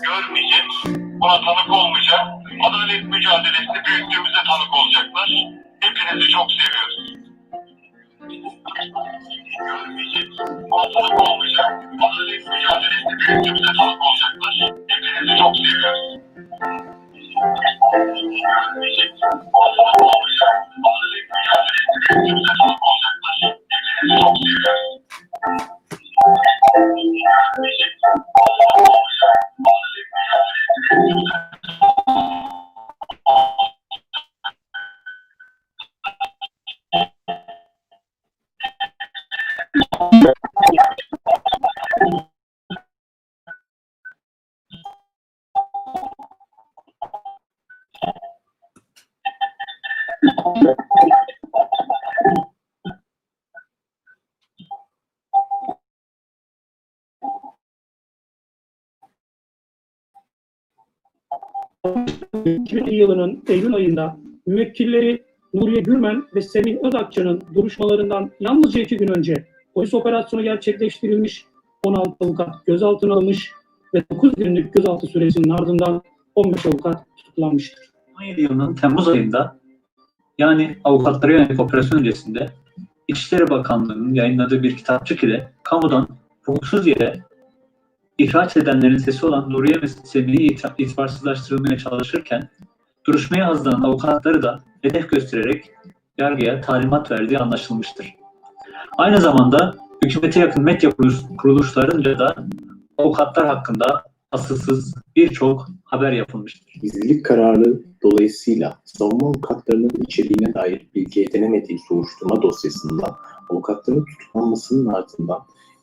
görmeyecek, buna tanık olmayacak, adalet mücadelesinde büyüklüğümüze tanık olacaklar. Hepinizi çok seviyoruz. Görmeyecek, buna tanık olmayacak, adalet mücadelesinde büyüklüğümüze tanık olacaklar. Hepinizi çok seviyoruz. Görmeyecek, buna tanık olmayacak, adalet mücadelesinde büyüklüğümüze tanık olacaklar. Hepinizi çok seviyoruz. Yılının Eylül ayında müvekkilleri Nuriye Gürmen ve Semih Özakçı'nın duruşmalarından yalnızca 2 gün önce polis operasyonu gerçekleştirilmiş, 16 avukat gözaltına alınmış ve 9 günlük gözaltı süresinin ardından 15 avukat tutuklanmıştır. 2017 yılının Temmuz ayında, yani avukatlara yönelik operasyon öncesinde, İçişleri Bakanlığı'nın yayınladığı bir kitapçık ile kamudan hukuksuz yere ihraç edenlerin sesi olan Nuriye ve Semih'i itibarsızlaştırılmaya çalışırken, duruşmaya hazırlanan avukatları da hedef göstererek yargıya talimat verdiği anlaşılmıştır. Aynı zamanda hükümete yakın medya kuruluşlarınca da avukatlar hakkında asılsız birçok haber yapılmıştır. Gizlilik kararı dolayısıyla savunma avukatlarının içeriğine dair bilgi edinemediği soruşturma dosyasında avukatların tutuklanmasının ardından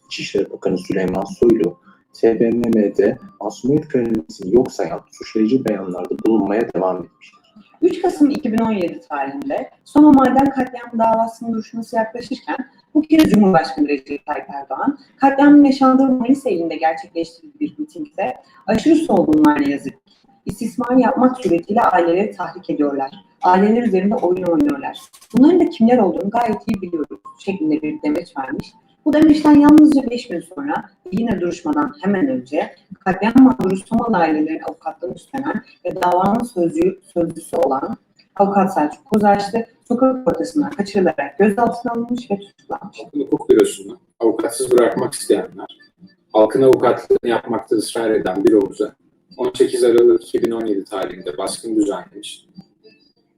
İçişleri Bakanı Süleyman Soylu, TBMM'de masumiyet karinesini yok sayan suçlayıcı beyanlarda bulunmaya devam etmiştir. 3 Kasım 2017 tarihinde Soma Maden Katliamı davasının duruşması yaklaşırken bu kez Cumhurbaşkanı Recep Tayyip Erdoğan, katliamın yaşandığı Manisa ilinde gerçekleştirdiği bir mitingde aşırı solunumlar ne yazık ki istismar yapmak suretiyle aileleri tahrik ediyorlar. Aileler üzerinde oyun oynuyorlar. Bunların da kimler olduğunu gayet iyi biliyoruz şeklinde bir demeç vermiş. Bu demeçten yalnızca 5 gün sonra yine duruşmadan hemen önce katliam mağduru Somalı ailelerin avukatlığını üstlenen ve davanın sözcüsü olan Avukat Selçuk Kozarçlı sokak ortasından kaçırılarak gözaltına alınmış ve tutuklanmış. Halkın Hukuk Bürosu'nu avukatsız bırakmak isteyenler, halkın avukatlığını yapmakta ısrar eden büromuza 18 Aralık 2017 tarihinde baskın düzenlemiş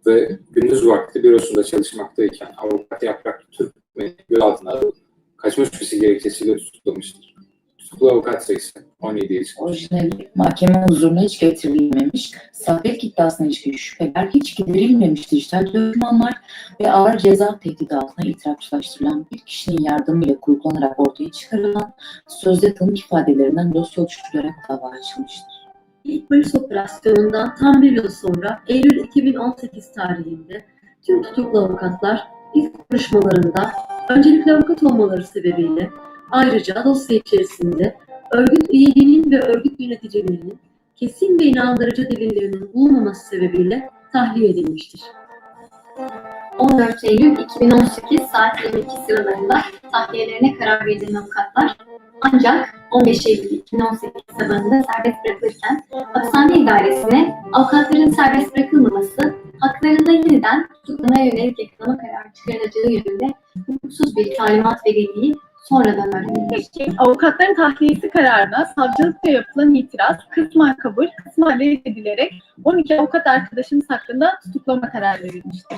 ve gündüz vakti bürosunda çalışmaktayken avukat Yaprak Türkmen'i gözaltına alıp kaçma şüphesi gerekçesiyle tutuklamıştır. Tutuklu avukat sayısı 17'ye çıkmış. Orijinali mahkeme huzuruna hiç getirilmemiş, sahte iddiasına ilişkin şüpheler hiç giderilmemiş dijital dokümanlar ve ağır ceza tehdidi altına itirafçılaştırılan bir kişinin yardımıyla kurgulanarak ortaya çıkarılan sözde tanık ifadelerinden dosya oluşturularak dava açılmıştır. İlk polis operasyonundan tam 1 yıl sonra Eylül 2018 tarihinde tüm tutuklu avukatlar ilk duruşmalarında öncelikle avukat olmaları sebebiyle ayrıca dosya içerisinde örgüt üyeliğinin ve örgüt yöneticilerinin kesin ve inandırıcı delillerinin bulunmaması sebebiyle tahliye edilmiştir. 14 Eylül 2018 saat 22 sıralarında tahliyelerine karar verilen avukatlar ancak 15 Eylül 2018 sabahında serbest bırakılırken hapishane idaresine avukatların serbest bırakılmaması, haklarında yeniden tutuklamaya yönelik yakalama kararı çıkarılacağı yönünde hukuksuz bir talimat verildiği sonradan öğrenilmiştir. Avukatların tahliyesi kararına savcılıkça yapılan itiraz kısmen kabul, kısmen reddedilerek 12 avukat arkadaşımız hakkında tutuklama kararı verilmiştir.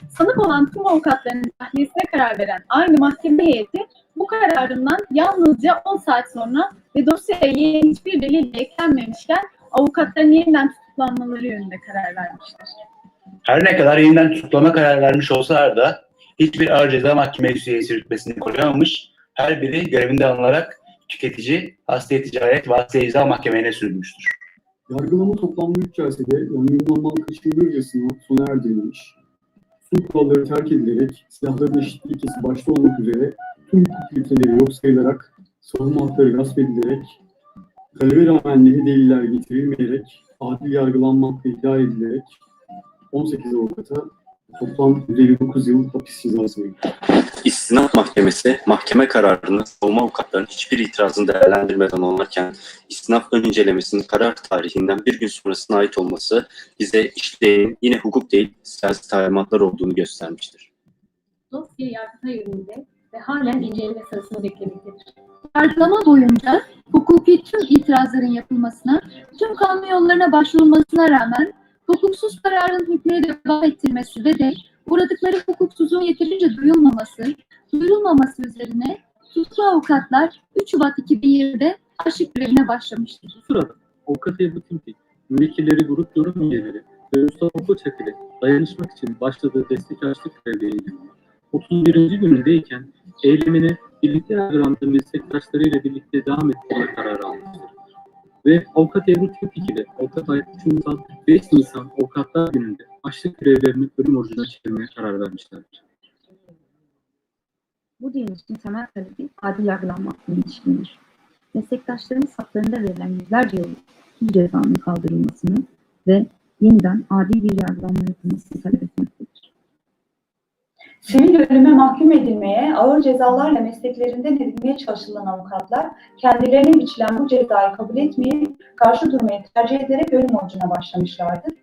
Sanık olan tüm avukatların tahliyesine karar veren aynı mahkeme heyeti bu kararından yalnızca 10 saat sonra ve dosyaya yeni hiçbir delil eklenmemişken avukatların yeniden tutuklanmaları yönünde karar vermiştir. Her ne kadar yeniden tutuklama kararı vermiş olsalar da hiçbir ağır ceza mahkemesi üyesi rütbesini koruyamamış, her biri görevinde alınarak tüketici, hastaya ticaret ve hastaya ceza mahkemelerine sürülmüştür. Yargılama toplamlı hikayesinde yargılanmanın kaçınılmazcasına sona erdirilmiş, tüm kuralları terk edilerek silahların eşit ilkesi başta olmak üzere tüm hukuk ilkeleri yok sayılarak savunma hakları gasp edilerek, talebe rağmen deliller getirilmeyerek, adil yargılanmakla iddia edilerek 18 avukata Toplam 159 yıl hapis cezası verildi. İstinaf Mahkemesi, mahkeme kararını savunma avukatlarının hiçbir itirazını değerlendirmeden onarken, istinaf ön incelemesinin karar tarihinden bir gün sonrasına ait olması bize işleyen yine hukuk değil, siyasi talimatlar olduğunu göstermiştir. Dosya Yargıtay önünde ve halen inceleme sırasını beklemektedir. Yargılama boyunca hukuki tüm itirazların yapılmasına, tüm kanun yollarına başvurulmasına rağmen hukuksuz kararın hükmüne devam ettirmesi ve de uğradıkları hukuksuzluğun yeterince duyurulmaması üzerine tutuklu avukatlar 3 Şubat 2020'de açlık grevine başlamıştır. Bu sırada avukat Ebru Timtik, müvekkilleri, grup yorum üyeleri ve Unsal ile dayanışmak için başladığı destek açlık grevlerinin 31. günündeyken eylemine birlikte yargılandığı meslektaşlarıyla birlikte devam ettirme kararı almıştır. Ve avukat Ebru Timtik ile avukat Aytac Unsal 5 Nisan Avukatlar Günü'nde açlık grevlerini ölüm orucuna çevirmeye karar vermişlerdir. Bu direnişin temel talebi adil yargılanma hakkına ilişkindir. Meslektaşlarımız haklarında verilen yüzlerce yıllık suç cezanın kaldırılmasını ve yeniden adil bir yargılanma yapılmasını talep etmektedir. Sivil ölüme mahkum edilmeye, ağır cezalarla mesleklerinden edilmeye çalışılan avukatlar, kendilerine biçilen bu cezayı kabul etmeyip karşı durmayı tercih ederek ölüm orucuna başlamışlardır.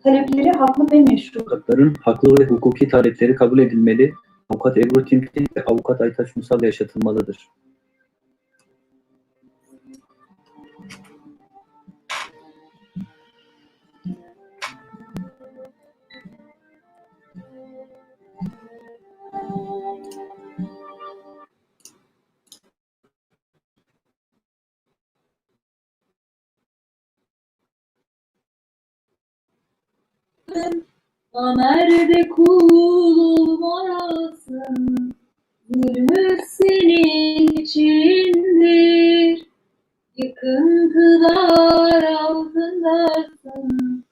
Talepleri haklı ve meşru. Avukatların haklı ve hukuki talepleri kabul edilmeli, avukat Ebru Timtik ve avukat Aytac Unsal yaşatılmalıdır. Amerde kul olmayasın, zulmü senin içindir. Yıkıntılar altındasın,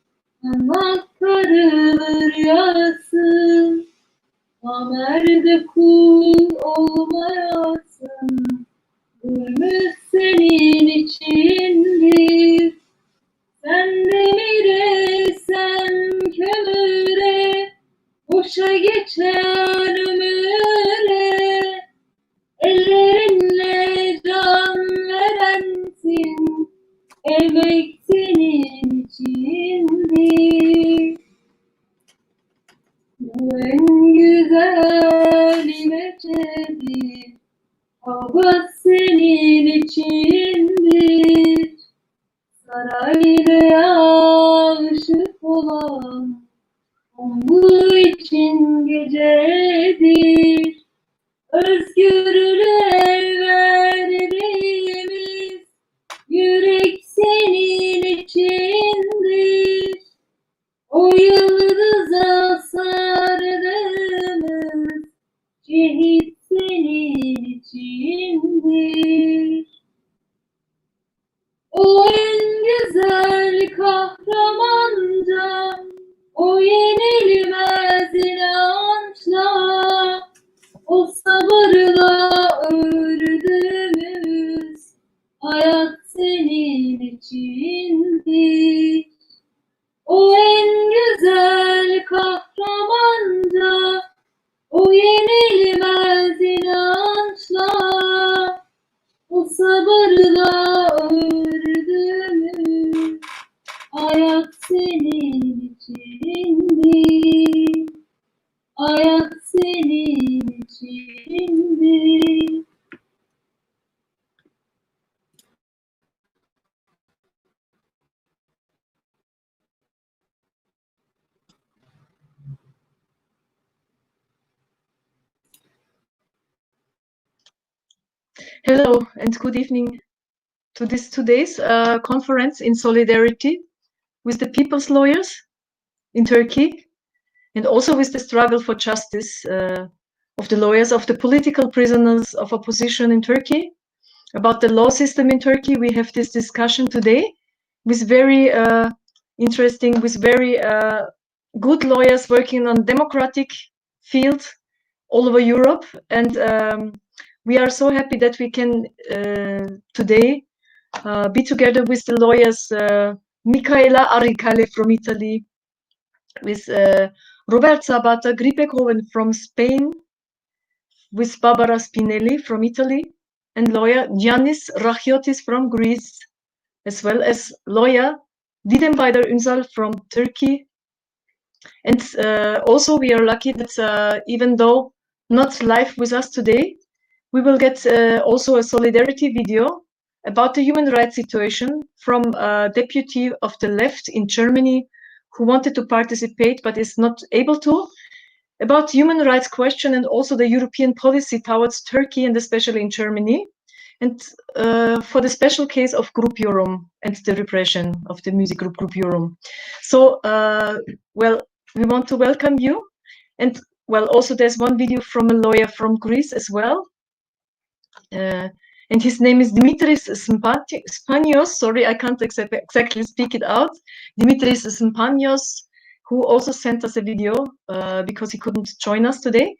ama karılır yarasın. Amerde kul olmayasın, zulmü senin içindir. Sen demire, sen kömüre, boşa geçen ömüre, ellerinle can verensin, emek senin içindir. Bu en güzel imecedir, havas senin içindir. Saraylıya ışık olan bu için gecedir. Özgürlüğe verdiğimiz yürek senin içindir. O yıldıza sardığımız şehit senin içindir. O en güzel kahramanca, o yenilmez inançla, o sabırla ördüğümüz hayat senin içindir. O en güzel kahramanca, o yenilmez inançla, o sabırla ördüğümüz hayat senin içindir. Hayat senin içindir. Hello and good evening to this today's conference in solidarity with the people's lawyers in Turkey and also with the struggle for justice of the lawyers, of the political prisoners of opposition in Turkey. About the law system in Turkey, we have this discussion today with very interesting, with very good lawyers working on democratic field all over Europe. And we are so happy that we can today be together with the lawyers Michaela Aricale from Italy, with Robert Sabata Gripekoven from Spain, with Barbara Spinelli from Italy, and lawyer Giannis Rachiotis from Greece, as well as lawyer Didem Unsal from Turkey. And also we are lucky that even though not live with us today, we will get also a solidarity video about the human rights situation from a deputy of the left in Germany who wanted to participate but is not able to, about human rights question and also the European policy towards Turkey and especially in Germany. And for the special case of Group Yorum and the repression of the music group Group Yorum. So, well, we want to welcome you. And well, also there's one video from a lawyer from Greece as well. And his name is Dimitris Spanios. Sorry, I can't exactly speak it out. Dimitris Spanios, who also sent us a video because he couldn't join us today.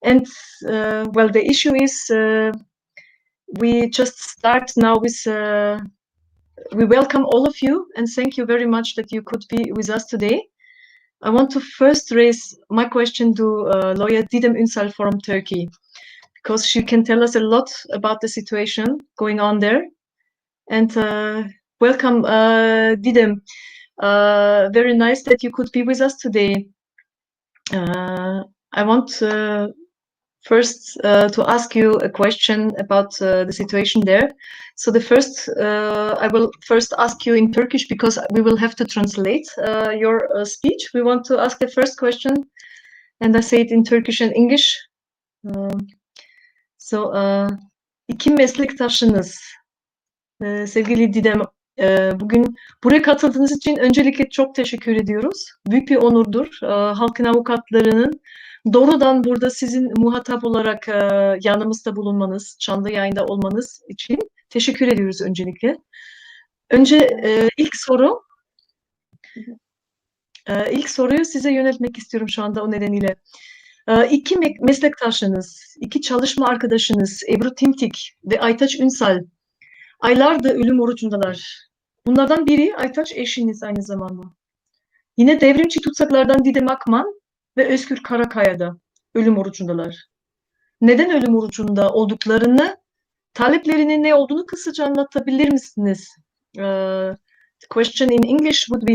And well, the issue is we just start now with, we welcome all of you and thank you very much that you could be with us today. I want to first raise my question to lawyer Didem Unsal from Turkey, because she can tell us a lot about the situation going on there. And welcome, Didem. Very nice that you could be with us today. I want first to ask you a question about the situation there. So the first, I will first ask you in Turkish because we will have to translate your speech. We want to ask the first question and I say it in Turkish and English. So, iki meslektaşınız, sevgili Didem, bugün buraya katıldığınız için öncelikle çok teşekkür ediyoruz. Büyük bir onurdur. Halkın avukatlarının doğrudan burada sizin muhatap olarak yanımızda bulunmanız, canlı yayında olmanız için teşekkür ediyoruz öncelikle. Önce ilk soruyu size yöneltmek istiyorum şu anda o nedeniyle. İki meslektaşınız, iki çalışma arkadaşınız Ebru Timtik ve Aytac Unsal aylardır ölüm orucundalar. Bunlardan biri Aytac eşiniz aynı zamanda. Yine devrimci tutsaklardan Didem Akman ve Özgür Karakaya'da ölüm orucundalar. Neden ölüm orucunda olduklarını, taleplerinin ne olduğunu kısaca anlatabilir misiniz? The question in English would be,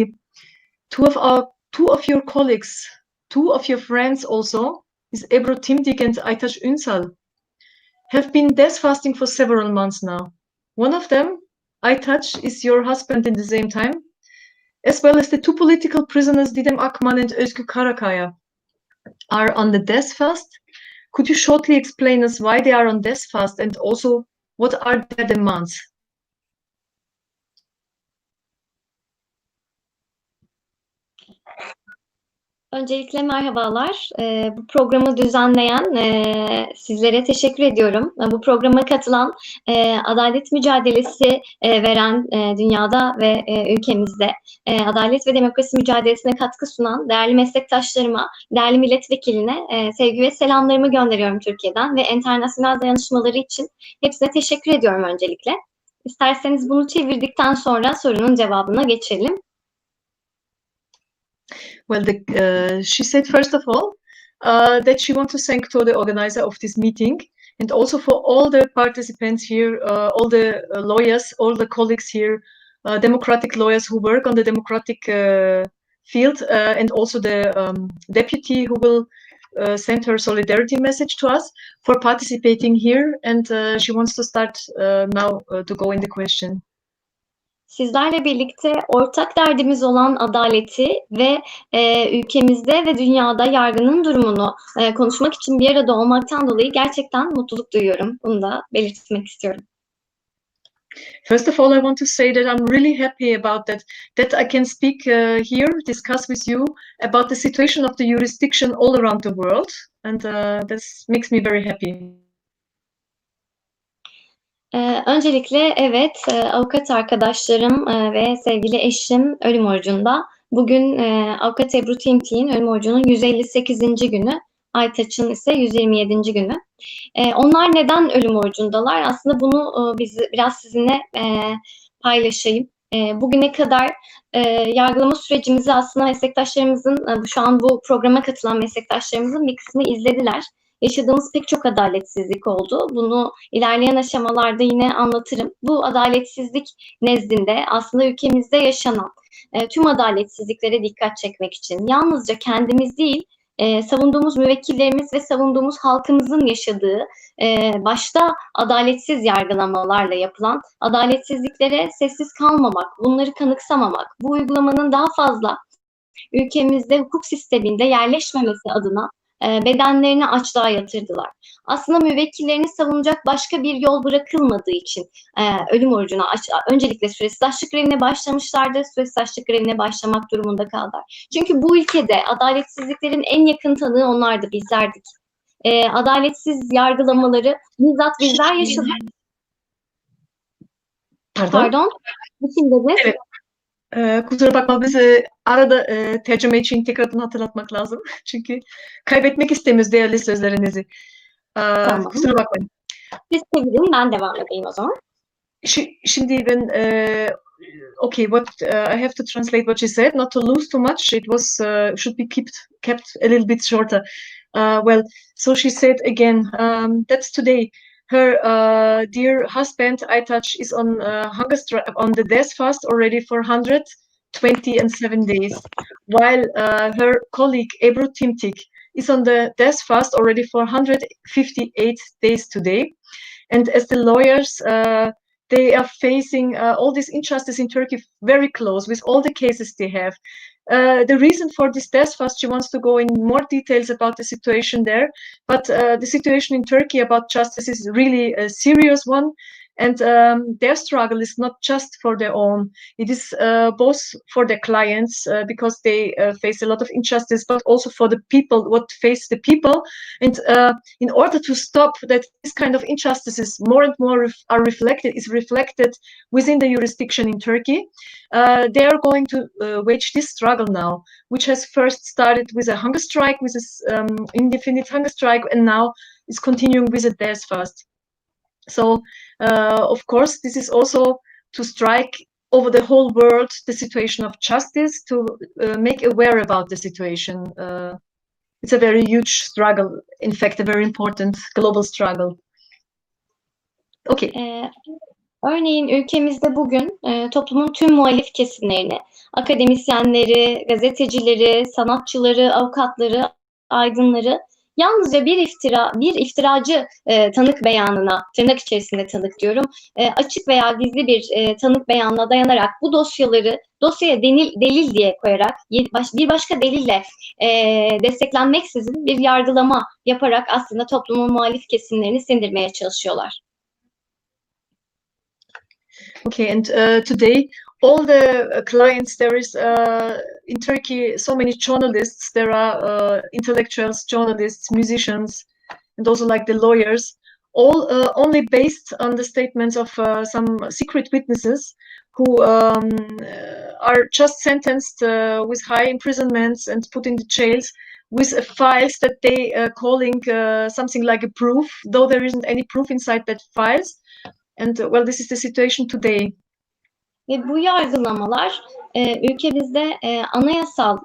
two of your colleagues, two of your friends also, is Ebru Timtik and Aytac Unsal, have been death fasting for several months now. One of them, Aytac, is your husband in the same time, as well as the two political prisoners, Didem Akman and Özgür Karakaya, are on the death fast. Could you shortly explain us why they are on death fast and also what are their demands? Öncelikle merhabalar. Bu programı düzenleyen sizlere teşekkür ediyorum. Bu programa katılan, adalet mücadelesi veren dünyada ve ülkemizde adalet ve demokrasi mücadelesine katkı sunan değerli meslektaşlarıma, değerli milletvekiline sevgi ve selamlarımı gönderiyorum Türkiye'den ve internasyonel dayanışmaları için hepsine teşekkür ediyorum öncelikle. İsterseniz bunu çevirdikten sonra sorunun cevabına geçelim. Well, she said first of all that she wants to thank to the organizer of this meeting and also for all the participants here, all the lawyers, all the colleagues here, democratic lawyers who work on the democratic field, and also the deputy who will send her solidarity message to us for participating here. And she wants to start now to go in the question. Sizlerle birlikte ortak derdimiz olan adaleti ve ülkemizde ve dünyada yargının durumunu konuşmak için bir arada olmaktan dolayı gerçekten mutluluk duyuyorum. Bunu da belirtmek istiyorum. First of all, I want to say that I'm really happy about that I can speak here, discuss with you about the situation of the jurisdiction all around the world, and this makes me very happy. Öncelikle evet, avukat arkadaşlarım ve sevgili eşim ölüm orucunda. Bugün avukat Ebru Timtik'in ölüm orucunun 158. günü, Aytaç'ın ise 127. günü. Onlar neden ölüm orucundalar? Aslında bunu biraz sizinle paylaşayım. Bugüne kadar yargılama sürecimizi aslında meslektaşlarımızın, şu an bu programa katılan meslektaşlarımızın bir kısmı izlediler. Yaşadığımız pek çok adaletsizlik oldu. Bunu ilerleyen aşamalarda yine anlatırım. Bu adaletsizlik nezdinde aslında ülkemizde yaşanan tüm adaletsizliklere dikkat çekmek için yalnızca kendimiz değil, savunduğumuz müvekkillerimiz ve savunduğumuz halkımızın yaşadığı başta adaletsiz yargılamalarla yapılan adaletsizliklere sessiz kalmamak, bunları kanıksamamak, bu uygulamanın daha fazla ülkemizde hukuk sisteminde yerleşmemesi adına bedenlerini açlığa yatırdılar. Aslında müvekkillerini savunacak başka bir yol bırakılmadığı için ölüm orucuna öncelikle süresiz grevine başlamışlardı. Süresiz grevine başlamak durumunda kaldılar. Çünkü bu ülkede adaletsizliklerin en yakın tanığı onlardı, bizlerdik. Adaletsiz yargılamaları bizzat bizler yaşadık. Pardon. Kim dedi? Evet. Kusura bakma, biz arada tercüme için tekrardan hatırlatmak lazım. Çünkü kaybetmek istemiyoruz değerli sözlerinizi. Tamam. Kusura bakmayın. Siz çevirin, ben devam edeyim o zaman. Şimdi ben okay, what I have to translate what she said, not to lose too much. It was should be kept a little bit shorter. Well, so she said again, that's today. Her dear husband Aytac is on hunger strike, on the death fast already for 127 days, while her colleague Ebru Timtik is on the death fast already for 158 days today. And as the lawyers, they are facing all this injustice in Turkey very close with all the cases they have. The reason for this death fast, she wants to go in more details about the situation there, but the situation in Turkey about justice is really a serious one, and their struggle is not just for their own, it is both for their clients because they face a lot of injustice, but also for the people, what face the people. And in order to stop that this kind of injustices more and more are reflected within the jurisdiction in Turkey, they are going to wage this struggle now, which has first started with a hunger strike, with this indefinite hunger strike, and now is continuing with a death fast. So, of course, this is also to strike over the whole world the situation of justice, to make aware about the situation. It's a very huge struggle, in fact, a very important global struggle. Okay. Örneğin ülkemizde bugün toplumun tüm muhalif kesimlerini, akademisyenleri, gazetecileri, sanatçıları, avukatları, aydınları yalnızca bir iftiracı tanık beyanına, tırnak içerisinde tanık diyorum, açık veya gizli bir tanık beyanına dayanarak bu dosyaya delil diye koyarak bir başka delille desteklenmeksizin bir yargılama yaparak aslında toplumun muhalif kesimlerini sindirmeye çalışıyorlar. Okay, and today all the clients, there is in Turkey so many journalists, there are intellectuals, journalists, musicians, and also like the lawyers, all only based on the statements of some secret witnesses who are just sentenced with high imprisonments and put in the jails with files that they calling something like a proof, though there isn't any proof inside that files. And well, this is the situation today. Ve bu yargılamalar ülkemizde anayasal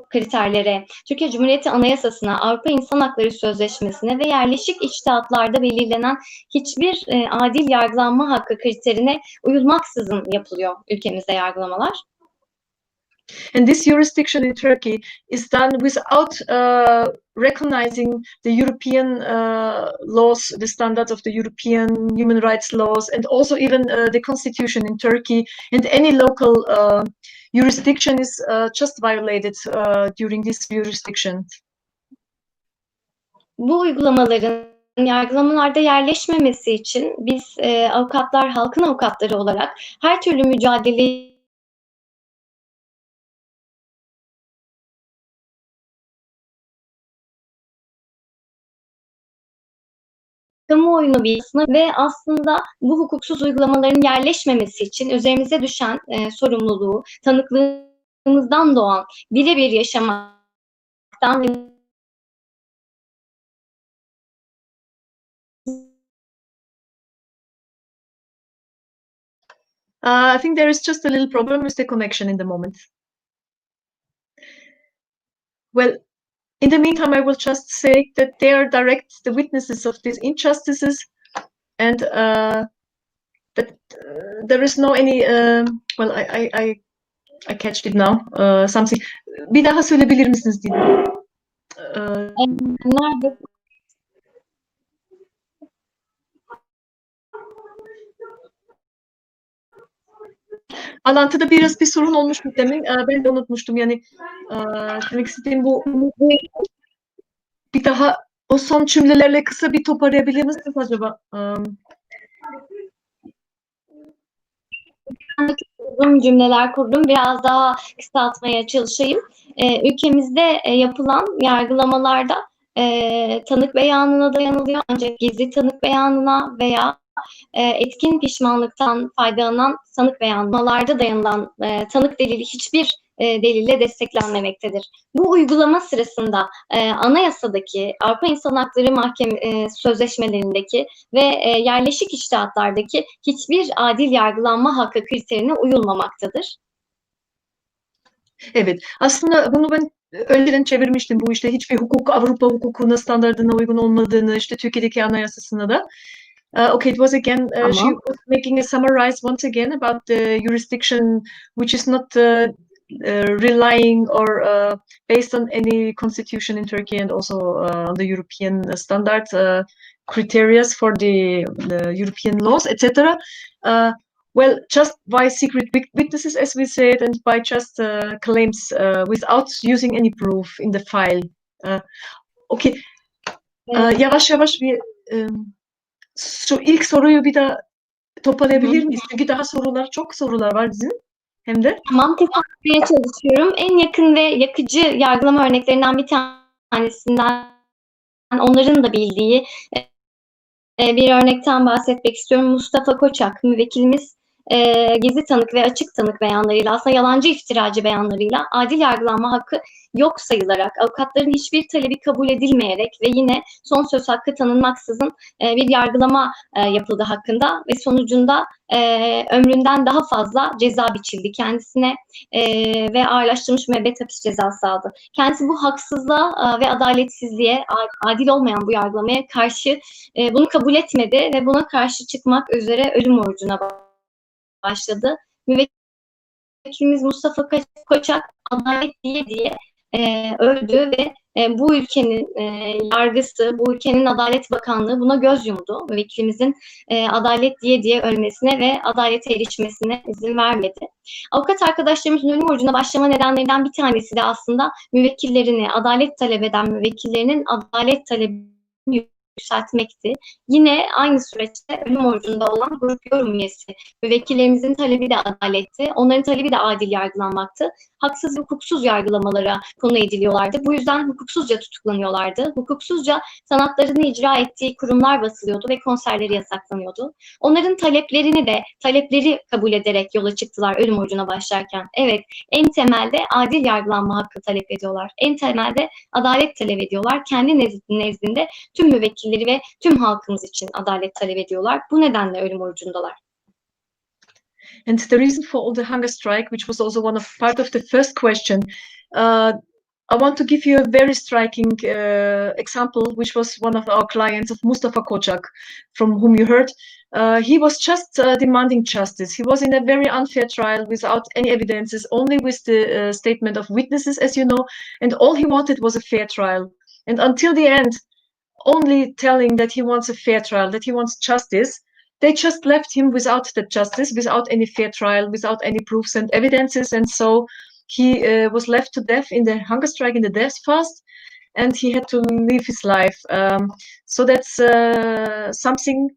kriterlere, Türkiye Cumhuriyeti Anayasası'na, Avrupa İnsan Hakları Sözleşmesi'ne ve yerleşik içtihatlarda belirlenen hiçbir adil yargılanma hakkı kriterine uyulmaksızın yapılıyor ülkemizde yargılamalar. And this jurisdiction in Turkey is done without recognizing the European laws, the standards of the European human rights laws, and also even the constitution in Turkey. And any local jurisdiction is just violated during this jurisdiction. Bu uygulamaların yargılamalarda yerleşmemesi için biz avukatlar, halkın avukatları olarak her türlü mücadeleyi kamuoyunu bilgisine ve aslında bu hukuksuz uygulamaların yerleşmemesi için üzerimize düşen sorumluluğu, tanıklığımızdan doğan birebir yaşamaktan ve I think there is just a little problem with the connection in the moment. Well, in the meantime, I will just say that they are the witnesses of these injustices, and that there is no any. Well, I catched it now. Something. Bir daha söyleyebilir misiniz diye. Nerede? Bağlantıda biraz bir sorun olmuş mu demin? Ben de unutmuştum. Yani demek istediğim bu. Bir daha o son cümlelerle kısa bir toparlayabilir misiniz acaba? Uzun cümleler kurdum. Biraz daha kısaltmaya çalışayım. Ülkemizde yapılan yargılamalarda tanık beyanına dayanılıyor. Ancak gizli tanık beyanına veya etkin pişmanlıktan faydalanan sanık beyanlamalarda dayanılan tanık delili hiçbir delille desteklenmemektedir. Bu uygulama sırasında anayasadaki, Avrupa İnsan Hakları Sözleşmelerindeki ve yerleşik içtihatlardaki hiçbir adil yargılanma hakkı kriterine uyulmamaktadır. Evet, aslında bunu ben önceden çevirmiştim. Bu işte hiçbir Avrupa hukukuna standardına uygun olmadığını, işte Türkiye'deki anayasasına da. Okay, it was again, she was making a summarize once again about the jurisdiction which is not relying or based on any constitution in Turkey and also on the European standard criteria for the European laws, etc. Well, just by secret witnesses, as we said, and by just claims without using any proof in the file. Okay, yavaş yavaş bir şu ilk soruyu bir daha toparlayabilir miyiz? Çünkü daha çok sorular var bizim. Hem de. Tamam, tekrarlamaya çalışıyorum. En yakın ve yakıcı yargılama örneklerinden bir tanesinden onların da bildiği bir örnekten bahsetmek istiyorum. Mustafa Koçak, müvekkilimiz gizli tanık ve açık tanık beyanlarıyla, aslında yalancı iftiracı beyanlarıyla adil yargılanma hakkı yok sayılarak, avukatların hiçbir talebi kabul edilmeyerek ve yine son söz hakkı tanınmaksızın bir yargılama yapıldı hakkında ve sonucunda ömründen daha fazla ceza biçildi kendisine ve ağırlaştırılmış müebbet hapis cezası aldı. Kendisi bu haksızlığa ve adaletsizliğe, adil olmayan bu yargılamaya karşı bunu kabul etmedi ve buna karşı çıkmak üzere ölüm orucuna başladı. Müvekkilimiz Mustafa Koçak adalet diye öldü ve bu ülkenin yargısı, bu ülkenin Adalet Bakanlığı buna göz yumdu. Müvekkilimizin adalet diye ölmesine ve adalete erişmesine izin vermedi. Avukat arkadaşlarımızın ölüm orucuna başlama nedenlerinden bir tanesi de aslında müvekkillerini, adalet talep eden müvekkillerinin adalet talebini yükseltmekti. Yine aynı süreçte ölüm orucunda olan grup yorum üyesi müvekkillerimizin talebi de adaletti. Onların talebi de adil yargılanmaktı. Haksız ve hukuksuz yargılamalara konu ediliyorlardı. Bu yüzden hukuksuzca tutuklanıyorlardı. Hukuksuzca sanatlarını icra ettiği kurumlar basılıyordu ve konserleri yasaklanıyordu. Onların talepleri kabul ederek yola çıktılar ölüm orucuna başlarken. Evet, en temelde adil yargılanma hakkı talep ediyorlar. En temelde adalet talep ediyorlar. Kendi nezdinde tüm müvekkilleri ve tüm halkımız için adalet talep ediyorlar. Bu nedenle ölüm orucundalar. And the reason for all the hunger strike, which was also part of the first question, I want to give you a very striking example, which was one of our clients of Mustafa Koçak, from whom you heard. He was just demanding justice. He was in a very unfair trial without any evidences, only with the statement of witnesses, as you know, and all he wanted was a fair trial. And until the end, only telling that he wants a fair trial, that he wants justice, they just left him without that justice, without any fair trial, without any proofs and evidences. And so he was left to death in the hunger strike, in the death fast, and he had to live his life. So that's something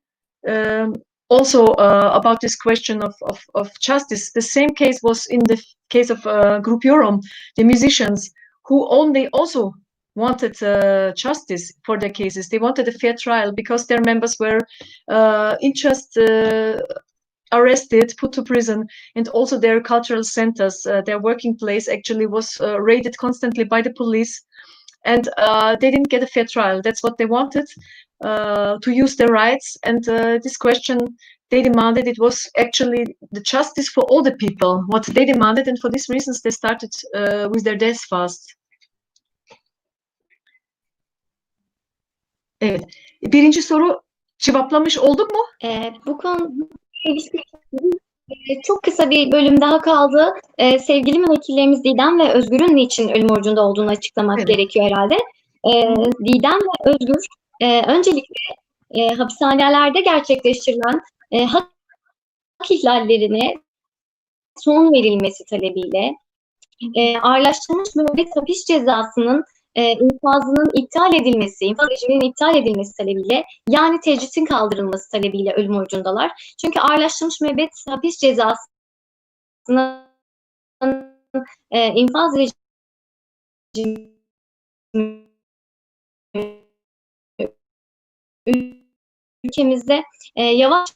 also about this question of justice. The same case was in the case of Group Yorum, the musicians, who only also wanted justice for their cases. They wanted a fair trial because their members were arrested, put to prison, and also their cultural centers, their working place actually was raided constantly by the police, and they didn't get a fair trial. That's what they wanted, to use their rights. And this question they demanded, it was actually the justice for all the people, what they demanded, and for these reasons they started with their death fast. Evet. Birinci soru cevaplamış olduk mu? Bu konu çok kısa bir bölüm daha kaldı. Sevgili müvekkillerimiz Didem ve Özgür'ün niçin ölüm orucunda olduğunu açıklamak gerekiyor herhalde. Didem ve Özgür öncelikle hapishanelerde gerçekleştirilen hak ihlallerine son verilmesi talebiyle ağırlaştırılmış müebbet hapis cezasının infazının iptal edilmesi, infaz rejiminin iptal edilmesi talebiyle, yani tecritin kaldırılması talebiyle ölüm orucundalar. Çünkü ağırlaştırılmış müebbet hapis cezasının infaz rejimi ülkemizde yavaş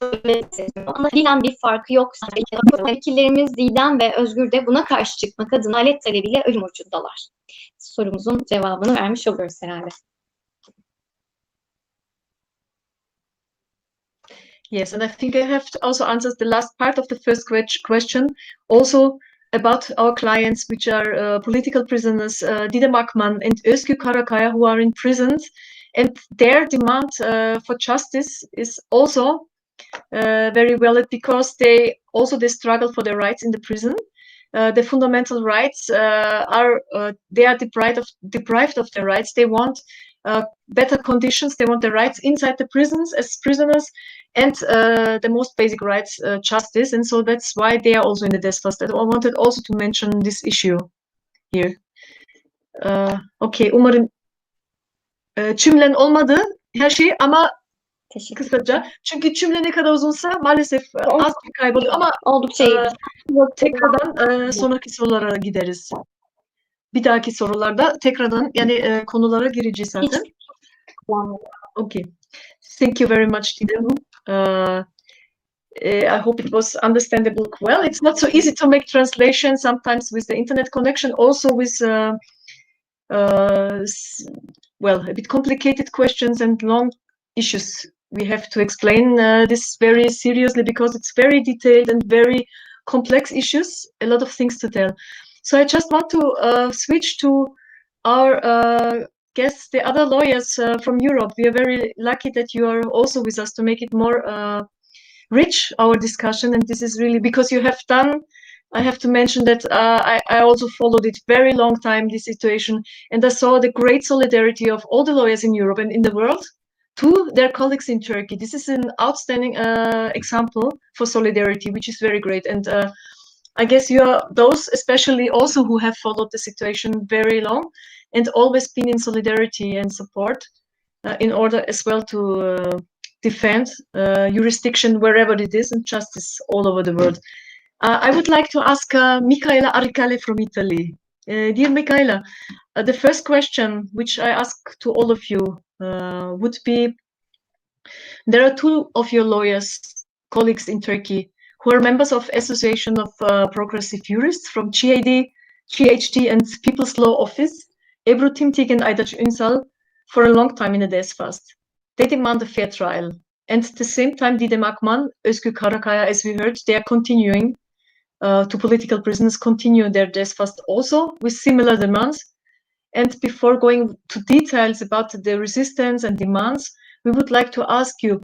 ama fiilen bir farkı yok. Vekillerimiz Didem ve Özgür de buna karşı çıkmak adına adalet talebiyle ölüm orucundalar. Sorumuzun cevabını vermiş oluyoruz herhalde. Yes, and I think I have also answered the last part of the first question, also about our clients, which are political prisoners, Didem Akman and Özgür Karakaya, who are in prison, and their demand for justice is also very valid because they struggle for their rights in the prison. The fundamental rights they are deprived of their rights. They want better conditions. They want their rights inside the prisons as prisoners, and the most basic rights, justice. And so that's why they are also in the death fast. I wanted also to mention this issue here. Okay, umarım cümlen olmadı her şey ama kısaca. Çünkü cümle ne kadar uzunsa maalesef az bir kayboluyor ama oldukça tekrardan sonraki sorulara gideriz. Bir dahaki sorularda tekrardan yani konulara gireceğiz zaten. Okay. Thank you very much, Didem. I hope it was understandable well. It's not so easy to make translation sometimes with the internet connection, also with well, a bit complicated questions and long issues. We have to explain this very seriously because it's very detailed and very complex issues, a lot of things to tell. So I just want to switch to our guests, the other lawyers from Europe. We are very lucky that you are also with us to make it more rich, our discussion. And this is really because you have done, I have to mention that I also followed it very long time, this situation, and I saw the great solidarity of all the lawyers in Europe and in the world to their colleagues in Turkey. This is an outstanding example for solidarity, which is very great. And I guess you are those especially also who have followed the situation very long and always been in solidarity and support in order as well to defend jurisdiction wherever it is and justice all over the world. I would like to ask Michaela Aricale from Italy. Dear Michaela, the first question which I ask to all of you would be, there are two of your lawyers, colleagues in Turkey, who are members of Association of Progressive Jurists from GAD, GHD and People's Law Office, Ebru, Timtik and Aytac Unsal, for a long time in a death fast. They demand a fair trial. And at the same time, Didem Akman, Özgür Karakaya, as we heard, they are continuing to political prisoners, continue their death fast also with similar demands. And before going to details about the resistance and demands, we would like to ask you,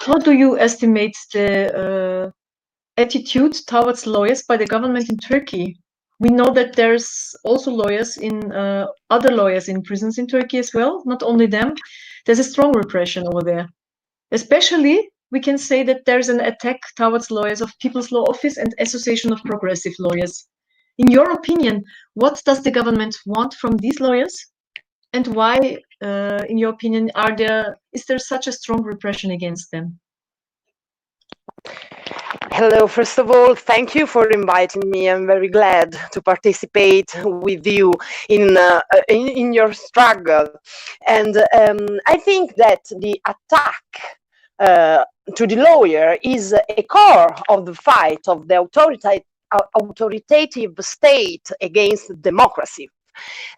how do you estimate the attitude towards lawyers by the government in Turkey? We know that there's also lawyers in other lawyers in prisons in Turkey as well, not only them. There's a strong repression over there. Especially, we can say that there's an attack towards lawyers of People's Law Office and Association of Progressive Lawyers. In your opinion, what does the government want from these lawyers? And why, in your opinion, is there such a strong repression against them? Hello, first of all, thank you for inviting me. I'm very glad to participate with you in your struggle. And I think that the attack to the lawyer is a core of the fight of the authoritative state against democracy.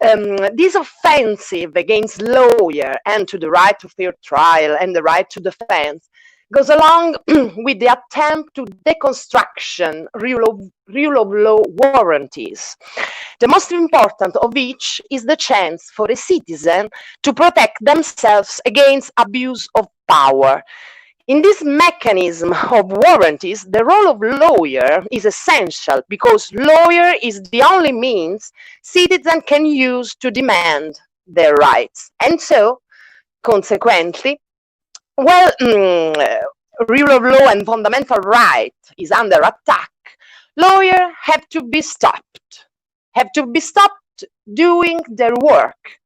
This offensive against lawyer and to the right to fair trial and the right to defense goes along with the attempt to deconstruction rule of law warranties. The most important of which is the chance for a citizen to protect themselves against abuse of power. In this mechanism of warranties, the role of lawyer is essential because lawyer is the only means citizens can use to demand their rights. And so, consequently, well, rule of law and fundamental right is under attack, lawyers have to be stopped doing their work.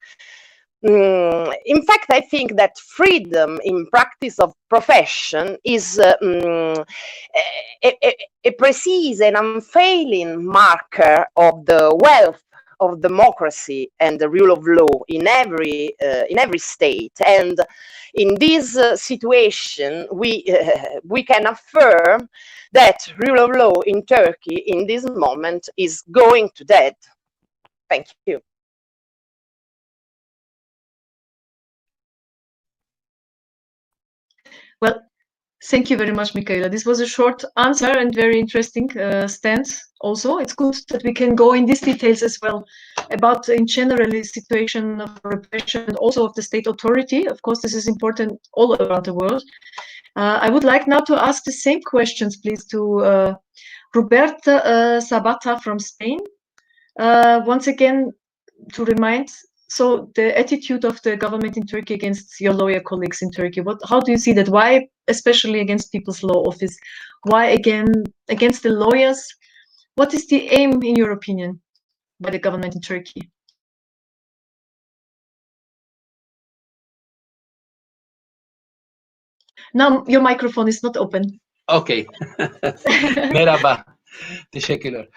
In fact, I think that freedom in practice of profession is a precise and unfailing marker of the wealth of democracy and the rule of law in every state. And in this situation, we can affirm that rule of law in Turkey in this moment is going to dead. Thank you. Well, thank you very much, Michaela. This was a short answer and very interesting stance also. It's good that we can go in these details as well about, in general, the situation of repression and also of the state authority. Of course, this is important all around the world. I would like now to ask the same questions, please, to Roberta Sabata from Spain. Once again, to remind, so the attitude of the government in Turkey against your lawyer colleagues in Turkey, how do you see that? Why, especially against People's Law Office? Why again against the lawyers? What is the aim, in your opinion, by the government in Turkey? Now your microphone is not open. Okay. Merhaba. Teşekkürler.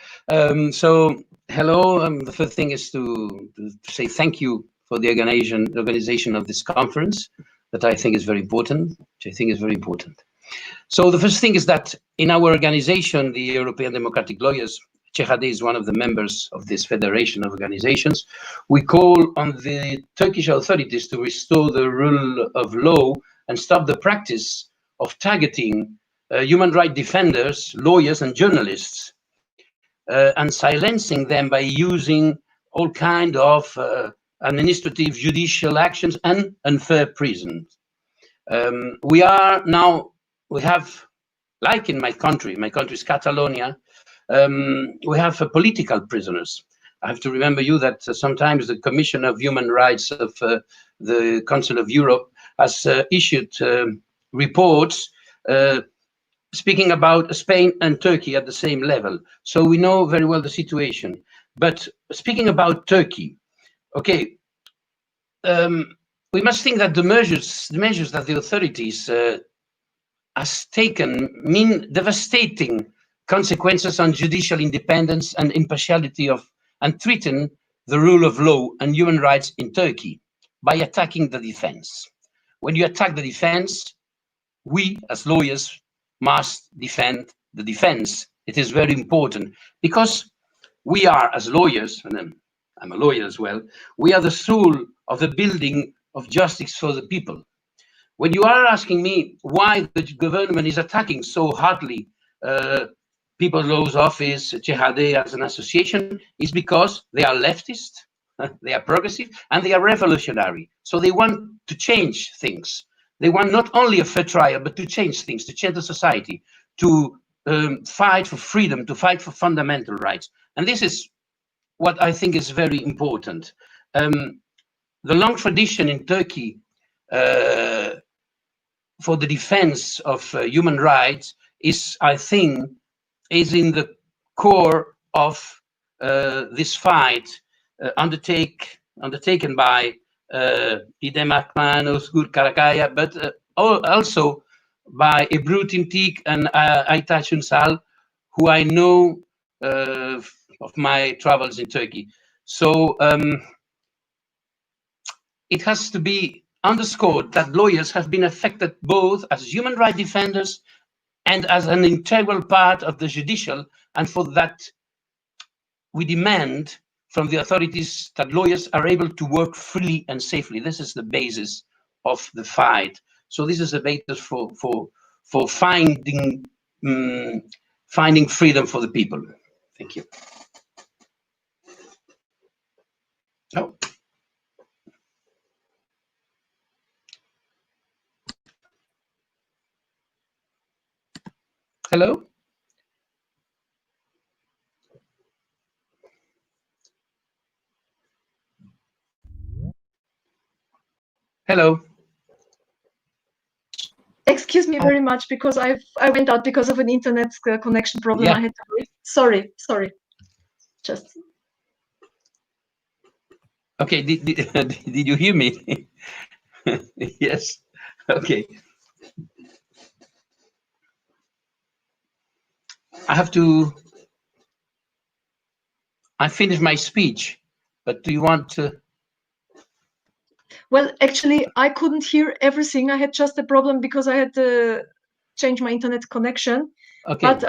So, hello. The first thing is to say thank you for the organization of this conference that I think is very important. So the first thing is that in our organization, the European Democratic Lawyers, CHD is one of the members of this federation of organizations. We call on the Turkish authorities to restore the rule of law and stop the practice of targeting human rights defenders, lawyers, and journalists, and silencing them by using all kind of administrative, judicial actions and unfair prisons. We have, like in my country is Catalonia, we have political prisoners. I have to remember you that sometimes the Commission of Human Rights of the Council of Europe has issued reports speaking about Spain and Turkey at the same level. So we know very well the situation. But speaking about Turkey, okay, we must think that the measures that the authorities has taken mean devastating consequences on judicial independence and impartiality and threaten the rule of law and human rights in Turkey by attacking the defense. When you attack the defense, we as lawyers must defend the defense. It is very important because we are, as lawyers, and I'm a lawyer as well, we are the soul of the building of justice for the people. When you are asking me why the government is attacking so hardly People's Law Office, CHD as an association, is because they are leftist, they are progressive, and they are revolutionary. So they want to change things. They want not only a fair trial, but to change things, to change the society, to fight for freedom, to fight for fundamental rights. And this is what I think is very important. The long tradition in Turkey for the defense of human rights is, I think, is in the core of this fight undertaken by Idem Akman, Özgür Karakaya, but also by Ebru, Timtik, and Aytac, Unsal, who I know of my travels in Turkey. So it has to be underscored that lawyers have been affected both as human rights defenders and as an integral part of the judicial, and for that we demand from the authorities that lawyers are able to work freely and safely. This is the basis of the fight. So this is a basis for for finding freedom for the people. Thank you. Oh. Hello? Hello? Excuse me very much, because I went out because of an internet connection problem. Yeah. I had to wait. Sorry. Just. Okay, did you hear me? Yes. Okay. I finished my speech, but do you want to? Well, actually, I couldn't hear everything. I had just a problem because I had to change my internet connection. Okay. But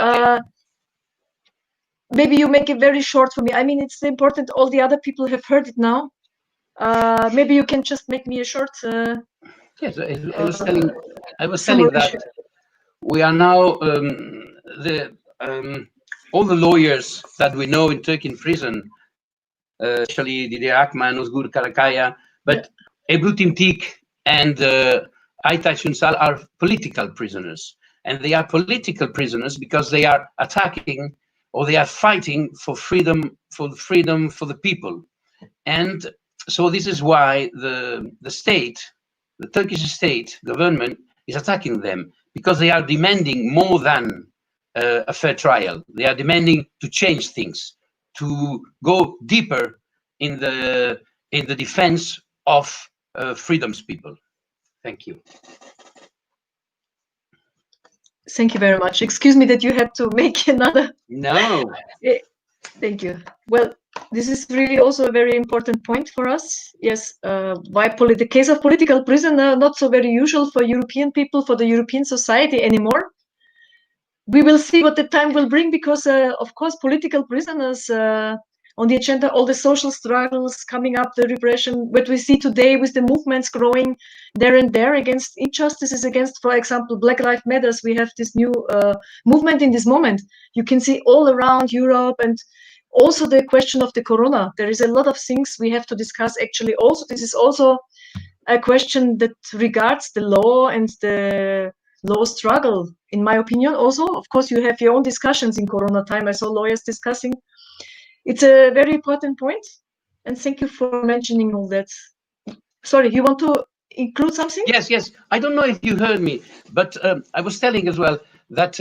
maybe you make it very short for me. I mean, it's important. All the other people have heard it now. Maybe you can just make me a short. Yes, I was telling that we are now all the lawyers that we know in Turkey in prison, especially Didier Akman, Özgür Karakaya, but Ebru Timtik and Aytac Unsal are political prisoners. And they are political prisoners because they are attacking or they are fighting for freedom for the people. And so this is why the state, the Turkish state government is attacking them, because they are demanding more than a fair trial. They are demanding to change things, to go deeper in the defense of freedom's people. Thank you. Thank you very much. Excuse me that you had to make another. No. Thank you. Well, this is really also a very important point for us. Yes, the case of political prison, not so very usual for European people, for the European society anymore. We will see what the time will bring, because, of course, political prisoners on the agenda, all the social struggles coming up, the repression, what we see today with the movements growing there and there against injustices, against, for example, Black Lives Matter. We have this new movement in this moment. You can see all around Europe, and also the question of the corona. There is a lot of things we have to discuss. Actually, also this is also a question that regards the law and the law struggle, in my opinion. Also, of course, you have your own discussions in corona time. I saw lawyers discussing. It's a very important point, and thank you for mentioning all that. Sorry, you want to include something? Yes. I don't know if you heard me, but I was telling as well that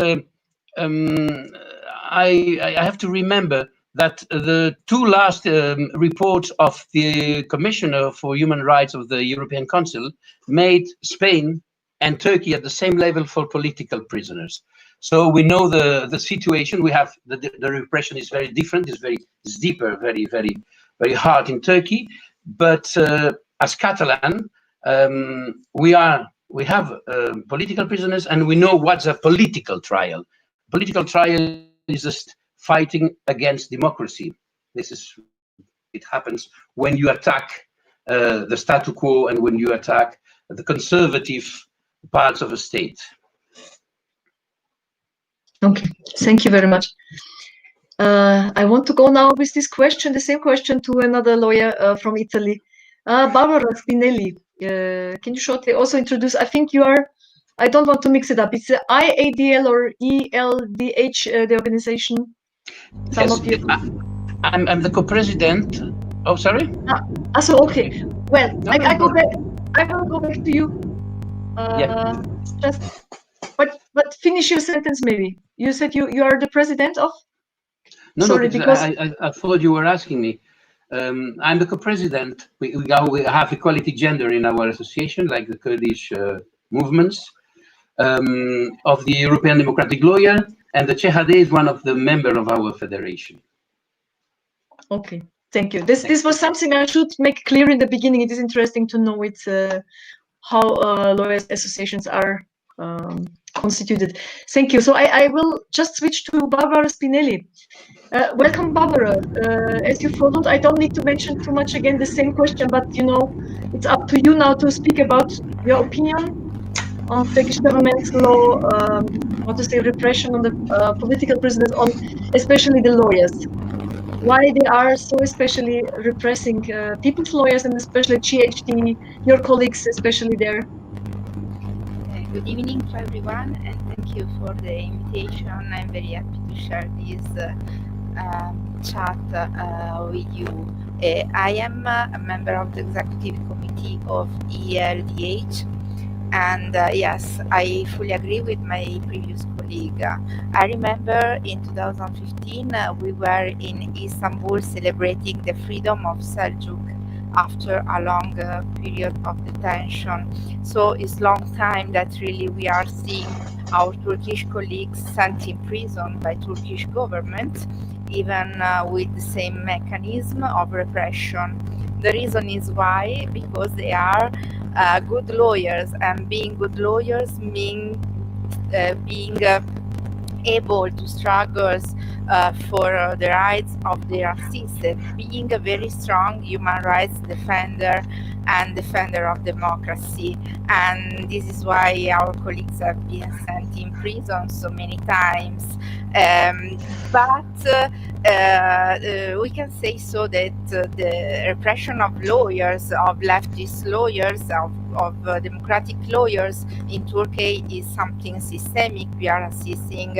I have to remember that the two last reports of the Commissioner for Human Rights of the European Council made Spain and Turkey at the same level for political prisoners. So we know the situation. We have the repression is very different. It's deeper, very, very, very hard in Turkey. But as Catalan, we have political prisoners, and we know what's a political trial. Political trial is just fighting against democracy. It happens when you attack the status quo and when you attack the conservative parts of a state. Okay, thank you very much. I want to go now with this question, the same question, to another lawyer from Italy, Barbara Spinelli. Can you shortly also introduce? I think you are. I don't want to mix it up. It's IADL or ELDH, the organization. Some Yes, of you. I'm the co-president. Oh, sorry. So okay. Well, I go back. I will go back to you. Just, but finish your sentence maybe. You said you are the president of. No, sorry, because I thought you were asking me. I'm the co-president. We have equality gender in our association, like the Kurdish movements of the European Democratic Lawyer, and the CHD is one of the members of our federation. Okay, thank you. This was something I should make clear in the beginning. It is interesting to know how lawyers associations are constituted. Thank you. So I will just switch to Barbara Spinelli. Welcome, Barbara. As you followed, I don't need to mention too much again the same question, but you know, it's up to you now to speak about your opinion on Turkish government's law, how to say, repression on the political prisoners, on especially the lawyers. Why they are so especially repressing people's lawyers and especially GHD, your colleagues, especially there? Good evening to everyone, and thank you for the invitation. I'm very happy to share this chat with you. I am a member of the executive committee of ELDH, and yes, I fully agree with my previous colleague. I remember in 2015 we were in Istanbul celebrating the freedom of Seljuk after a long period of detention. So it's long time that really we are seeing our Turkish colleagues sent in prison by Turkish government, even with the same mechanism of repression. The reason is why, because they are good lawyers, and being good lawyers mean being able to struggle for the rights of their assisted, being a very strong human rights defender and defender of democracy. And this is why our colleagues have been sent in prison so many times. But we can say so that the repression of lawyers, of leftist lawyers, of democratic lawyers in Turkey is something systemic. We are assisting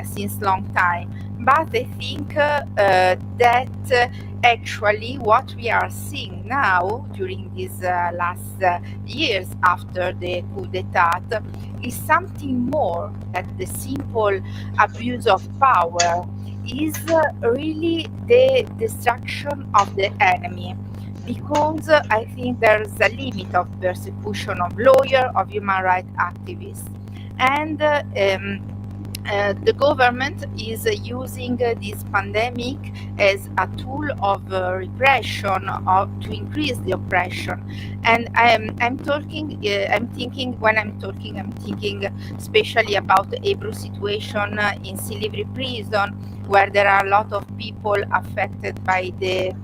since long time. But I think that actually what we are seeing now during these last years after the coup d'etat is something more than the simple abuse of power, is really the destruction of the enemy. Because I think there's a limit of persecution of lawyers, of human rights activists. And the government is using this pandemic as a tool of repression, to increase the oppression. And I'm thinking especially about the Ebru situation in Silivri prison, where there are a lot of people affected by the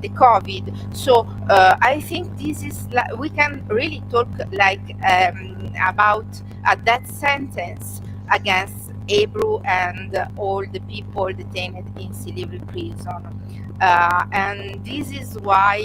COVID. So I think this is we can really talk like about a death sentence against Ebru and all the people detained in Silivri prison. And this is why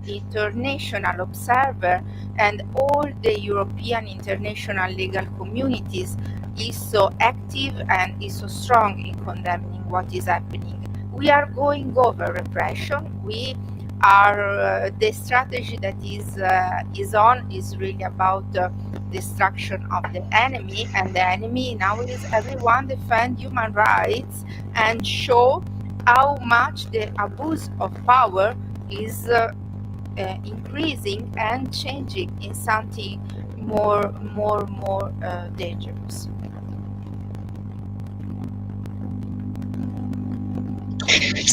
international observer and all the European international legal communities is so active and is so strong in condemning what is happening. We are going over repression. We are the strategy that is on is really about destruction of the enemy, and the enemy now is everyone defend human rights and show how much the abuse of power is increasing and changing in something more dangerous.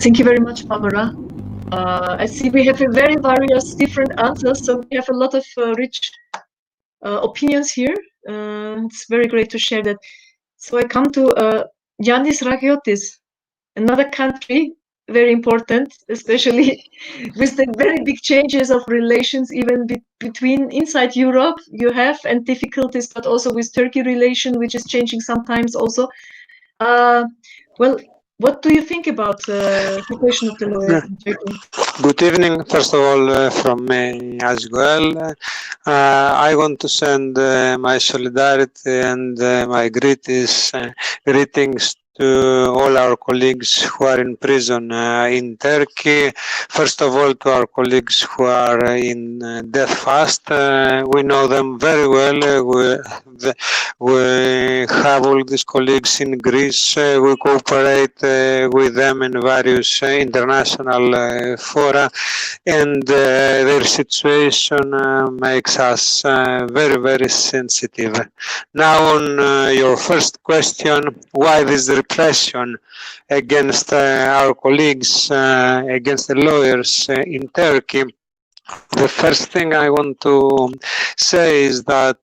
Thank you very much, Barbara. I see we have a very various different answers, so we have a lot of rich opinions here. It's very great to share that. So I come to Yanis Ragiotis, another country, very important, especially with the very big changes of relations, even between inside Europe you have, and difficulties, but also with Turkey relation, which is changing sometimes also. Well, what do you think about the situation of the lawyers in Turkey? Good evening, first of all, from me as well. I want to send my solidarity and my greetings to all our colleagues who are in prison in Turkey. First of all, to our colleagues who are in death fast. We know them very well. We have all these colleagues in Greece. We cooperate with them in various international fora, and their situation makes us very, very sensitive. Now, on your first question, why this repression against our colleagues, against the lawyers in Turkey? The first thing I want to say is that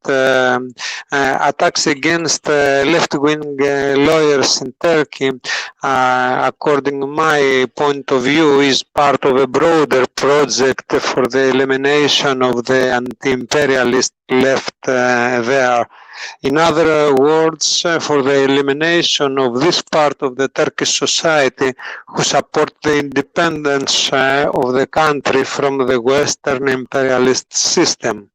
attacks against left-wing lawyers in Turkey, according to my point of view, is part of a broader project for the elimination of the anti-imperialist left there. In other words, for the elimination of this part of the Turkish society who support the independence of the country from the Western imperialist system.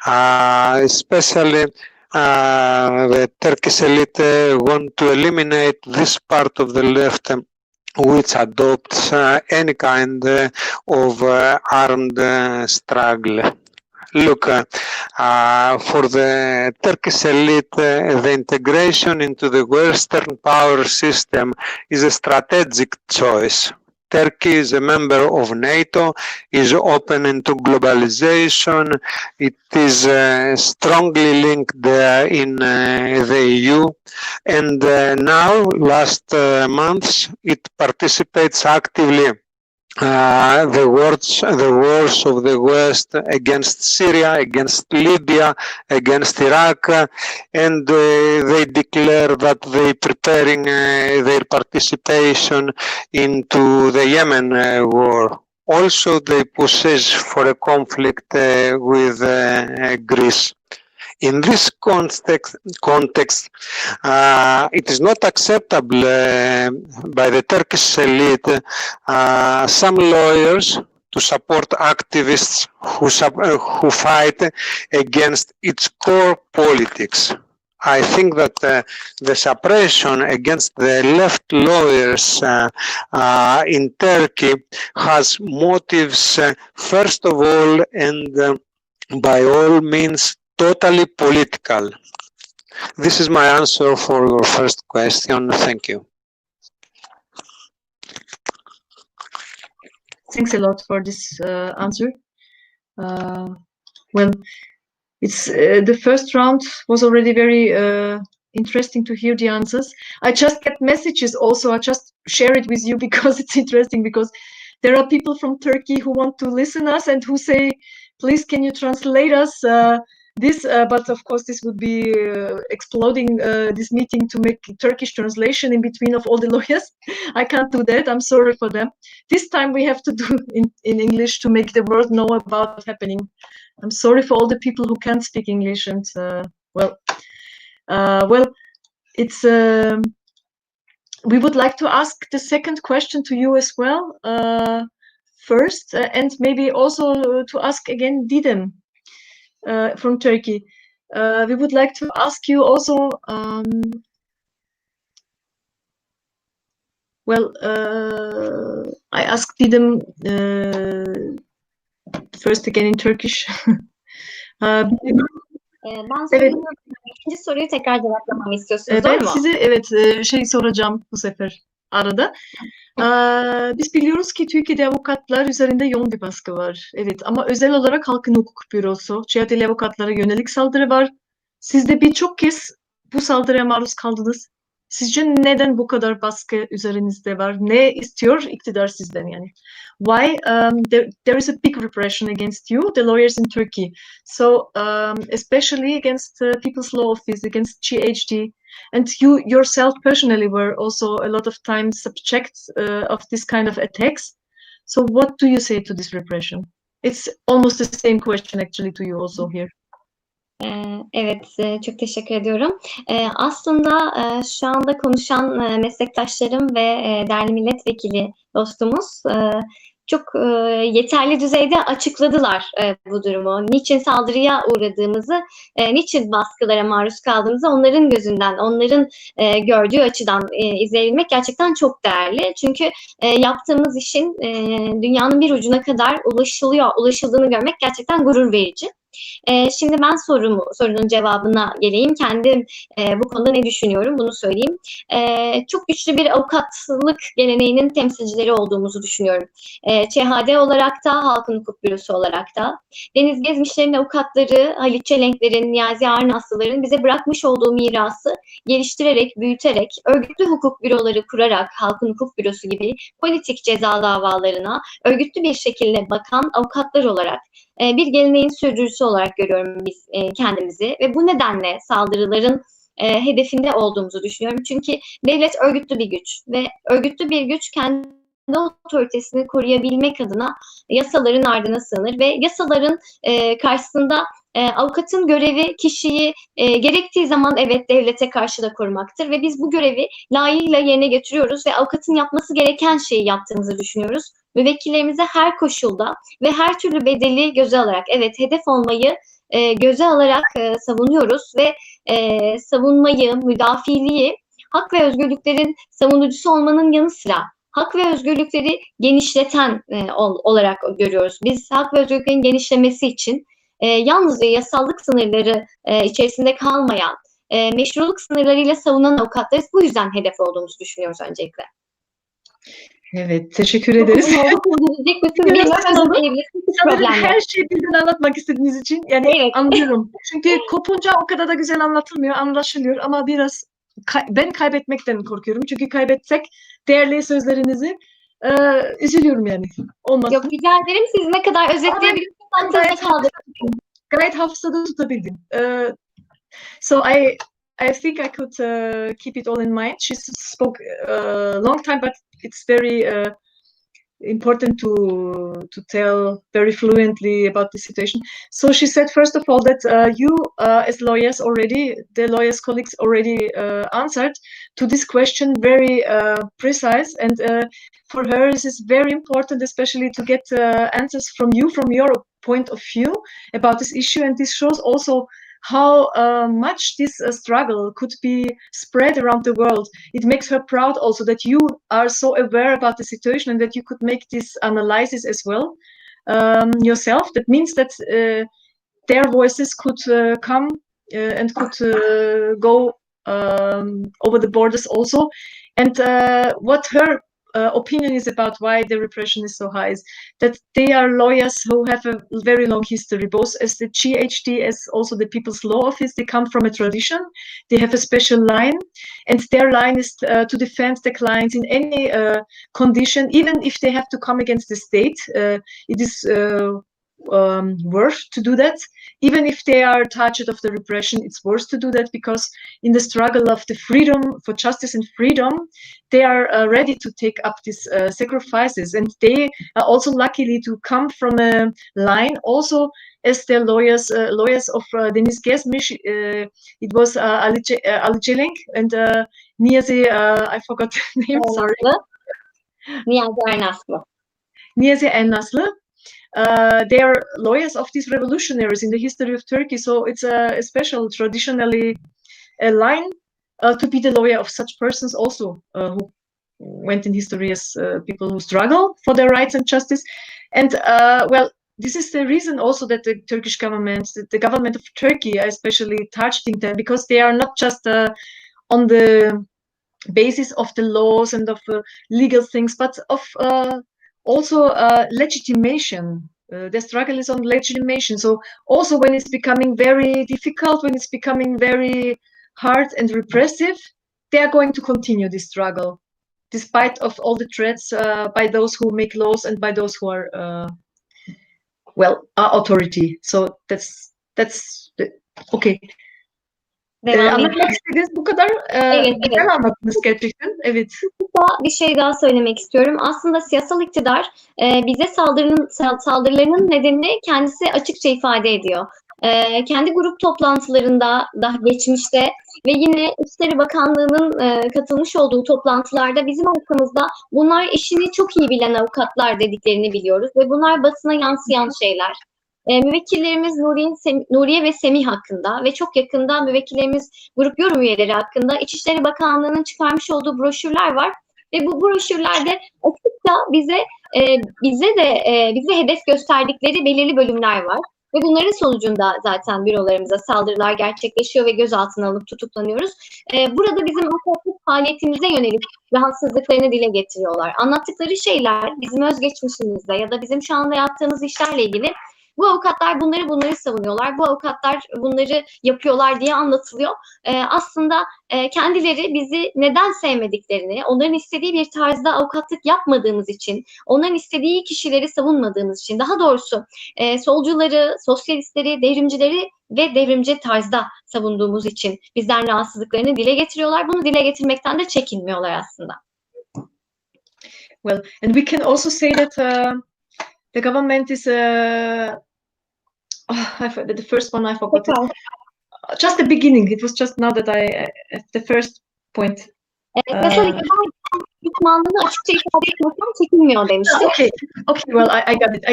Especially the Turkish elite want to eliminate this part of the left which adopts any kind of armed struggle. Look, for the Turkish elite, the integration into the Western power system is a strategic choice. Turkey is a member of NATO, is open into globalization, it is strongly linked in the EU, and now, last months, it participates actively the wars of the West against Syria, against Libya, against Iraq, and they declare that they preparing their participation into the Yemen war. Also, they push for a conflict with Greece. In this context, it is not acceptable by the Turkish elite some lawyers to support activists who fight against its core politics. I think that the suppression against the left lawyers in Turkey has motives, first of all, and by all means, totally political. This is my answer for your first question. Thank you. Thanks a lot for this answer. Well, it's the first round was already very interesting to hear the answers. I just get messages also. I just share it with you because it's interesting, because there are people from Turkey who want to listen us and who say, please, can you translate us this? But of course, this would be exploding this meeting to make Turkish translation in between of all the lawyers. I can't do that. I'm sorry for them. This time we have to do in English to make the world know about what's happening. I'm sorry for all the people who can't speak English. And well, it's we would like to ask the second question to you as well first, and maybe also to ask again Didem from Turkey. We would like to ask you also, well, I asked Didem first again in Turkish. Ben soruyorum. İkinci soruyu tekrar cevaplamamı istiyorsunuz, Ben doğru mu? size şey soracağım bu sefer arada. Biz biliyoruz ki Türkiye'de avukatlar üzerinde yoğun bir baskı var. Evet, ama özel olarak Halkın Hukuk Bürosu, CHP'li avukatlara yönelik saldırı var. Siz de birçok kez bu saldırıya maruz kaldınız. Sizce neden bu kadar baskı üzerinizde var? Ne istiyor iktidar sizden yani? Why there is a big repression against you, the lawyers in Turkey? So especially against People's Law Office, against GHD, and you yourself personally were also a lot of times subject of this kind of attacks. So what do you say to this repression? It's almost the same question actually to you also here. Evet, çok teşekkür ediyorum. Aslında şu anda konuşan meslektaşlarım ve değerli milletvekili dostumuz çok yeterli düzeyde açıkladılar bu durumu. Niçin saldırıya uğradığımızı, niçin baskılara maruz kaldığımızı onların gözünden, onların gördüğü açıdan izleyebilmek gerçekten çok değerli. Çünkü yaptığımız işin dünyanın bir ucuna kadar ulaşıldığını görmek gerçekten gurur verici. Şimdi ben sorunun cevabına geleyim. Kendim bu konuda ne düşünüyorum bunu söyleyeyim. Çok güçlü bir avukatlık geleneğinin temsilcileri olduğumuzu düşünüyorum. ÇHD olarak da, Halkın Hukuk Bürosu olarak da. Deniz Gezmişler'in avukatları, Halit Çelenkler'in, Niyazi Arnaslıların bize bırakmış olduğu mirası geliştirerek, büyüterek, örgütlü hukuk büroları kurarak, Halkın Hukuk Bürosu gibi politik ceza davalarına örgütlü bir şekilde bakan avukatlar olarak bir geleneğin sürdürücüsü olarak görüyorum biz kendimizi ve bu nedenle saldırıların hedefinde olduğumuzu düşünüyorum. Çünkü devlet örgütlü bir güç ve örgütlü bir güç kendi otoritesini koruyabilmek adına yasaların ardına sığınır ve yasaların karşısında avukatın görevi kişiyi gerektiği zaman evet devlete karşı da korumaktır ve biz bu görevi layığıyla yerine getiriyoruz ve avukatın yapması gereken şeyi yaptığımızı düşünüyoruz. Müvekkillerimize her koşulda ve her türlü bedeli göze alarak, evet hedef olmayı göze alarak savunuyoruz ve savunmayı, müdafiliği, hak ve özgürlüklerin savunucusu olmanın yanı sıra hak ve özgürlükleri genişleten olarak görüyoruz. Biz hak ve özgürlüklerin genişlemesi için yalnızca yasallık sınırları içerisinde kalmayan, meşruluk sınırlarıyla savunan avukatlarız. Bu yüzden hedef olduğumuzu düşünüyoruz öncelikle. Evet, teşekkür ederiz. Sanırım her şeyi birden anlatmak istediğiniz için yani anlıyorum. Çünkü kopunca o kadar da güzel anlatılmıyor, anlaşılıyor ama biraz ben kaybetmekten korkuyorum. Çünkü kaybetsek değerli sözlerinizi üzülüyorum yani. Olmasın. Yok rica ederim. Siz ne kadar özetleyebilirsiniz? Gayet hafızada tutabildim. So I think I could keep it all in mind. She spoke a long time, but it's very important to tell very fluently about the situation. So she said, first of all, that you as lawyers already, the lawyers colleagues already answered to this question very precise, and for her this is very important, especially to get answers from you, from your point of view about this issue, and this shows also how much this struggle could be spread around the world. It makes her proud also that you are so aware about the situation and that you could make this analysis as well yourself. That means that their voices could come and could go over the borders also. And what her opinion is about why the repression is so high is that they are lawyers who have a very long history, both as the GHD as also the People's Law Office. They come from a tradition, they have a special line, and their line is to defend the clients in any condition, even if they have to come against the state. It is worth to do that. Even if they are touched of the repression, it's worth to do that, because in the struggle of the freedom, for justice and freedom, they are ready to take up these sacrifices. And they are also luckily to come from a line also as the lawyers of Deniz Gezmiş. It was Ali Celenk and Niyazi, I forgot the name, sorry. Niyazi Arnaslı. Niyazi Arnaslı. They are lawyers of these revolutionaries in the history of Turkey, so it's a special, traditionally a line to be the lawyer of such persons also who went in history as people who struggle for their rights and justice. And well, this is the reason also that the Turkish government, the government of Turkey, are especially targeting them, because they are not just on the basis of the laws and of legal things, but of also legitimation. The struggle is on legitimation. So also when it's becoming very difficult, when it's becoming very hard and repressive, they are going to continue this struggle, despite of all the threats by those who make laws and by those who are well, authority. So that's okay. Anlatmak istediğiniz bu kadar güzel anlattınız gerçekten. Evet. Bir şey daha söylemek istiyorum. Aslında siyasal iktidar bize saldırılarının nedenini kendisi açıkça ifade ediyor. Kendi grup toplantılarında da geçmişte ve yine İçişleri Bakanlığı'nın katılmış olduğu toplantılarda bizim hakkımızda bunlar işini çok iyi bilen avukatlar dediklerini biliyoruz ve bunlar basına yansıyan şeyler. Müvekkillerimiz Nuriye ve Semih hakkında ve çok yakında müvekkillerimiz grup yorum üyeleri hakkında İçişleri Bakanlığı'nın çıkarmış olduğu broşürler var ve bu broşürlerde açıkça bize hedef gösterdikleri belirli bölümler var. Ve bunların sonucunda zaten bürolarımıza saldırılar gerçekleşiyor ve gözaltına alıp tutuklanıyoruz. Burada bizim avukatlık faaliyetimize yönelik rahatsızlıklarını dile getiriyorlar. Anlattıkları şeyler bizim özgeçmişimizle ya da bizim şu anda yaptığımız işlerle ilgili. Bu avukatlar bunları savunuyorlar. Bu avukatlar bunları yapıyorlar diye anlatılıyor. Aslında kendileri bizi neden sevmediklerini, onların istediği bir tarzda avukatlık yapmadığımız için, onların istediği kişileri savunmadığımız için, daha doğrusu solcuları, sosyalistleri, devrimcileri ve devrimci tarzda savunduğumuz için bizden rahatsızlıklarını dile getiriyorlar. Bunu dile getirmekten de çekinmiyorlar aslında. Well, and we can also say that the government is the first one I forgot it. Just the beginning. It was just now that the first point. Okay. Well, I got it.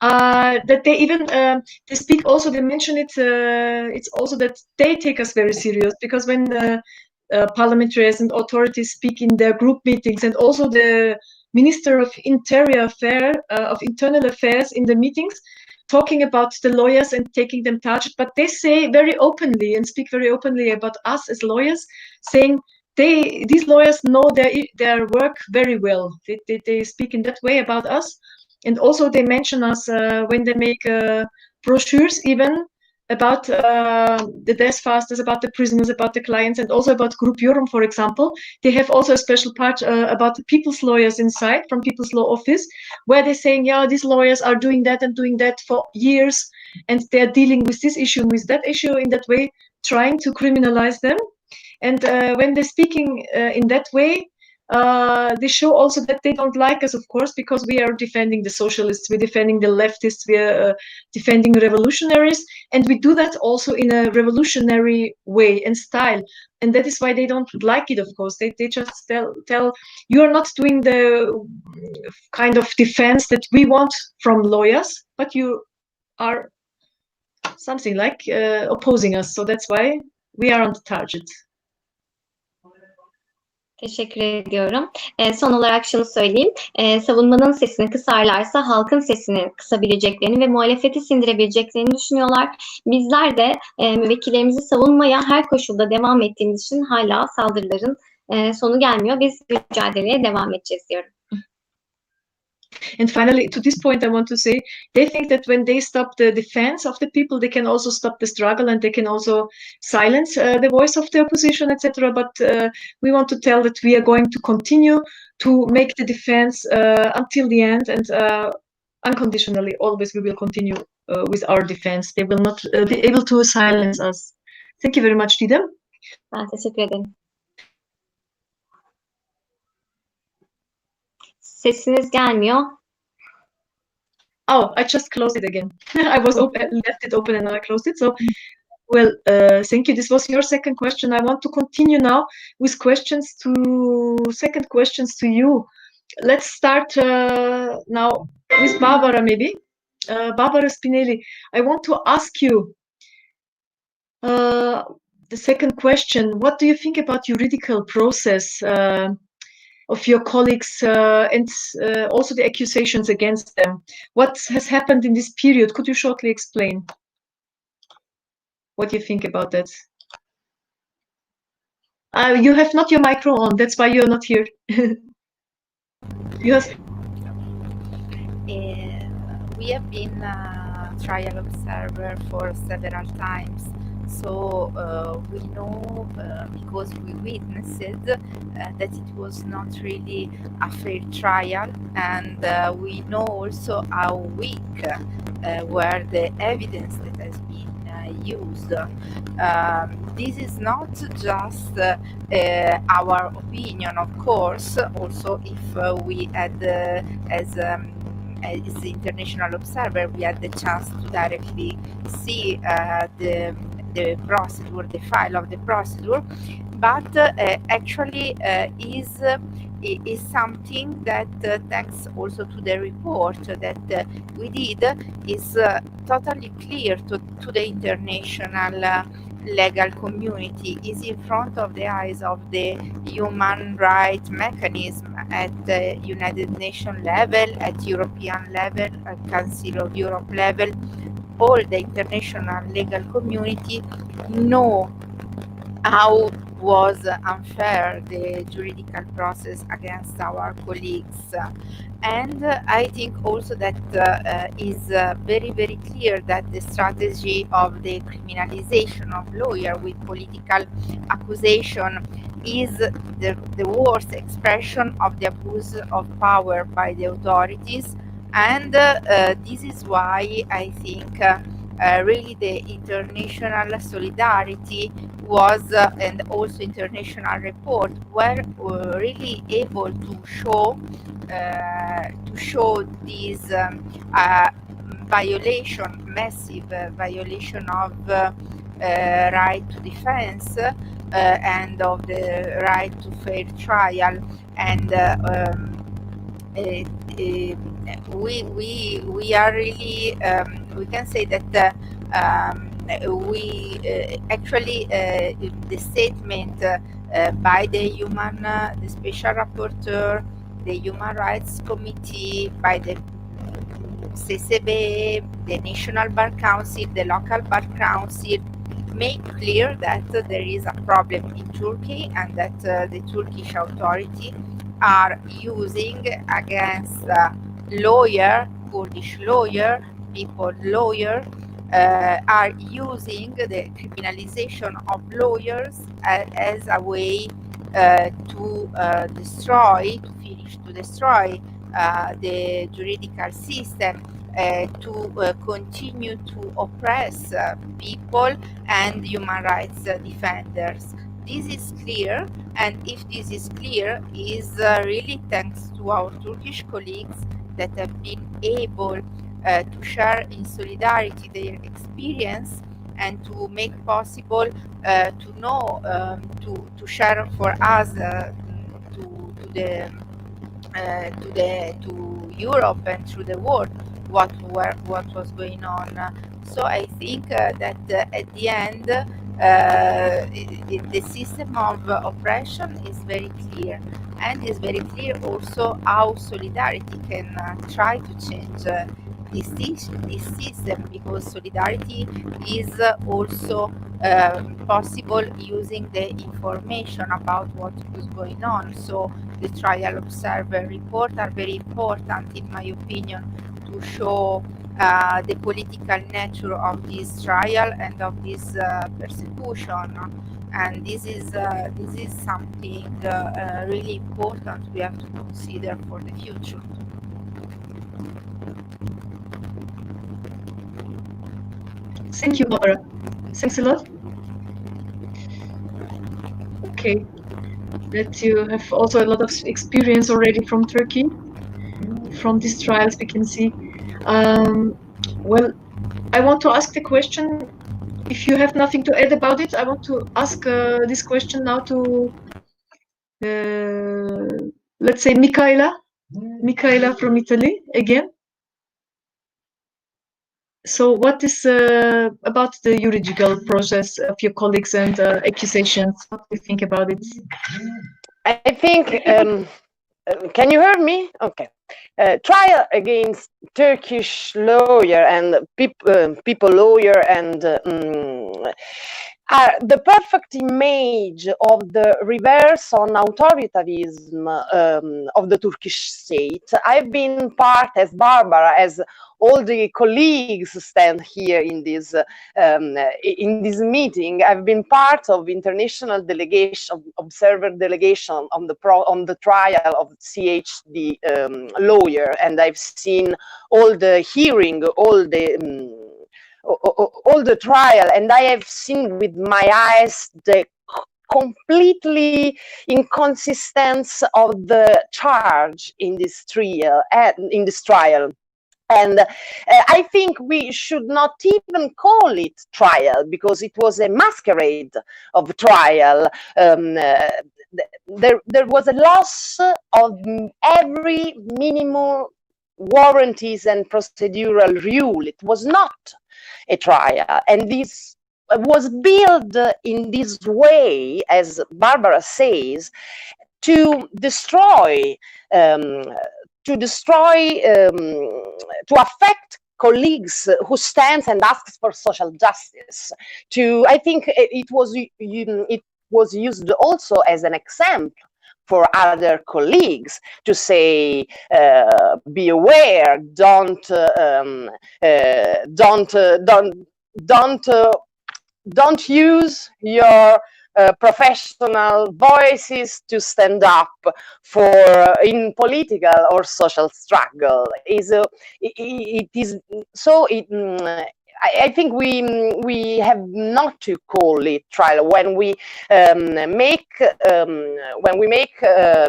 That they even they speak also. They mention it. It's also that they take us very serious, because when parliamentarians and authorities speak in their group meetings, and also the Minister of Internal Affairs in the meetings, talking about the lawyers and taking them target, but they say very openly and speak very openly about us as lawyers, saying these lawyers know their work very well. They speak in that way about us, and also they mention us when they make brochures even about the death fasters, about the prisoners, about the clients, and also about Group Yorum, for example. They have also a special part about the people's lawyers inside, from People's Law Office, where they're saying, yeah, these lawyers are doing that and doing that for years, and they're dealing with this issue, with that issue, in that way, trying to criminalize them. And when they're speaking in that way, they show also that they don't like us, of course, because we are defending the socialists, we're defending the leftists, we're defending revolutionaries, and we do that also in a revolutionary way and style. And that is why they don't like it, of course. They just tell you are not doing the kind of defense that we want from lawyers, but you are something like opposing us. So that's why we are on the target. Teşekkür ediyorum. Son olarak şunu söyleyeyim. Savunmanın sesini kısarlarsa halkın sesini kısabileceklerini ve muhalefeti sindirebileceklerini düşünüyorlar. Bizler de müvekkillerimizi savunmaya her koşulda devam ettiğimiz için hala saldırıların sonu gelmiyor. Biz mücadeleye devam edeceğiz diyorum. And finally, to this point, I want to say, they think that when they stop the defense of the people, they can also stop the struggle, and they can also silence the voice of the opposition, etc. But we want to tell that we are going to continue to make the defense until the end, and unconditionally, always we will continue with our defense. They will not be able to silence us. Thank you very much, Didem. Ben teşekkür ederim. Sesiniz gelmiyor. Oh, I just closed it again. I was left it open and now I closed it. So, well, thank you. This was your second question. I want to continue now with second questions to you. Let's start now with Barbara, maybe. Barbara Spinelli, I want to ask you the second question. What do you think about juridical process of your colleagues and also the accusations against them? What has happened in this period? Could you shortly explain what you think about that? You have not your micro on, that's why you're not here. Yes. We have been a trial observer for several times. So we know, because we witnessed that it was not really a fair trial, and we know also how weak were the evidence that has been used. This is not just our opinion, of course. Also, if we had, as the international observer, we had the chance to directly see the procedure, the file of the procedure, but actually is something that thanks also to the report that we did is totally clear to the international legal community, is in front of the eyes of the human rights mechanism at the United Nations level, at European level, at Council of Europe level. all the international legal community know how was unfair the juridical process against our colleagues. And I think also that is very, very clear that the strategy of the criminalization of lawyer with political accusation is the worst expression of the abuse of power by the authorities. And this is why I think really the international solidarity was and also international report were really able to show this violation, massive violation of right to defense and of the right to fair trial. And we are really we can say that we actually the statement by the the special rapporteur, the Human Rights Committee, by the CCB, the National Bar Council, the local Bar Council, make clear that there is a problem in Turkey and that the Turkish authority are using against lawyer, Kurdish lawyer, people lawyer, are using the criminalization of lawyers as a way to destroy the juridical system, to continue to oppress people and human rights defenders. This is clear, and if this is clear, is really thanks to our Turkish colleagues that have been able to share in solidarity their experience and to make possible to know, to share for us to Europe and to the world what was going on. So I think that at the end the system of oppression is very clear, and is very clear also how solidarity can try to change this system, because solidarity is also possible using the information about what was going on. So the trial observer report are very important, in my opinion, to show the political nature of this trial and of this persecution. And this is something really important we have to consider for the future. Thank you, Laura. Thanks a lot. Okay, that you have also a lot of experience already from Turkey, from these trials we can see. Well, I want to ask the question, if you have nothing to add about it, I want to ask this question now to, let's say, Michaela from Italy again. So what is about the juridical process of your colleagues and accusations? What do you think about it? I think, can you hear me? Okay. Trial against Turkish lawyer and people lawyer and are the perfect image of the reverse on authoritarianism of the Turkish state. I've been part, as Barbara, as all the colleagues stand here in this meeting. I've been part of international delegation, observer delegation on the trial of CHD lawyer, and I've seen all the hearing, all the trial, and I have seen with my eyes the completely inconsistence of the charge in this trial. And I think we should not even call it trial, because it was a masquerade of trial. There was a loss of every minimal warranties and procedural rule. It was not a trial, and this was built in this way, as Barbara says, to destroy, to affect colleagues who stands and asks for social justice. I think it was used also as an example for other colleagues to say, be aware, don't use your professional voices to stand up for in political or social struggle. I think we have not to call it trial when we make a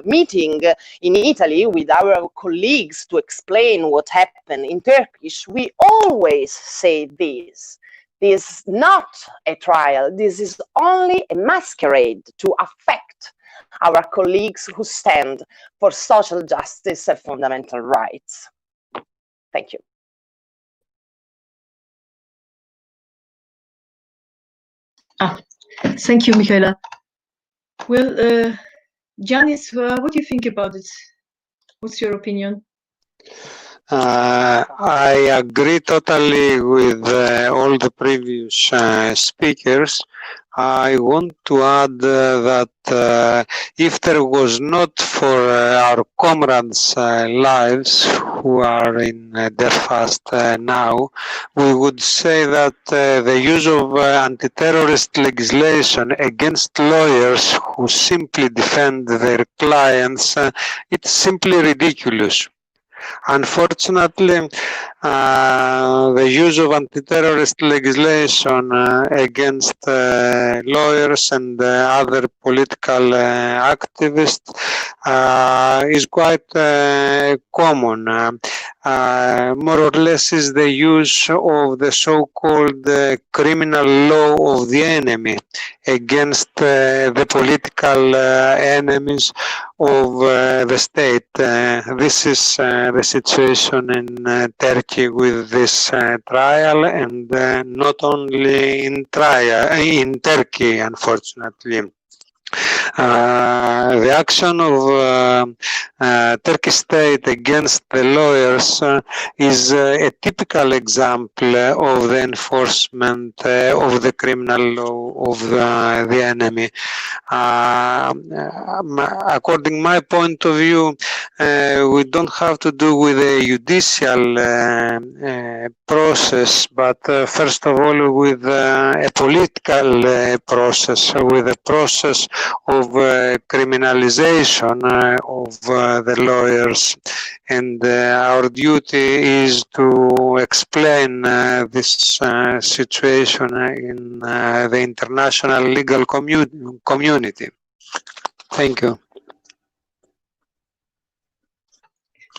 meeting in Italy with our colleagues to explain what happened in Turkish. We always say this. This is not a trial. This is only a masquerade to affect our colleagues who stand for social justice and fundamental rights. Thank you. Thank you, Michaela. Well, Giannis, what do you think about it? What's your opinion? I agree totally with all the previous speakers. I want to add that if there was not for our comrades' lives who are in Belfast now, we would say that the use of anti-terrorist legislation against lawyers who simply defend their clients, it's simply ridiculous. Unfortunately, the use of anti-terrorist legislation against lawyers and other political activists is quite common. More or less is the use of the so-called criminal law of the enemy against the political enemies of the state. This is the situation in Turkey with this trial, and not only in Turkey, unfortunately. The action of Turkish state against the lawyers is a typical example of the enforcement of the criminal law of the enemy. According to my point of view, we don't have to do with a judicial process, but first of all with a political process, with a process of criminalization of the lawyers, and our duty is to explain this situation in the international legal community. Thank you.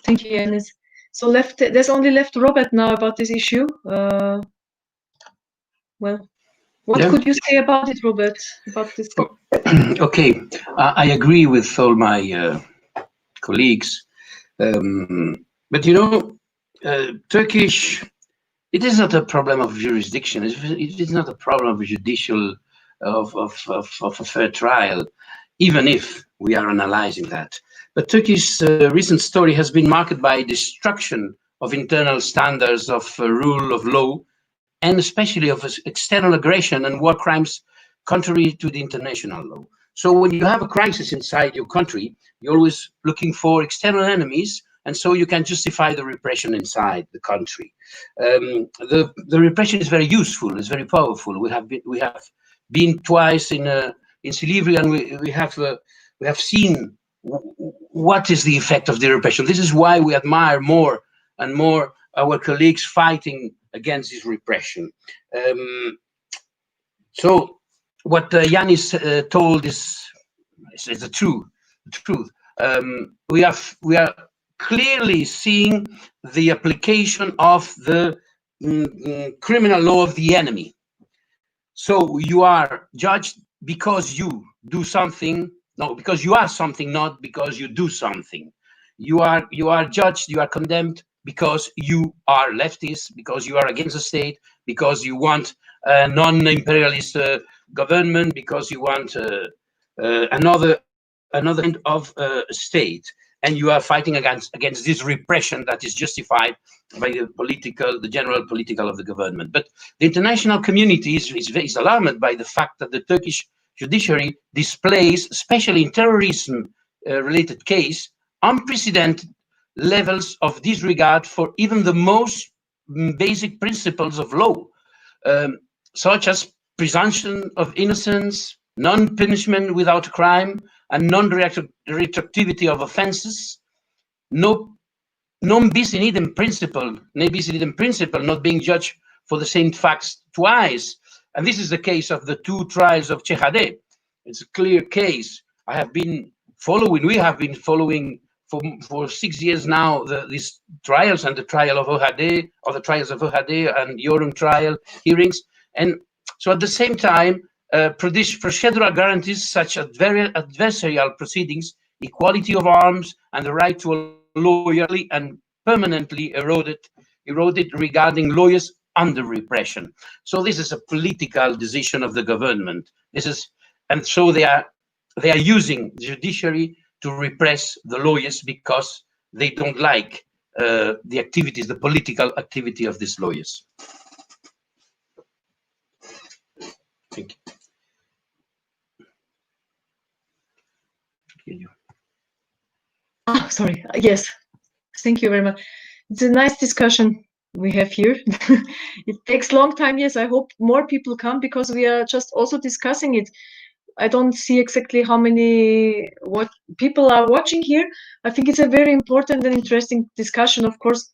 Thank you, Yanis. So there's only left Robert now about this issue. Well, what could you say about it, Robert? About this? Okay, I agree with all my colleagues, but you know, Turkish, it is not a problem of jurisdiction. It is not a problem of judicial of a fair trial, even if we are analyzing that. But Turkey's recent story has been marked by destruction of internal standards of rule of law, and especially of external aggression and war crimes contrary to the international law. So when you have a crisis inside your country, you're always looking for external enemies, and so you can justify the repression inside the country. The repression is very useful, it's very powerful. We have been twice in Silivri, and we have seen what is the effect of the repression. This is why we admire more and more our colleagues fighting against this repression. So what Yanis told is the truth. We are clearly seeing the application of the criminal law of the enemy. So you are judged because you do something, no, because you are something, not because you do something. You are judged, you are condemned because you are leftist, because you are against the state, because you want a non-imperialist government, because you want another kind of state. and you are fighting against this repression that is justified by the general political of the government. But the international community is alarmed by the fact that the Turkish judiciary displays, especially in terrorism related case, unprecedented levels of disregard for even the most basic principles of law, such as presumption of innocence, non-punishment without crime, and non-retroactivity of offenses, non bis in idem principle, not being judged for the same facts twice. And this is the case of the two trials of Chehade. It's a clear case. We have been following for 6 years now these trials and the trial of Ohade, or the trials of Ohade and Yorum trial hearings. And so at the same time, procedural guarantees such as adversarial proceedings, equality of arms, and the right to a lawyer and permanently eroded regarding lawyers under repression. So this is a political decision of the government. And so they are using the judiciary to repress the lawyers because they don't like the activities, the political activity of these lawyers. Thank you. Oh, sorry. Yes. Thank you very much. It's a nice discussion we have here. It takes long time. Yes, I hope more people come because we are just also discussing it. I don't see exactly how many people are watching here. I think it's a very important and interesting discussion. Of course,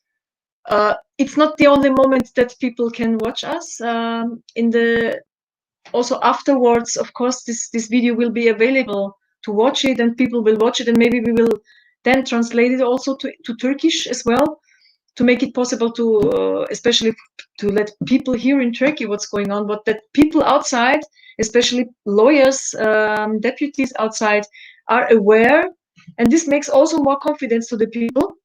it's not the only moment that people can watch us. Also afterwards, of course, this video will be available to watch it, and people will watch it, and maybe we will then translate it also to Turkish as well, to make it possible to, especially to let people here in Turkey what's going on, but that people outside, especially lawyers, deputies outside, are aware, and this makes also more confidence to the people.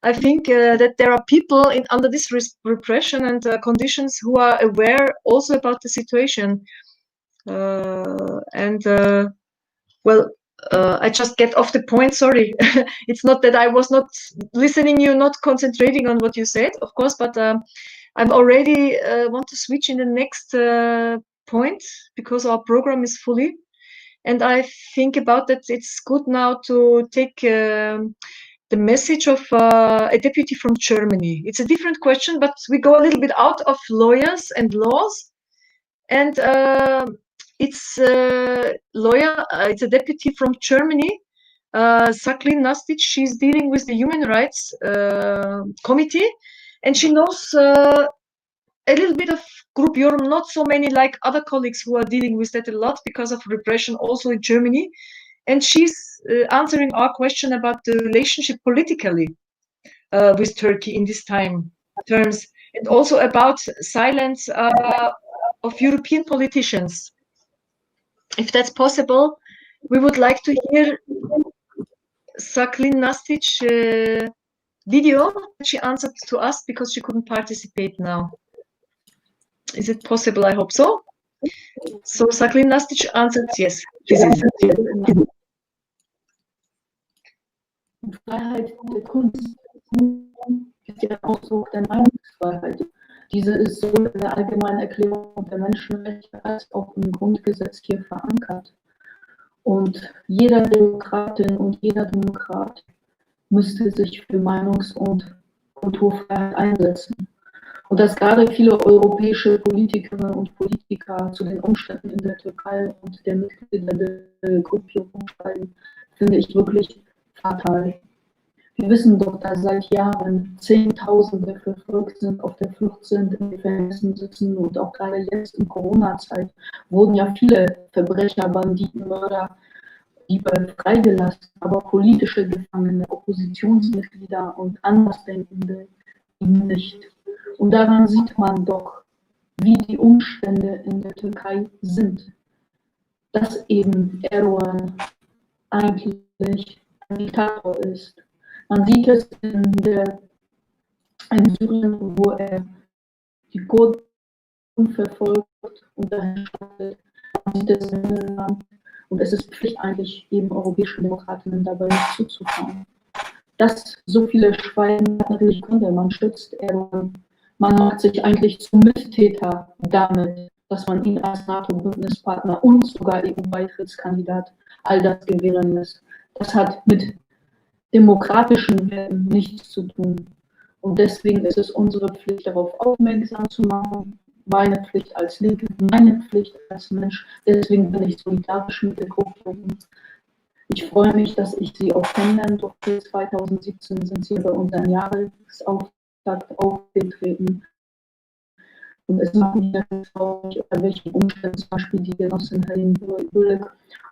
I think that there are people under this repression and conditions who are aware also about the situation. I just get off the point, sorry. It's not that I was not listening you, not concentrating on what you said, of course, but I'm already want to switch in the next point because our program is fully. And I think about that it's good now to take the message of a deputy from Germany. It's a different question, but we go a little bit out of lawyers and laws. And it's a lawyer, it's a deputy from Germany, Saklin Nastic. She's dealing with the Human Rights Committee, and she knows a little bit of Group Yorum, not so many like other colleagues who are dealing with that a lot because of repression also in Germany. And she's answering our question about the relationship politically with Turkey in this terms, and also about silence of European politicians. If that's possible, we would like to hear Saklin Nastic video. She answered to us because she couldn't participate now. Is it possible? I hope so. So Saklin Nastic answered yes. Freiheit der Kunst ist der Ausdruck der Meinungsfreiheit. Diese ist sowohl in der Allgemeinen Erklärung der Menschenrechte als auch im Grundgesetz hier verankert. Und jeder Demokratin und jeder Demokrat müsste sich für Meinungs- und Kulturfreiheit einsetzen. Und dass gerade viele europäische Politikerinnen und Politiker zu den Umständen in der Türkei und der Mitglieder der Gruppierung schreiben, finde ich wirklich fatal. Wir wissen doch, dass seit Jahren Zehntausende verfolgt sind, auf der Flucht sind, in Gefängnissen sitzen, und auch gerade jetzt in Corona-Zeit wurden ja viele Verbrecher, Banditen, Mörder lieber freigelassen, aber politische Gefangene, Oppositionsmitglieder und Andersdenkende eben nicht. Und daran sieht man doch, wie die Umstände in der Türkei sind. Dass eben Erdogan eigentlich ein Diktator ist. Man sieht es in Syrien, wo er die Kurden verfolgt und dahin schlachtet. Man sieht es in Irland. Und es ist Pflicht eigentlich, eben europäischen Demokratinnen dabei zuzuschauen. dass so viele schweigen, hat natürlich Gründe. Man schützt Erdogan. Man macht sich eigentlich zum Mittäter damit, dass man ihn als NATO-Bündnispartner und sogar EU-Beitrittskandidat all das gewähren lässt. Das hat mit demokratischen Werten nichts zu tun. Und deswegen ist es unsere Pflicht, darauf aufmerksam zu machen. Meine Pflicht als Linke, meine Pflicht als Mensch. Deswegen bin ich solidarisch mit der Gruppe. Ich freue mich, dass ich Sie auch kennenlernen durfte. 2017 sind Sie bei unserem Jahresauftakt aufgetreten. Und es macht mich traurig, unter welchen Umständen zum Beispiel die Genossin Helene Bülek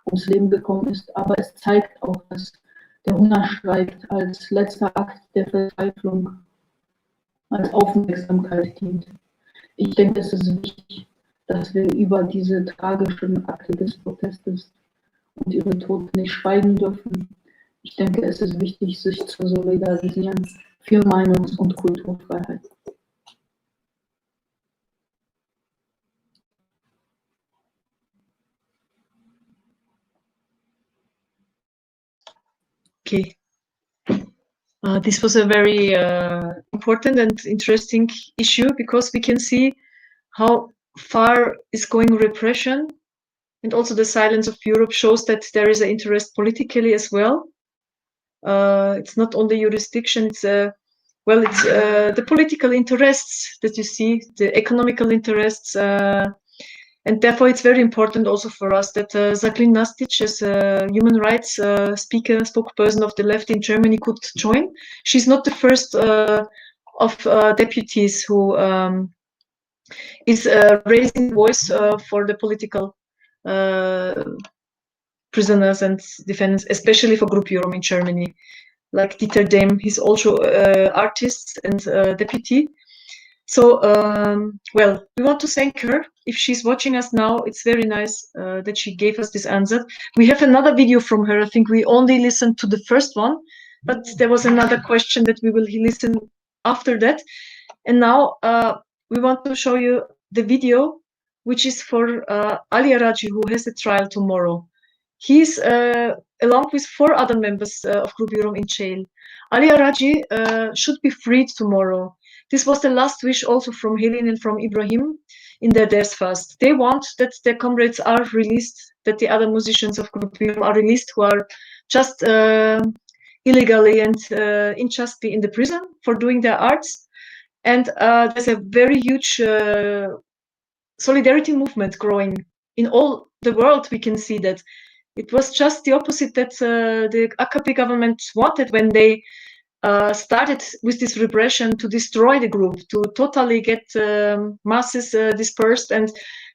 ums Leben gekommen ist. Aber es zeigt auch, dass der Hungerstreik als letzter Akt der Verzweiflung als Aufmerksamkeit dient. Ich denke, es ist wichtig, dass wir über diese tragischen Akte des Protestes und ihre Toten nicht schweigen dürfen. Ich denke, es ist wichtig, sich zu solidarisieren für Meinungs- und Kulturfreiheit. Okay. This was a very important and interesting issue because we can see how far is going repression, and also the silence of Europe shows that there is an interest politically as well. It's not only jurisdiction, it's the political interests that you see, the economical interests, and therefore it's very important also for us that Jacqueline Nastic, as a human rights spokesperson of the left in Germany, could join. She's not the first of deputies who is raising voice for the political prisoners and defendants, especially for Group Euro in Germany. Like Dieter Dehm, he's also artist and deputy. So, we want to thank her. If she's watching us now, it's very nice that she gave us this answer. We have another video from her. I think we only listened to the first one, but there was another question that we will listen after that. And now we want to show you the video, which is for Ali Araji, who has a trial tomorrow. He's along with 4 other members of Group Euro in jail. Ali Araji should be freed tomorrow. This was the last wish also from Helene and from Ibrahim in their death fast. They want that their comrades are released, that the other musicians of Group Euro are released who are just illegally and unjustly in the prison for doing their arts. And there's a very huge solidarity movement growing in all the world. We can see that it was just the opposite that the AKP government wanted when they started with this repression to destroy the group, to totally get masses dispersed and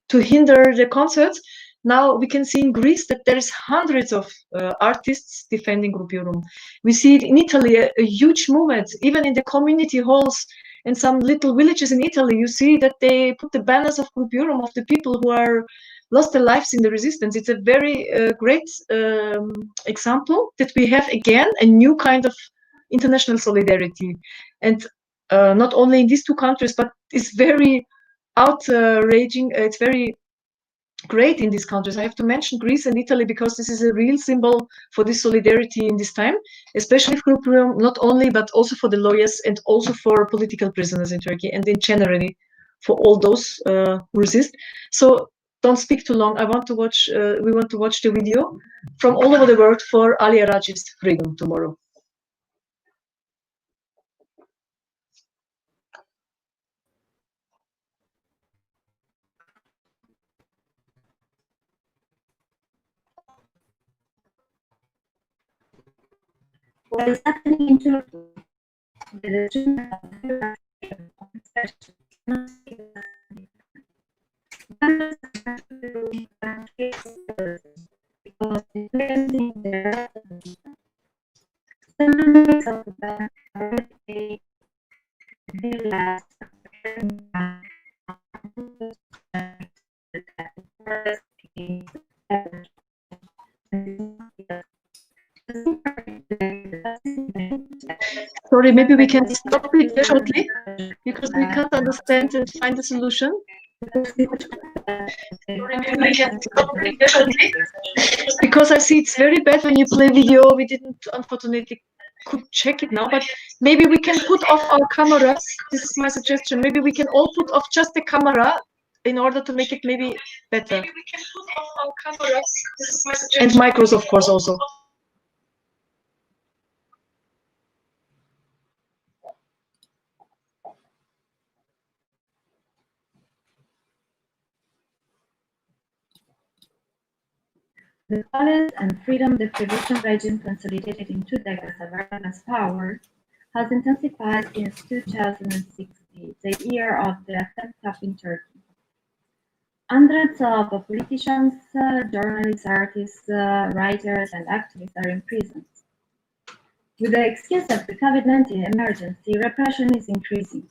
to hinder the concerts. Now we can see in Greece that there is hundreds of artists defending Group Euro. We see it in Italy, a huge movement, even in the community halls and some little villages in Italy. You see that they put the banners of Group Euro, of the people who are lost their lives in the resistance. It's a very great example that we have again a new kind of international solidarity, and not only in these 2 countries, but it's very outraging. It's very great in these countries. I have to mention Greece and Italy because this is a real symbol for this solidarity in this time, especially for Group Euro, not only but also for the lawyers and also for political prisoners in Turkey, and in generally for all those who resist. So don't speak too long. I want to watch. We want to watch the video from all over the world for Ali Araji's freedom tomorrow. What is happening in Turkey? The regime because the president members of the bank already Sorry, maybe we can stop it here shortly because we can't understand and find a solution. Because I see it's very bad when you play video. We didn't, unfortunately, could check it now, but maybe we can put off our cameras. This is my suggestion. Maybe we can all put off just the camera in order to make it maybe better. Maybe we can put off our cameras. This is my suggestion. And micros, of course, also. The Balance and Freedom Distribution regime consolidated in 2 decades of Erdogan's power has intensified since 2016, the year of the attempt coup in Turkey. Hundreds of politicians, journalists, artists, writers, and activists are in prison. With the excuse of the COVID-19 emergency, repression is increasing.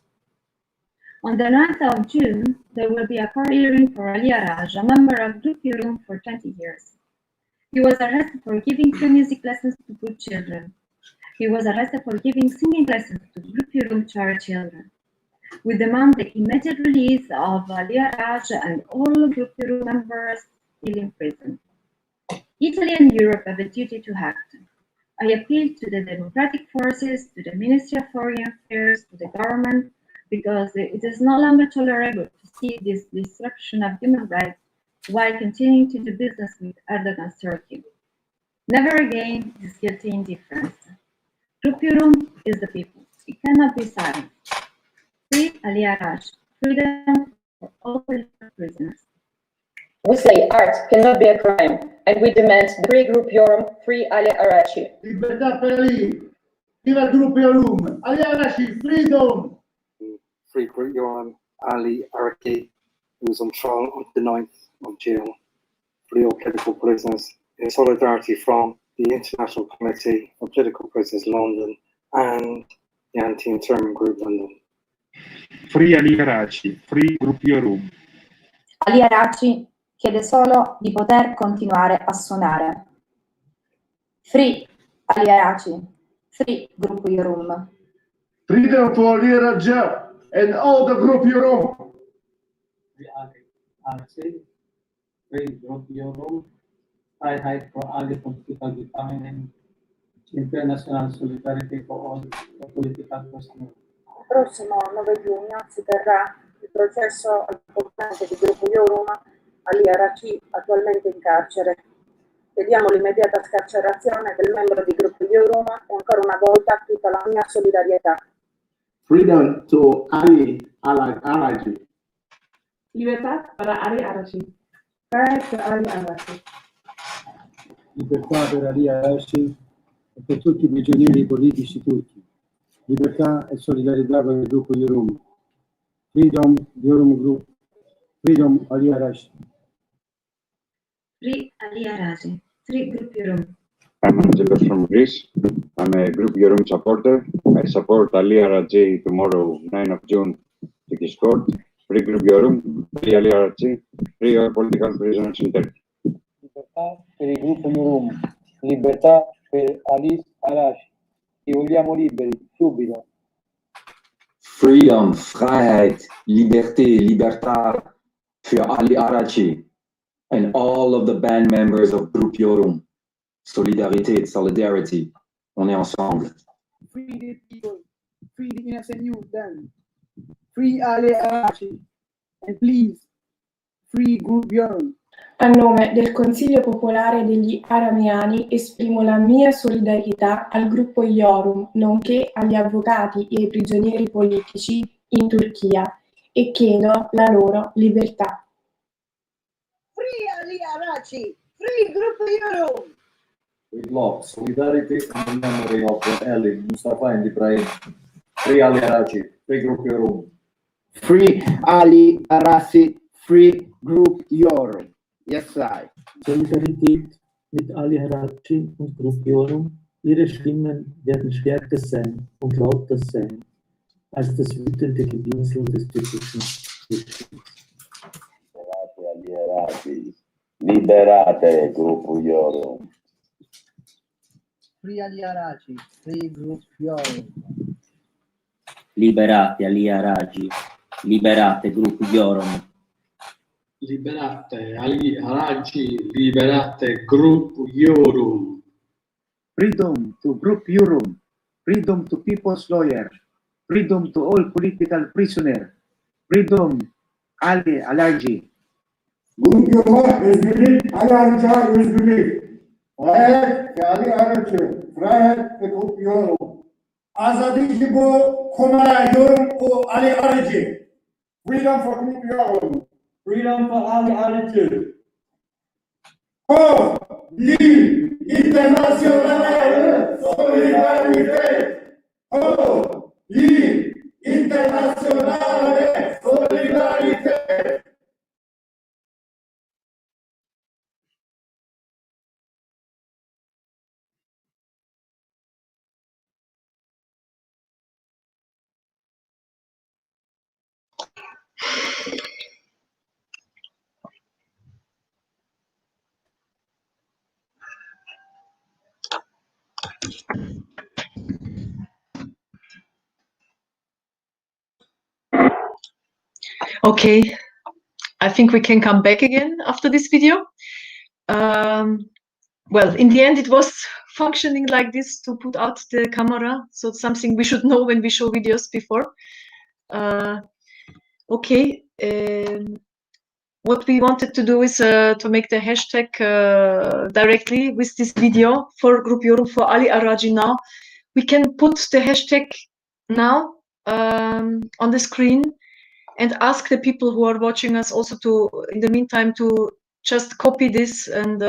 On the 9th of June, there will be a court hearing for Ali Araj, a member of Group Yorum for 20 years. He was arrested for giving free music lessons to good children. He was arrested for giving singing lessons to Group Yorum child children. We demand the immediate release of Ali Araj and all Group Yorum members still in prison. Italy and Europe have a duty to act. I appeal to the democratic forces, to the Ministry of Foreign Affairs, to the government, because it is no longer tolerable to see this destruction of human rights while continuing to do business with Erdogan's Turkey. Never again this guilty indifference. Group Yorum is the people. It cannot be silenced. Free Ali Araj. Freedom for all political prisoners. We say art cannot be a crime, and we demand free Group Yorum, free Ali Arachi. Libertà per Ali! Viva Group Yorum! Ali Arachi, freedom! Free Group Yorum, Ali Arachi, who was on trial on the 9th of June. Free all political prisoners in solidarity from the International Committee for Political Prisoners London and the Anti-Internment Group London. Free Ali Arachi, free Group Yorum. Ali Arachi chiede solo di poter continuare a suonare. Free Ali Arachi, free Group Yorum. Freedom for Ali Arachi and all the Group Yorum. Free Ali Arachi, free Group Yorum. Freiheit for Ali political defining, international solidarity for all the political prisoners. Il prossimo 9 giugno si terrà il processo al comandante di Gruppo Yorum, Ali Arachi, attualmente in carcere. Chiediamo l'immediata scarcerazione del membro di Gruppo Yorum e ancora una volta tutta la mia solidarietà. Freedom to Ali Arachi. Libertà para Ali Arachi. Freiheit für Ali Arachi. Libertà per Ali Arachi e per tutti i prigionieri politici turchi. Libertà e solidarietà per il gruppo Yorum. Freedom Yorum Group. Freedom Ali Arachi. Free Ali Arachi. Free Group Yorum. I'm Angelo from Greece. I'm a Group Yorum supporter. I support Ali Arachi tomorrow, 9 of June, Turkish court. Free Group Yorum, free Ali Arachi, free all political prisoners in Turkey. Libertà per il gruppo Yorum, libertà per Ali Arachi. Li vogliamo liberi, subito. Freedom, Freiheit, Liberté, Libertà für Ali Arachi and all of the band members of Group Yorum. Solidarité, solidarity. On est ensemble. Free the people, free the innocent youth then. Free Ali Arachi. And please, free Group Yorum. A nome del Consiglio Popolare degli Arameani esprimo la mia solidarietà al gruppo Yorum, nonché agli avvocati e ai prigionieri politici in Turchia e chiedo la loro libertà. Free Ali Arachi, free Group Yorum. With love, solidarity and the memory of Ali, Mustafa and Ibrahim. Free Ali Arachi, free Group Yorum. Free Ali Arachi, free Group Yorum. Yes, I. Solidarität mit Ali Arachi und Group Yorum. Ihre Stimmen werden stärker sein und lauter sein als das wütende Gewinsel des türkischen Regimes. Liberate Ali Arachi, liberate Gruppo Yorum. Free Ali Arachi, free Group Yorum. Liberate Ali Arachi, liberate Gruppo Yorum. Liberate Ali Arachi, liberate Group Yorum. Freedom to Group Yorum. freedom to people's lawyer, freedom to all political prisoner, freedom Ali Alarji. Grup yoruma özgürlük, Ali Arıca özgürlük. Freiheit für Ali Arıcı, Freiheit für Grup yorum. Azadi bu komaya yorum o Ali Arıcı. Freedom for Grup yorum. Freedom for Ali Arıcı. O, li, internazionale solidarità. O, li, internazionale solidarità. Okay, I think we can come back again after this video. Well, in the end, it was functioning like this to put out the camera. So it's something we should know when we show videos before. Okay, what we wanted to do is to make the hashtag directly with this video for Group Yorum for Ali Araji now. We can put the hashtag now on the screen and ask the people who are watching us also to, in the meantime, to just copy this and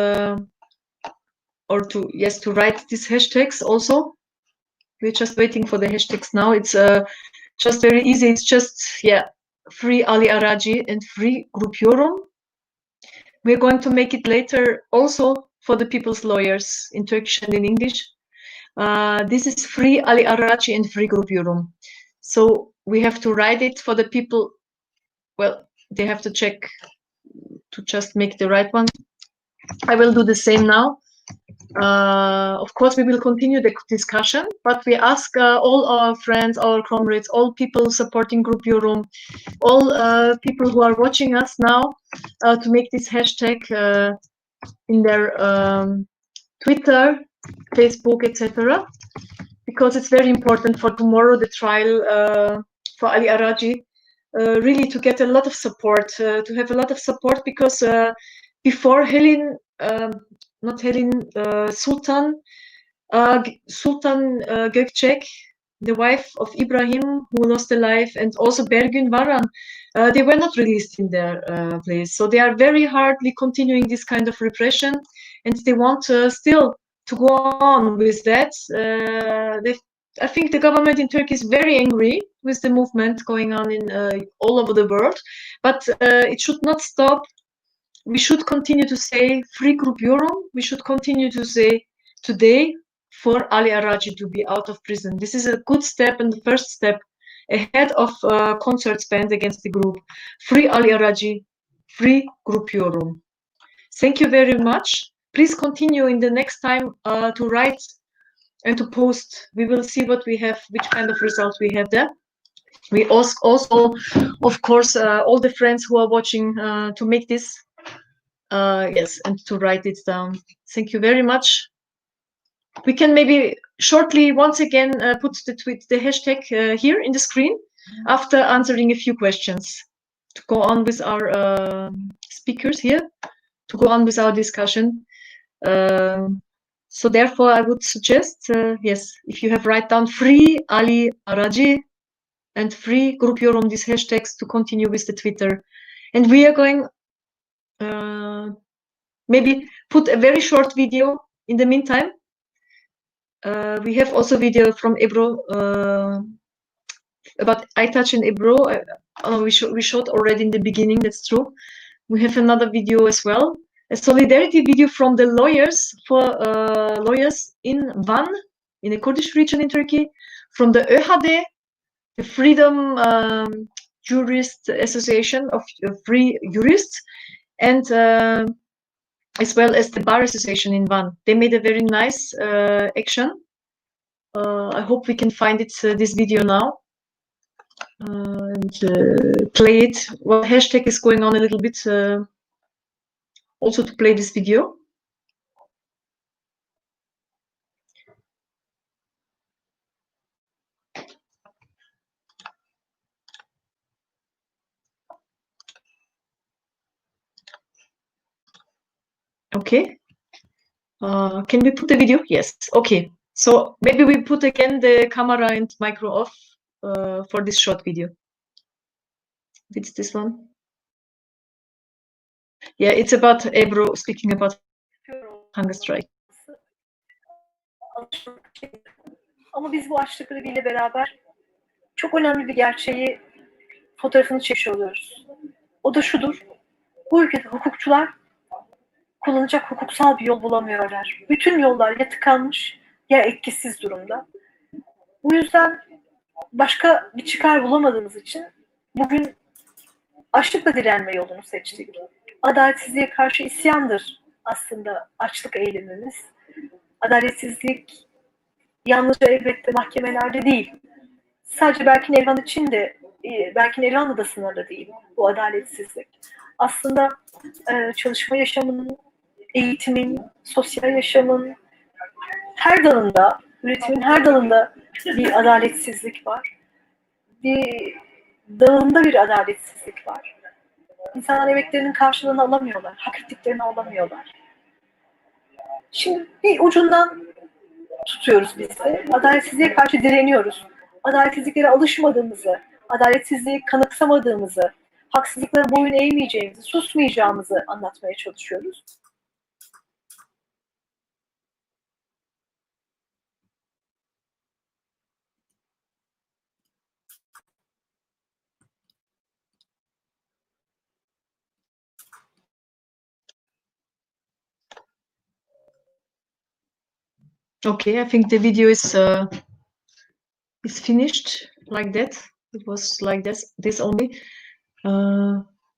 or to, yes, to write these hashtags also. We're just waiting for the hashtags now. It's just very easy. It's just, yeah, free Ali Araji and free Group Yorum. We're going to make it later also for the people's lawyers in Turkish and in English. This is free Ali Araji and free Group Yorum. So we have to write it for the people. Well, they have to check to just make the right one. I will do the same now. Of course, we will continue the discussion, but we ask all our friends, our comrades, all people supporting Group Yorum, all people who are watching us now to make this hashtag in their Twitter, Facebook, etc. Because it's very important for tomorrow, the trial for Ali Araji, really to get a lot of support, to have a lot of support, because before Helen, not Helen, Sultan Gökçek, the wife of Ibrahim, who lost her life, and also Bergün Varan, they were not released in their place. So they are very hardly continuing this kind of repression, and they want still to go on with that. I think the government in Turkey is very angry with the movement going on in all over the world, but it should not stop. We should continue to say free Group Yorum. We should continue to say today for Ali Araji to be out of prison. This is a good step and the first step ahead of concerts banned against the group. Free Ali Araji, free Group Yorum. Thank you very much. Please continue in the next time to write and to post. We will see what we have, which kind of results we have there. We also, of course, all the friends who are watching to make this, yes, and to write it down. Thank you very much. We can maybe shortly once again put the hashtag here in the screen after answering a few questions to go on with our speakers here, to go on with our discussion. So therefore, I would suggest, yes, if you have write down free Ali Araji and free Group Yorum, these hashtags, to continue with the Twitter. And we are going maybe put a very short video in the meantime. We have also video from Ebru about Aytac and Ebru. We showed already in the beginning, that's true. We have another video as well. A solidarity video from the lawyers for lawyers in Van, in the Kurdish region in Turkey, from the ÖHD, the Freedom Jurist Association of Free Jurists, and as well as the Bar Association in Van. They made a very nice action. I hope we can find it, this video now, and play it. Well, hashtag is going on a little bit. Also to play this video. Okay. Can we put the video? Yes. Okay. So maybe we put again the camera and micro off for this short video. It's this one. Yeah, it's about Ebru speaking about hunger strike. Ama biz bu açlık greviyle beraber çok önemli bir gerçeği fotoğrafını çekmiş oluyoruz. O da şudur. Bu ülkede hukukçular kullanacak hukuksal bir yol bulamıyorlar. Bütün yollar ya tıkanmış ya etkisiz durumda. Bu yüzden başka bir çıkar bulamadığımız için bugün açlıkla direnme yolunu seçtik. Adaletsizliğe karşı isyandır aslında açlık eylemimiz. Adaletsizlik yalnızca elbette mahkemelerde değil. Sadece Berkin Elvan için de, Berkin Elvan'la da sınırlı değil bu adaletsizlik. Aslında çalışma yaşamının, eğitimin, sosyal yaşamın her dalında, üretimin her dalında bir adaletsizlik var. Bir dağılımda bir adaletsizlik var. İnsanlar emeklerinin karşılığını alamıyorlar, hak ettiklerini alamıyorlar. Şimdi bir ucundan tutuyoruz biz de. Adaletsizliğe karşı direniyoruz. Adaletsizliklere alışmadığımızı, adaletsizliği kanıksamadığımızı, haksızlıklara boyun eğmeyeceğimizi, susmayacağımızı anlatmaya çalışıyoruz. Okay, I think the video is finished like that. It was like this only.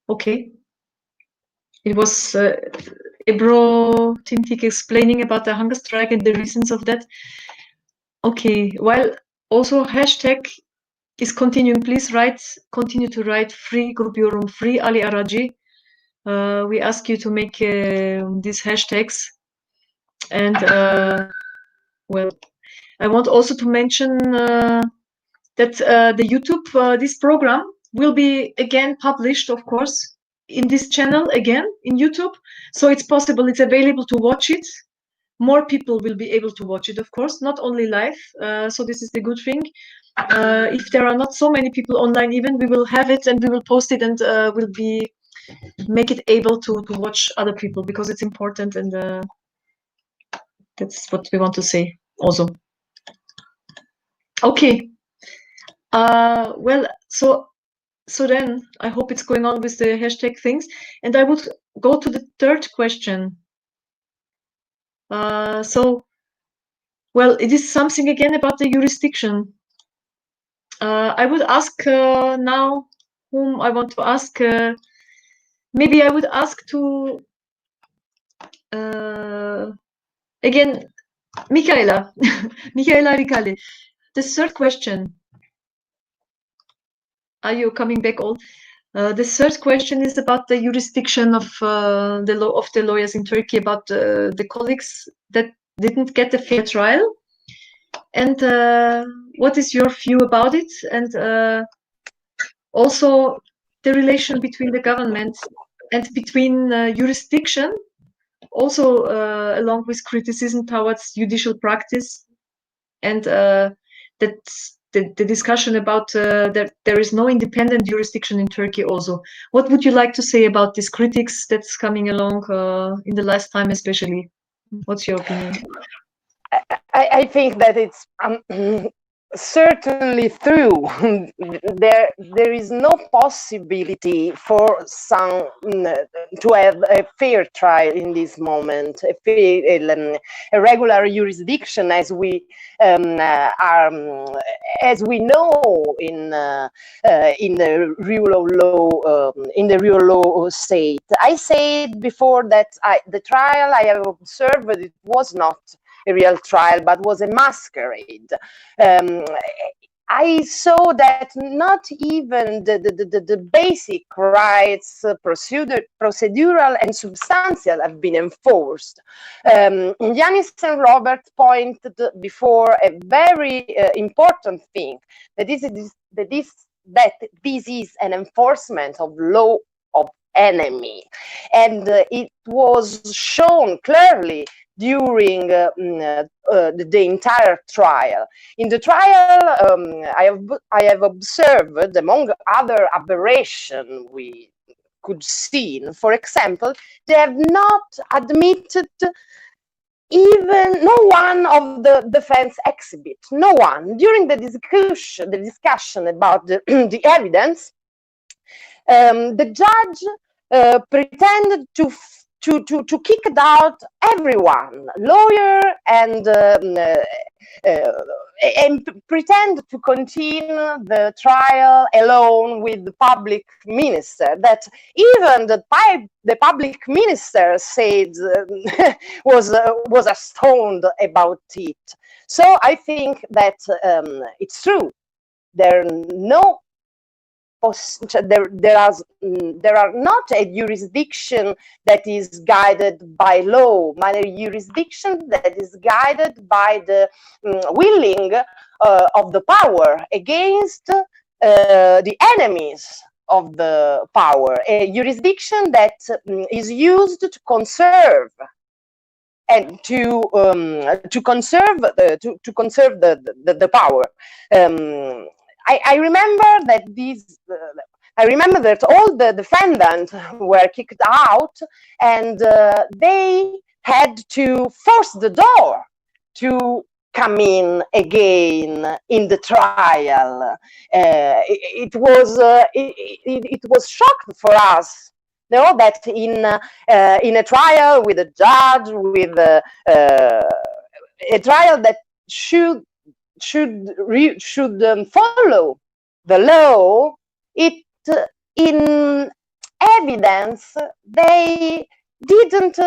Okay. It was Ebru Timtik explaining about the hunger strike and the reasons of that. Okay, well, also hashtag is continuing. Please continue to write free Grup Yorum, free Ali Araci. We ask you to make these hashtags. And well, I want also to mention that the YouTube, this program will be again published, of course, in this channel again in YouTube. So it's possible, it's available to watch it. More people will be able to watch it, of course, not only live. So this is the good thing. If there are not so many people online, even we will have it and we will post it and will be make it able to watch other people because it's important and that's what we want to say also. Okay. Well, so then I hope it's going on with the hashtag things. And I would go to the third question. So, well, it is something again about the jurisdiction. I would ask now whom I want to ask. Maybe I would ask to again Michaela, Michaela Ricali. The third question. Are you coming back all? The third question is about the jurisdiction of the law of the lawyers in Turkey, about the colleagues that didn't get a fair trial, and what is your view about it, and also the relation between the government and between jurisdiction, also along with criticism towards judicial practice, and that's the discussion about that there is no independent jurisdiction in Turkey also. What would you like to say about this critics that's coming along in the last time especially? What's your opinion? I think that it's certainly true. There is no possibility for some to have a fair trial in this moment, a regular jurisdiction as we as we know in the rule of law in the real law state. I said before that the trial I have observed, it was not a real trial, but was a masquerade. I saw that not even the basic rights, procedural and substantial, have been enforced. Yanis and Robert pointed before a very important thing, that this is an enforcement of law enemy. And it was shown clearly during the entire trial. In the trial, I have observed, among other aberrations we could see, for example, they have not admitted even no one of the defense exhibit, no one. During the discussion about the evidence, the judge pretended to kick out everyone, lawyer and pretend to continue the trial alone with the public minister, that even the public minister said was astounded about it. So I think that it's true. There are not a jurisdiction that is guided by law, but a jurisdiction that is guided by the willing of the power against the enemies of the power, a jurisdiction that is used to conserve and to conserve the power. I remember that all the defendants were kicked out, and they had to force the door to come in again in the trial. It was shocking for us, you know, that in a trial with a judge, with a trial that should follow the law, in evidence they didn't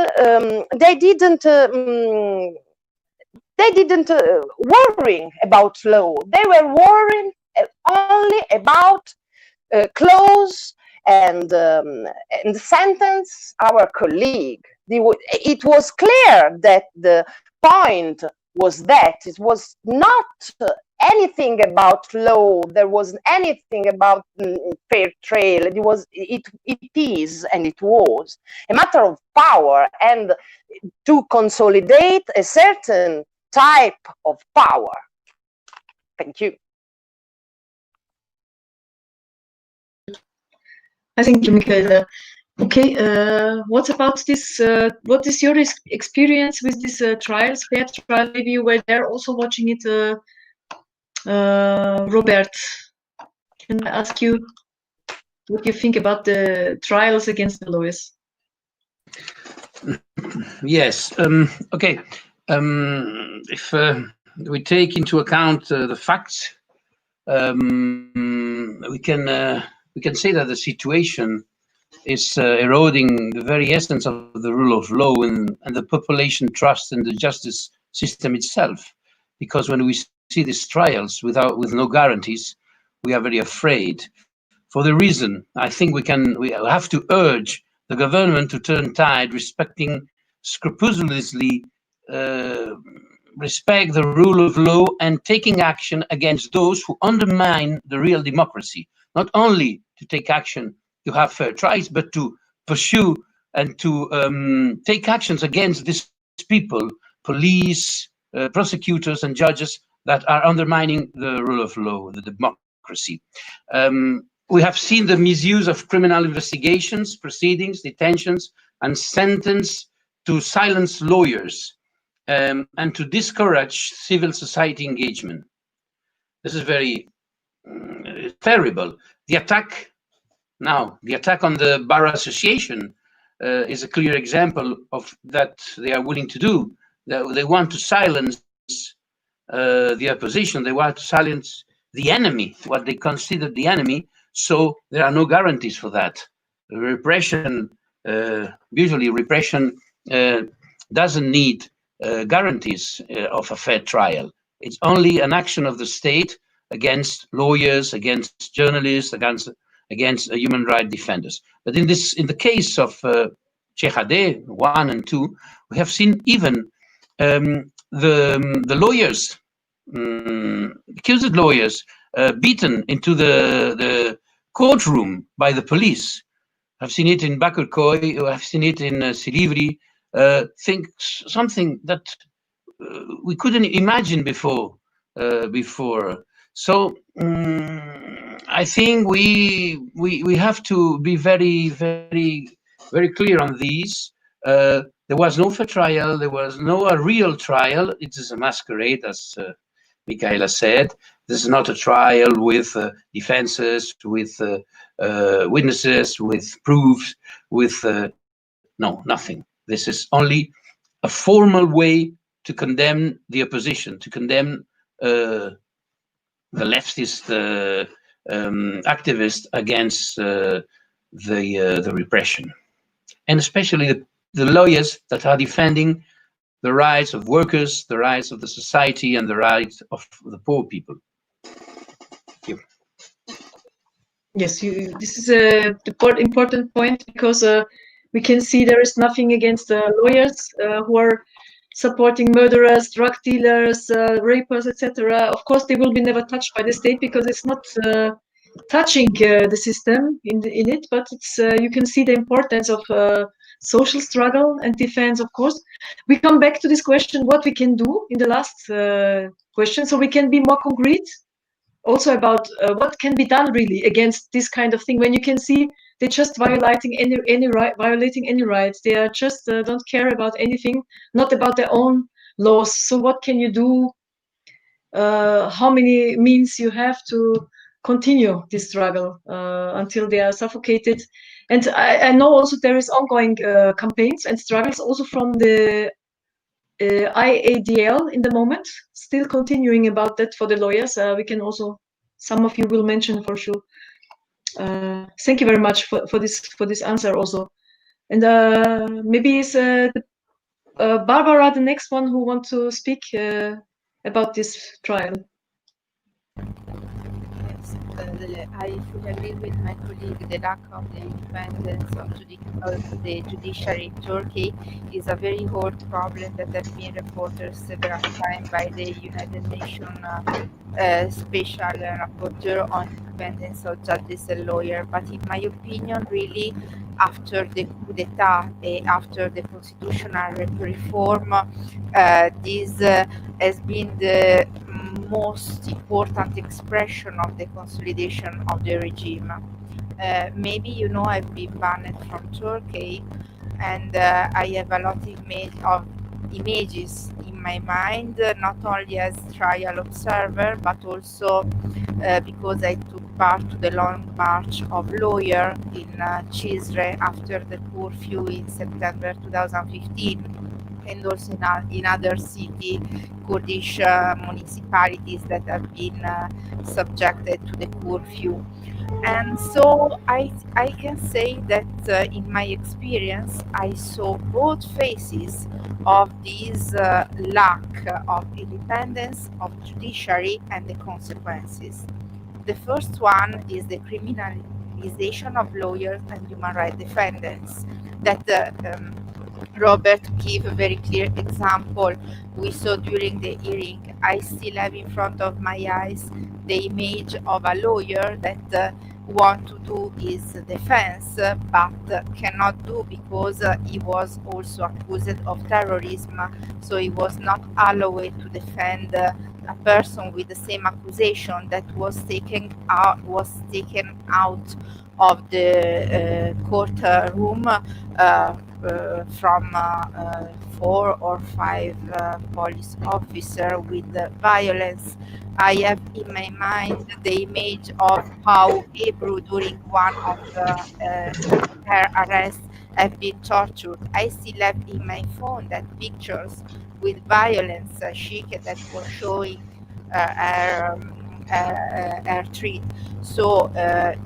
worry about law. They were worrying only about close and sentence our colleague. It was clear that the point was that it was not anything about law. There wasn't anything about fair trial. It is and it was a matter of power and to consolidate a certain type of power. Thank you. Thank you, Michaela. Okay, what about this? What is your experience with these trials? Fair trial, maybe you were there also watching it. Robert, can I ask you what you think about the trials against the lawyers? Yes. Okay. If we take into account the facts, we can say that the situation is eroding the very essence of the rule of law and the population trust in the justice system itself. Because when we see these trials with no guarantees, we are very afraid. For the reason, I think we have to urge the government to turn tide, respecting scrupulously respect the rule of law and taking action against those who undermine the real democracy. Not only to take action to have fair trials, but to pursue and to take actions against these people, police, prosecutors and judges that are undermining the rule of law, the democracy. We have seen the misuse of criminal investigations, proceedings, detentions, and sentence to silence lawyers and to discourage civil society engagement. This is very terrible. The attack on the Bar Association is a clear example of that they are willing to do. They want to silence the opposition. They want to silence the enemy, what they consider the enemy. So there are no guarantees for that. Repression, usually repression doesn't need guarantees of a fair trial. It's only an action of the state against lawyers, against journalists, against human rights defenders. But in the case of Chehade 1 and 2, we have seen even the lawyers, accused lawyers, beaten into the courtroom by the police. I've seen it in Bakurkoi, I've seen it in Silivri, think something that we couldn't imagine before. So I think we have to be very clear on these. There was no fair trial. There was no a real trial. It is a masquerade, as Michaela said. This is not a trial with defenses, with witnesses, with proofs, with no, nothing. This is only a formal way to condemn the opposition, to condemn the leftist activists against the repression, and especially the lawyers that are defending the rights of workers, the rights of the society, and the rights of the poor people. Thank you. Yes, this is a important point, because we can see there is nothing against lawyers who are supporting murderers, drug dealers, rapists, etc. Of course, they will be never touched by the state because it's not touching the system in it, but it's you can see the importance of social struggle and defense. Of course, we come back to this question: what we can do in the last question, so we can be more concrete. Also about what can be done really against this kind of thing, when you can see they're just violating any rights. They are just don't care about anything, not about their own laws. So what can you do? How many means you have to continue this struggle until they are suffocated? And I know also there is ongoing campaigns and struggles also from the IADL in the moment, still continuing about that for the lawyers. We can also, some of you will mention for sure. Thank you very much for this answer also. And maybe it's Barbara, the next one who want to speak about this trial. I fully agree with my colleague. The lack of the independence of the judiciary in Turkey is a very old problem that has been reported several times by the United Nations Special Rapporteur on independence of judges and lawyers. But in my opinion, really, after the coup d'etat, after the constitutional reform, this has been the most important expression of the consolidation of the regime. Maybe you know I've been banned from Turkey, and I have a lot of images in my mind, not only as trial observer, but also because I took part to the long march of lawyers in Cizre after the curfew in September 2015. And also in other city Kurdish municipalities that have been subjected to the curfew. And so I can say that in my experience, I saw both faces of this lack of independence of judiciary and the consequences. The first one is the criminalization of lawyers and human rights defenders that Robert gave a very clear example we saw during the hearing. I still have in front of my eyes the image of a lawyer that want to do his defense but cannot do because he was also accused of terrorism, so he was not allowed to defend a person with the same accusation that was taken out of the courtroom from 4 or 5 police officers with violence. I have in my mind the image of how Ebru, during one of her arrests, have been tortured. I still have in my phone that pictures with violence, that was showing her treat. So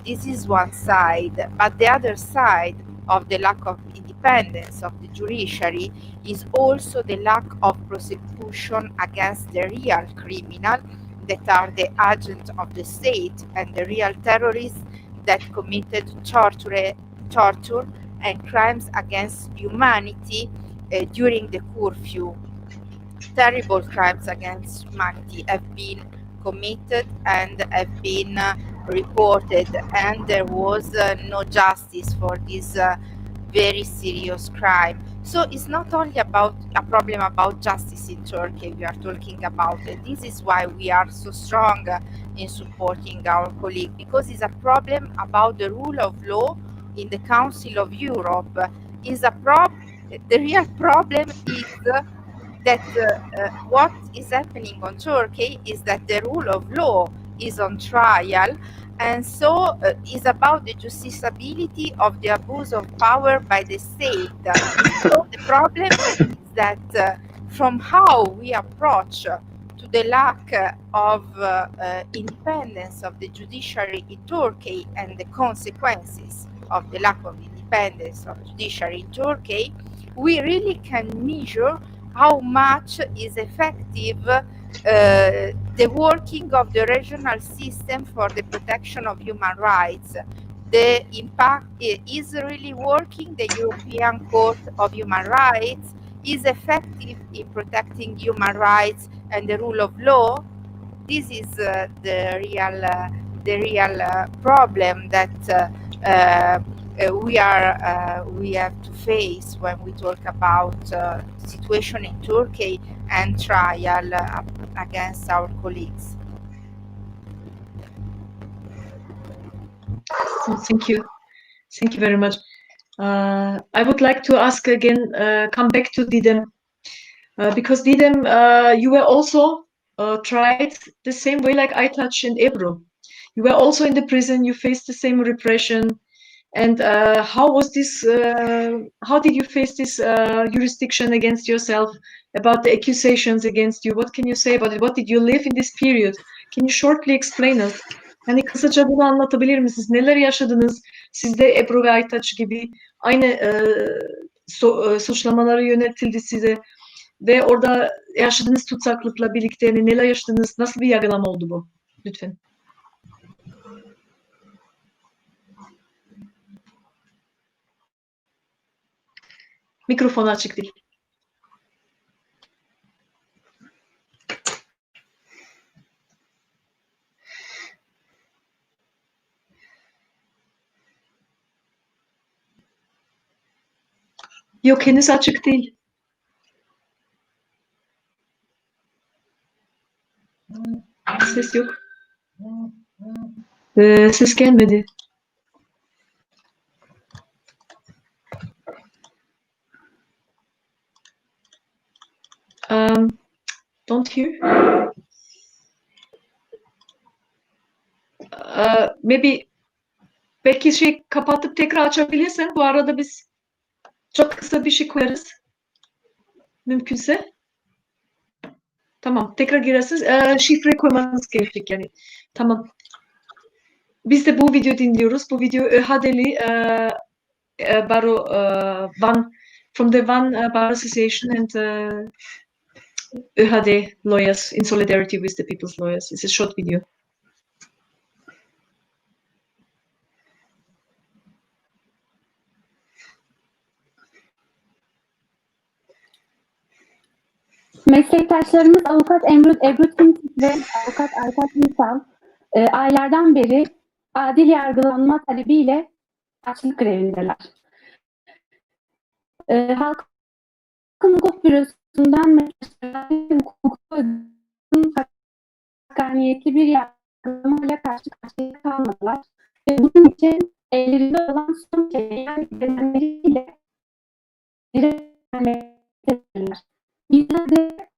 this is one side, but the other side of the lack of independence of the judiciary is also the lack of prosecution against the real criminal that are the agents of the state and the real terrorists that committed torture and crimes against humanity during the curfew. Terrible crimes against humanity have been committed and have been reported, and there was no justice for this very serious crime. So it's not only about a problem about justice in Turkey we are talking about, and this is why we are so strong in supporting our colleague, because it's a problem about the rule of law in the Council of Europe. The real problem is that what is happening on Turkey is that the rule of law is on trial, and so is about the justiciability of the abuse of power by the state. So the problem is that from how we approach to the lack of independence of the judiciary in Turkey and the consequences of the lack of independence of judiciary in Turkey, we really can measure how much is effective the working of the regional system for the protection of human rights. The impact is really working. The European Court of Human Rights is effective in protecting human rights and the rule of law. This is the real problem that we have to face when we talk about situation in Turkey and trial against our colleagues. Thank you. Thank you very much. I would like to ask again, come back to Didem, because Didem, you were also tried the same way like Aytac and Ebru. You were also in the prison, you faced the same repression. And how was this, how did you face this jurisdiction against yourself, about the accusations against you? What can you say about it? What did you live in this period? Can you shortly explain us? Hani kısaca bunu anlatabilir misiniz? Neler yaşadınız? Siz de Ebru ve Aytac gibi aynı suçlamaları yöneltildi size ve orada yaşadığınız tutsaklıkla birlikte neler yaşadınız? Nasıl bir yargılama oldu bu? Lütfen. Mikrofonu açık değil. Yok, henüz açık değil. Ses yok. Ses gelmedi. Don't hear. Maybe belki kapatıp tekrar açabilirsen, bu arada biz çok kısa bir şey koyarız. Mümkünse. Tamam, tekrar girersiniz. Şifre koymanız gerekecek yani. Tamam. Biz de bu video dinliyoruz. Bu video ÖHA'deli Baro Van from the Van Bar Association and ÖHAD lawyers in solidarity with the people's lawyers. It's a short video. Meslektaşlarımız avukat Ebru Timtik ve avukat Aytac Unsal aylardan beri adil yargılanma talebiyle açlık grevindeler. Halkın Hukuk Bürosu'ndan meslektaşların hukuku hakkaniyetli bir yargılamayla karşı karşıya kalmadılar. Ve bunun için ellerinde olan son şeyler bedenleriyle direnmektedirler. Bizler de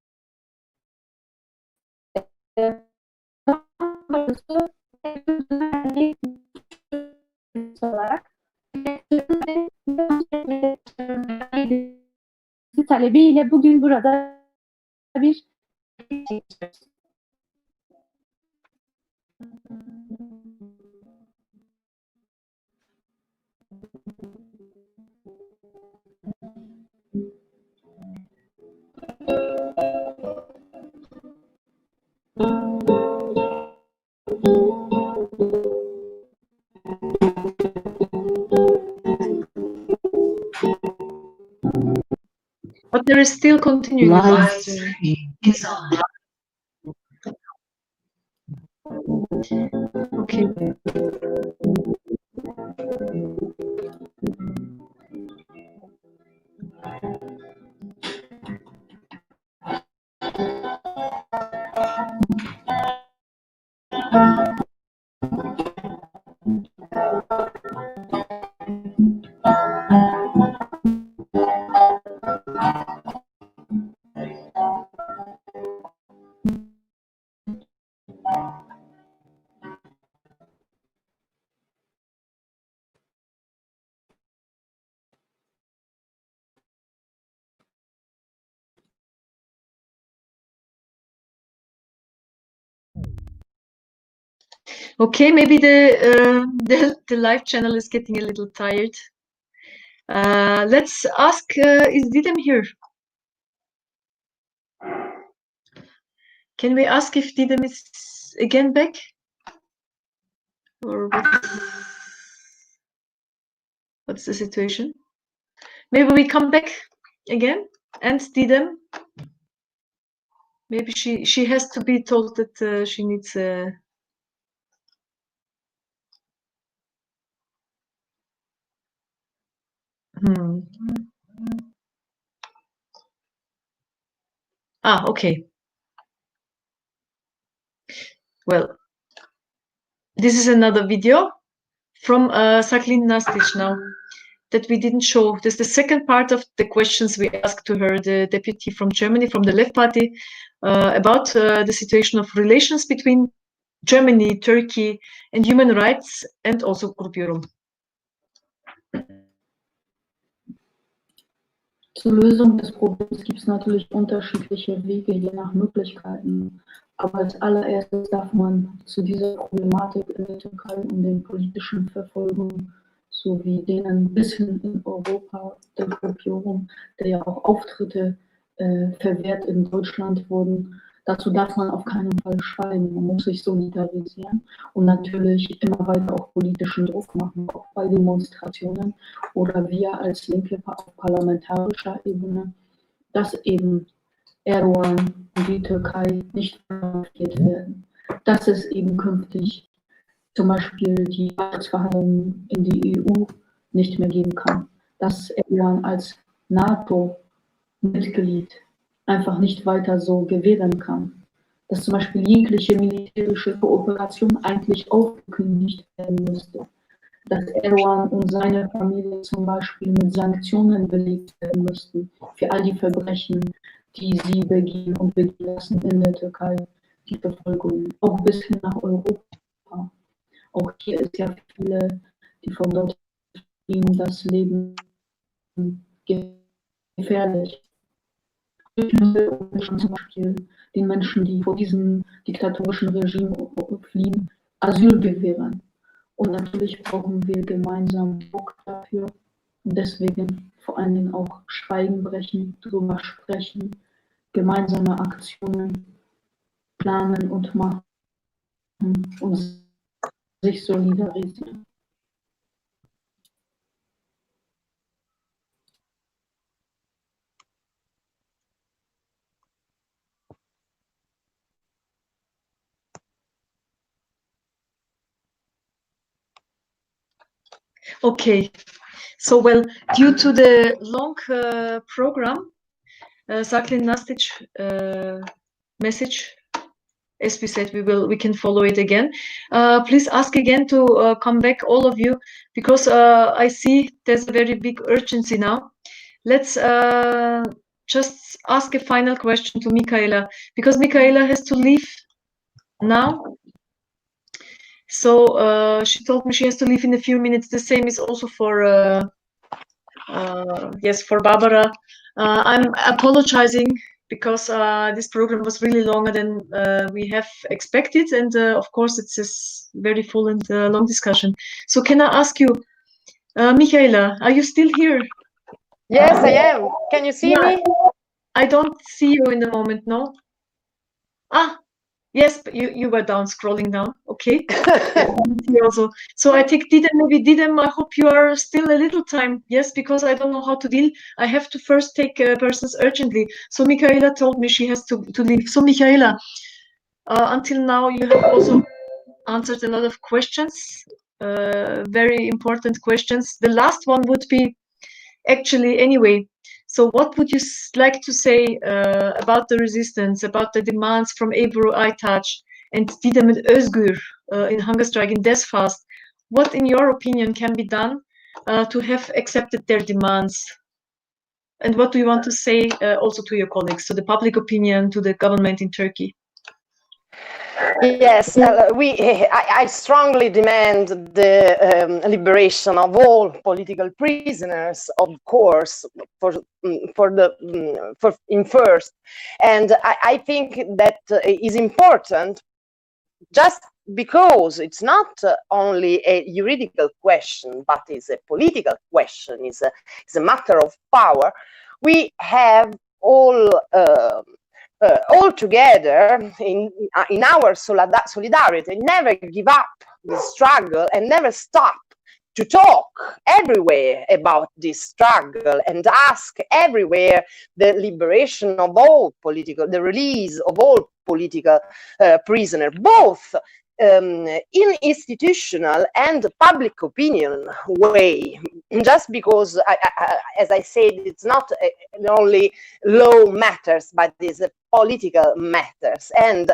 olarak talebiyle bugün burada bir But there is still continuing live stream. Okay. Okay, maybe the live channel is getting a little tired. Let's ask, is Didem here? Can we ask if Didem is again back? Or what's the situation? Maybe we come back again and Didem. Maybe she has to be told that she needs okay. Well, this is another video from Saklin Nastic now that we didn't show. This is the second part of the questions we asked to her, the deputy from Germany, from the Left Party, about the situation of relations between Germany, Turkey, and human rights, and also Gruppierung. Zur Lösung des Problems gibt es natürlich unterschiedliche Wege, je nach Möglichkeiten. Aber als allererstes darf man zu dieser Problematik in der Türkei und den politischen Verfolgungen sowie denen bis hin in Europa der Gruppierung, der ja auch Auftritte verwehrt in Deutschland wurden, dazu darf man auf keinen Fall schweigen. Man muss sich solidarisieren und natürlich immer weiter auch politischen Druck machen, auch bei Demonstrationen oder wir als Linke auf parlamentarischer Ebene, dass eben Erdogan und die Türkei nicht verhaftet werden, dass es eben künftig zum Beispiel die Beitrittsverhandlungen in die EU nicht mehr geben kann, dass Erdogan als NATO-Mitglied einfach nicht weiter so gewähren kann, dass zum Beispiel jegliche militärische Kooperation eigentlich aufgekündigt werden müsste, dass Erdogan und seine Familie zum Beispiel mit Sanktionen belegt werden müssten für all die Verbrechen, die sie begehen und begehen lassen in der Türkei, die Verfolgung, auch bis hin nach Europa. Auch hier ist ja viele, die von dort fliehen, das Leben gefährlich. Zum Beispiel den Menschen, die vor diesem diktatorischen Regime fliehen, Asyl gewähren. Und natürlich brauchen wir gemeinsam Druck dafür. Und deswegen vor allen Dingen auch Schweigen brechen, drüber sprechen, gemeinsame Aktionen planen und machen und sich solidarisieren. Okay, so well, due to the long program, Saklin Nastic message, as we said, we can follow it again. Please ask again to come back, all of you, because I see there's a very big urgency now. Let's just ask a final question to Michaela, because Michaela has to leave now. So she told me she has to leave in a few minutes. The same is also for yes, for Barbara. I'm apologizing because this program was really longer than we have expected, and of course it's a very full and long discussion. So can I ask you, Michaela, are you still here? Yes, I am. Can you see me? I don't see you in the moment, no? Ah, yes, but you were down, scrolling down. Okay. Also, so I take Didem, maybe Didem, I hope you are still a little time. Yes, because I don't know how to deal. I have to first take persons urgently. So Michaela told me she has to leave. So Michaela, until now you have also answered a lot of questions, very important questions. The last one would be actually anyway. So what would you like to say about the resistance, about the demands from Ebru, Aytac, and Didem and Özgür in hunger strike, in death fast? What, in your opinion, can be done to have accepted their demands? And what do you want to say also to your colleagues, to the public opinion, to the government in Turkey? Yes, I strongly demand the liberation of all political prisoners, of course, in first, and I think that is important, just because it's not only a juridical question, but is a political question, is a matter of power. We have all together in our solidarity, never give up the struggle and never stop to talk everywhere about this struggle and ask everywhere the liberation of all the release of all political prisoners, both in institutional and public opinion way. Just because, as I said, it's not only law matters, but it's political matters. And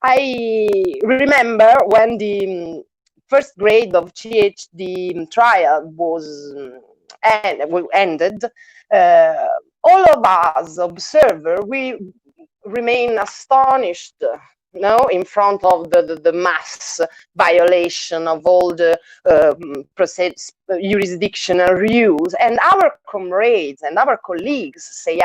I remember when the first grade of PhD trial was ended, all of us observers, we remain astonished, in front of the mass violation of all the jurisdictional rules. And our comrades and our colleagues say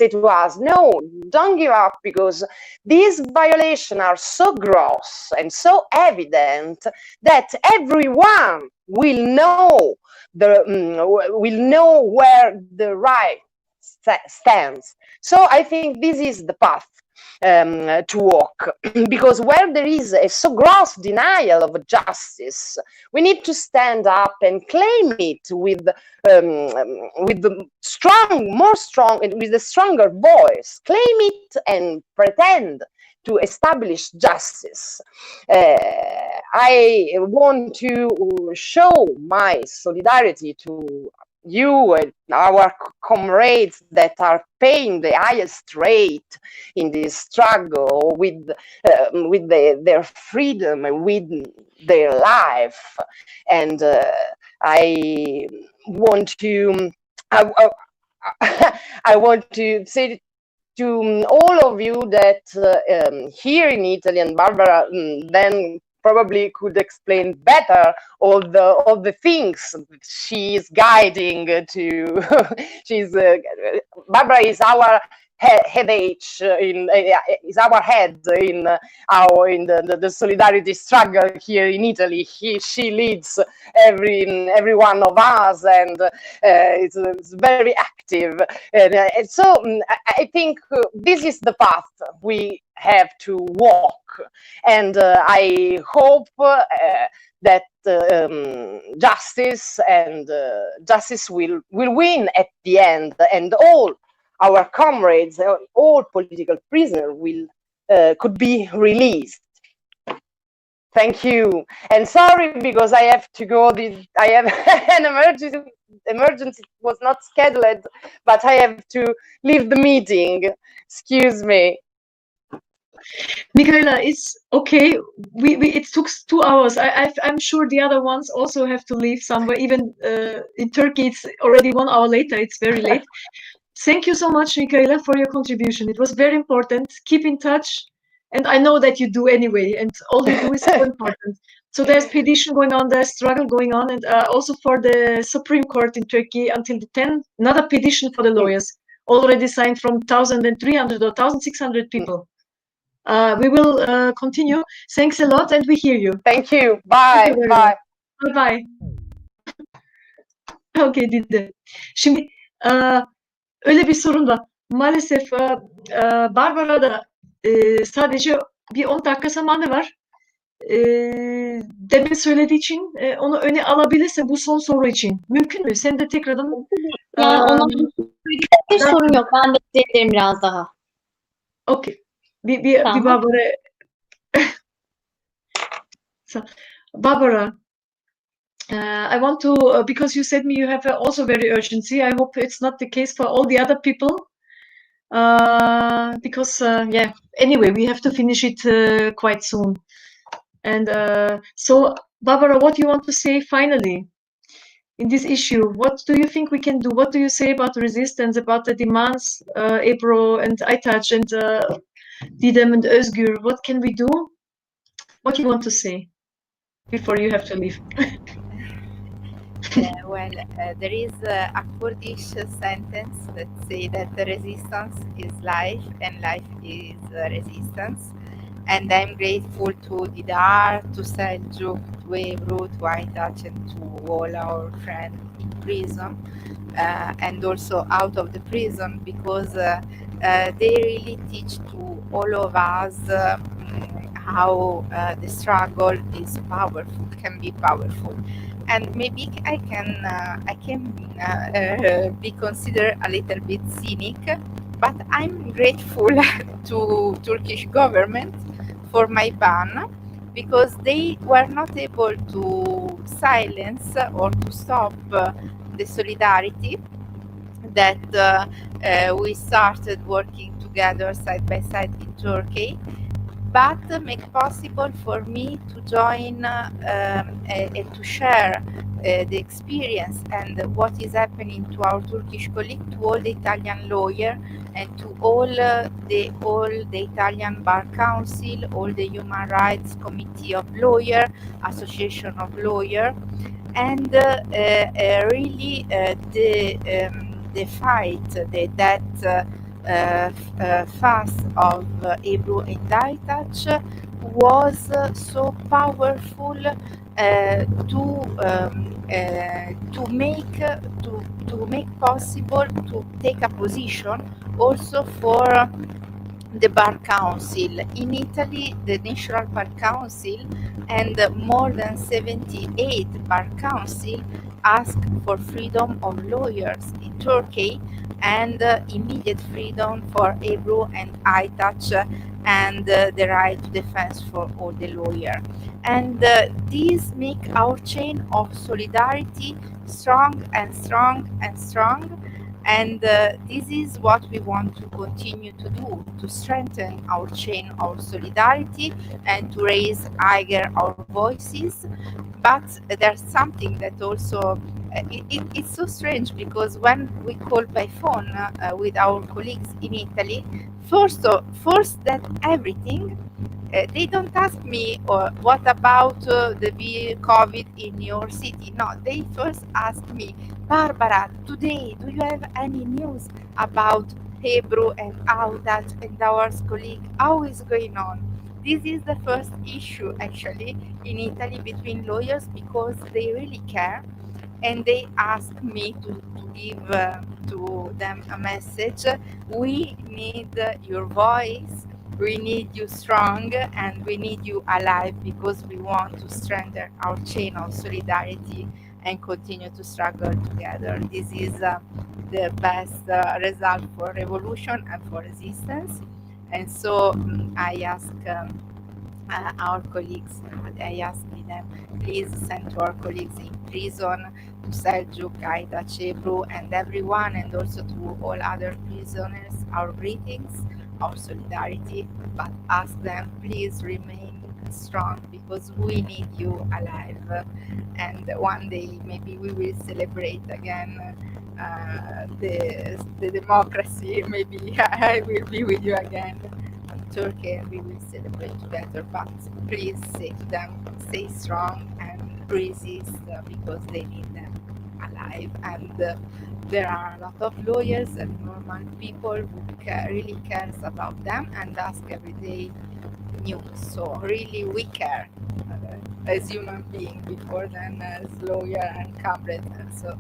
to us, no, don't give up, because these violations are so gross and so evident that everyone will know where the right stands. So I think this is the path to walk, because where there is a so gross denial of justice, we need to stand up and claim it with the with a stronger voice. Claim it and pretend to establish justice. I want to show my solidarity to you and our comrades that are paying the highest rate in this struggle with their freedom and with their life. And I want to say to all of you that here in Italy, and Barbara then probably could explain better all the things she is guiding to. Barbara is our is our head in the solidarity struggle here in Italy. She leads every one of us, and it's very active. And so I think this is the path we have to walk, and I hope that justice will win at the end, and all our comrades, all political prisoners could be released. Thank you, and sorry because I have to go. I have an emergency was not scheduled, but I have to leave the meeting. Excuse me. Michaela, it's okay. It took 2 hours. I'm sure the other ones also have to leave somewhere. Even in Turkey, it's already 1 hour later. It's very late. Thank you so much, Michaela, for your contribution. It was very important. Keep in touch. And I know that you do anyway. And all you do is so important. So there's petition going on, there's struggle going on. And also for the Supreme Court in Turkey until the 10th, another petition for the lawyers, already signed from 1,300 or 1,600 people. We will continue. Thanks a lot, and we hear you. Thank you. Bye. Bye. Bye. Okay, Dide. Şimdi öyle bir sorun var. Maalesef Barbara da sadece bir 10 dakika zamanı var. Demin söylediği için onu öne alabilirse bu son soru için. Mümkün mü? Sen de tekrardan... Yani ona bir sorun yok. Ben beklerim biraz daha. Okay. Bir Barbara So, Barbara, I want to, because you said me you have also very urgency. I hope it's not the case for all the other people. Because, yeah, anyway, we have to finish it quite soon. And so, Barbara, what do you want to say finally in this issue? What do you think we can do? What do you say about resistance, about the demands, Ebru and Aytac and Didem and Özgür? What can we do? What do you want to say before you have to leave? There is a Kurdish sentence that say that the resistance is life and life is resistance. And I'm grateful to Didar, to Seljuk, to Ebru, to Aytac, and to all our friends in prison, and also out of the prison, because they really teach to all of us how the struggle is powerful, can be powerful. And maybe I can be considered a little bit cynic, but I'm grateful to Turkish government for my ban, because they were not able to silence or to stop the solidarity that we started working together side by side in Turkey, but make possible for me to join and to share the experience and what is happening to our Turkish colleague, to all the Italian lawyer, and to all the Italian Bar Council, all the Human Rights Committee of Lawyer, Association of Lawyer, and really the fight, that fast of Ebru and Aytac was so powerful to make possible to take a position also for the Bar Council. In Italy, the National Bar Council and more than 78 Bar Council ask for freedom of lawyers in Turkey and immediate freedom for Ebru and Aytac, and the right to defense for all the lawyers. And these make our chain of solidarity strong and strong and strong. And this is what we want to continue to do, to strengthen our chain of solidarity and to raise higher our voices. But there's something that also, it's so strange, because when we call by phone with our colleagues in Italy, first that everything, they don't ask me what about the COVID in your city. No, they first ask me, Barbara, today, do you have any news about Ebru and Aytac and our colleague? How is going on? This is the first issue, actually, in Italy between lawyers, because they really care, and they ask me to give to them a message. We need your voice, we need you strong, and we need you alive, because we want to strengthen our chain of solidarity and continue to struggle together. This is the best result for revolution and for resistance. And so I ask our colleagues, I ask them, please send to our colleagues in prison, to Seljuk, Aytac, Ebru, and everyone, and also to all other prisoners, our greetings, our solidarity, but ask them, please remain strong, because we need you alive. And one day maybe we will celebrate again the democracy. Maybe I will be with you again in Turkey and we will celebrate together. But please say to them, stay strong and resist, because they need them alive. And there are a lot of lawyers and normal people who really cares about them and ask every day news. So really we care as human beings before than as lawyer and comrade. And so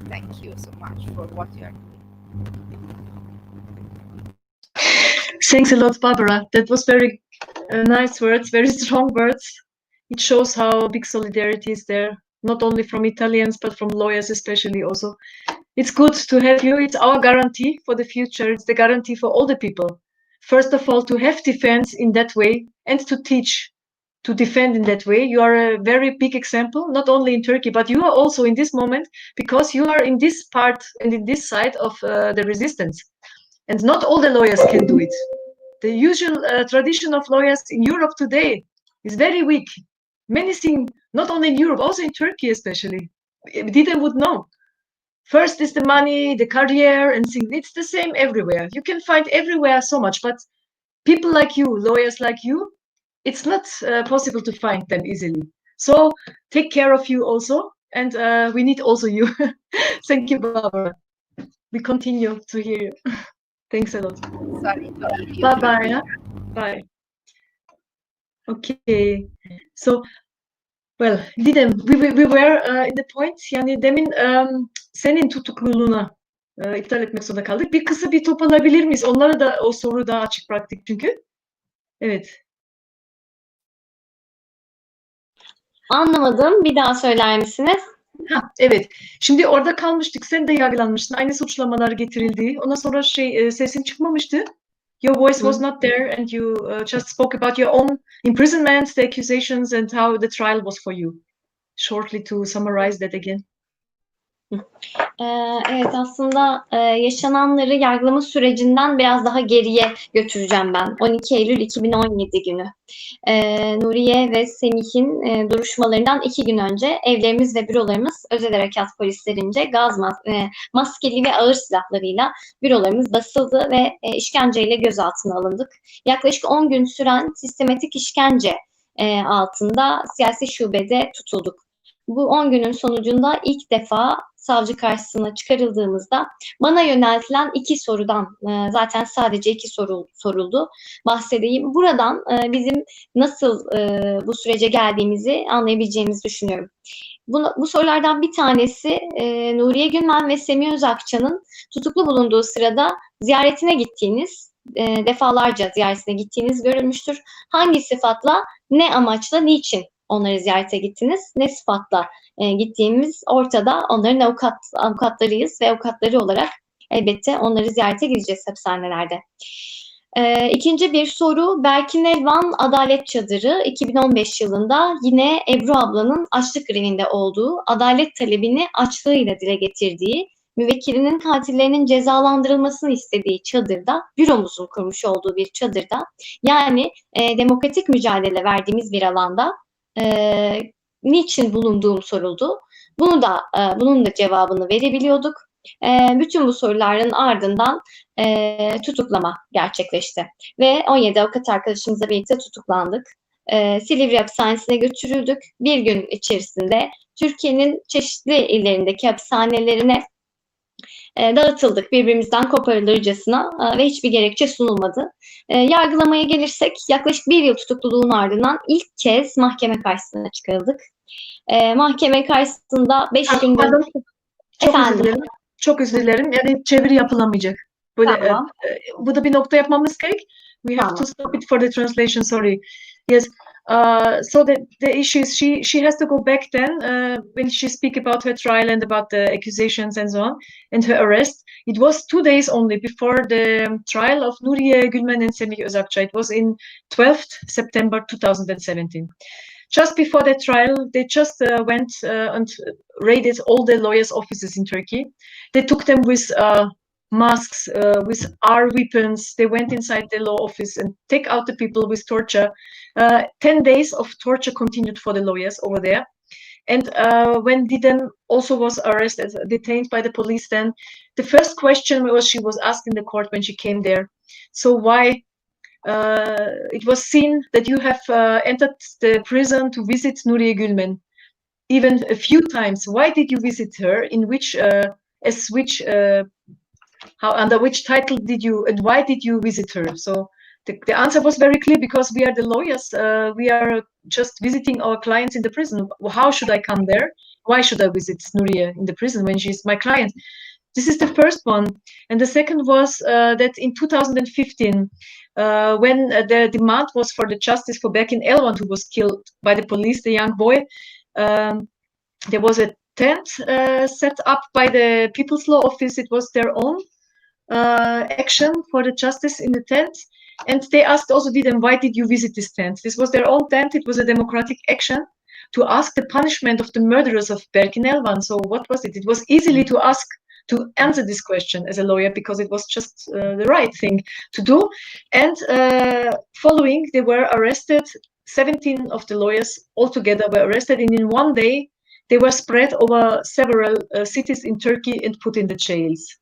thank you so much for what you are doing. Thanks a lot, Barbara. That was very nice words, very strong words. It shows how big solidarity is there, not only from Italians, but from lawyers especially also. It's good to have you. It's our guarantee for the future. It's the guarantee for all the people. first of all, to have defense in that way and to teach to defend in that way. You are a very big example, not only in Turkey, but you are also in this moment because you are in this part and in this side of the resistance. And not all the lawyers can do it. The usual tradition of lawyers in Europe today is very weak. Many things, not only in Europe, also in Turkey especially, didn't would know. First is the money, the career, and things. It's the same everywhere. You can find everywhere so much, but people like you, lawyers like you, it's not possible to find them easily. So take care of you also, and we need also you. Thank you, Barbara. We continue to hear you. Thanks a lot. Sorry to leave you. Bye-bye. Huh? Bye. Okay. So, well, Didem, we were in the point, yani demin senin tutukluluğuna iptal etmek zorunda kaldık. Bir kısa bir toparlayabilir miyiz? Onlara da o soruyu daha açık bıraktık çünkü. Evet. Anlamadım. Bir daha söyler misiniz? Ha, evet. Şimdi orada kalmıştık. Sen de yargılanmıştın. Aynı suçlamalar getirildi. Ondan sonra sesin çıkmamıştı. Your voice was not there and you just spoke about your own imprisonment, the accusations and how the trial was for you. Shortly to summarize that again. Evet, aslında yaşananları yargılama sürecinden biraz daha geriye götüreceğim ben. 12 Eylül 2017 günü. Nuriye ve Semih'in duruşmalarından 2 gün önce evlerimiz ve bürolarımız özel harekat polislerince maskeli ve ağır silahlarıyla bürolarımız basıldı ve işkenceyle gözaltına alındık. Yaklaşık 10 gün süren sistematik işkence altında siyasi şubede tutulduk. Bu 10 günün sonucunda ilk defa savcı karşısına çıkarıldığımızda bana yöneltilen 2 sorudan, zaten sadece 2 soru soruldu, bahsedeyim. Buradan bizim nasıl bu sürece geldiğimizi anlayabileceğimizi düşünüyorum. Bu sorulardan bir tanesi Nuriye Günmen ve Semih Özakça'nın tutuklu bulunduğu sırada ziyaretine gittiğiniz, defalarca ziyaretine gittiğiniz görülmüştür. Hangi sıfatla, ne amaçla, niçin onları ziyarete gittiniz, ne sıfatla gittiğimiz ortada. Onların avukatlarıyız ve avukatları olarak elbette onları ziyarete gideceğiz hapishanelerde. İkinci bir soru, Berkin Elvan Adalet Çadırı 2015 yılında yine Ebru ablanın açlık grevinde olduğu, adalet talebini açlığıyla dile getirdiği, müvekkilinin katillerinin cezalandırılmasını istediği çadırda, büromuzun kurmuş olduğu bir çadırda, yani demokratik mücadele verdiğimiz bir alanda niçin bulunduğum soruldu. Bunun da cevabını verebiliyorduk. Bütün bu soruların ardından tutuklama gerçekleşti. Ve 17 avukat arkadaşımızla birlikte tutuklandık. Silivri hapishanesine götürüldük. Bir gün içerisinde Türkiye'nin çeşitli illerindeki hapishanelerine dağıtıldık birbirimizden koparılırcasına ve hiçbir gerekçe sunulmadı. Yargılamaya gelirsek yaklaşık 1 yıl tutukluluğun ardından ilk kez mahkeme karşısına çıkarıldık. Mahkeme karşısında 5 gün Çok özür dilerim. Yani çeviri yapılamayacak. Böyle tamam. Bu da bir nokta yapmamız gerek. We have to stop it for the translation. Sorry. Yes. So the issue is she has to go back then when she speak about her trial and about the accusations and so on and her arrest. It was 2 days only before the trial of Nuriye Gülmen and Semih Özakça. It was in 12th September 2017. Just before the trial, they just went and raided all the lawyers' offices in Turkey. They took them with masks, with AR weapons. They went inside the law office and take out the people with torture. 10 days of torture continued for the lawyers over there. And when Didem also was arrested, detained by the police, then the first question she was asked in the court when she came there. So why? It was seen that you have entered the prison to visit Nuriye Gülmen even a few times. Why did you visit her? In which, under which title did you, and why did you visit her? So the answer was very clear, because we are the lawyers. We are just visiting our clients in the prison. How should I come there? Why should I visit Nuriye in the prison when she's my client? This is the first one. And the second was that in 2015, when the demand was for the justice for Berkin Elvan, who was killed by the police, the young boy, there was a tent set up by the People's Law Office. It was their own action for the justice in the tent. And they asked also, why did you visit this tent? This was their own tent. It was a democratic action to ask the punishment of the murderers of Berkin Elvan. So what was it? It was easily to answer this question as a lawyer, because it was just the right thing to do. And following, they were arrested. 17 of the lawyers altogether were arrested, and in one day they were spread over several cities in Turkey and put in the jails.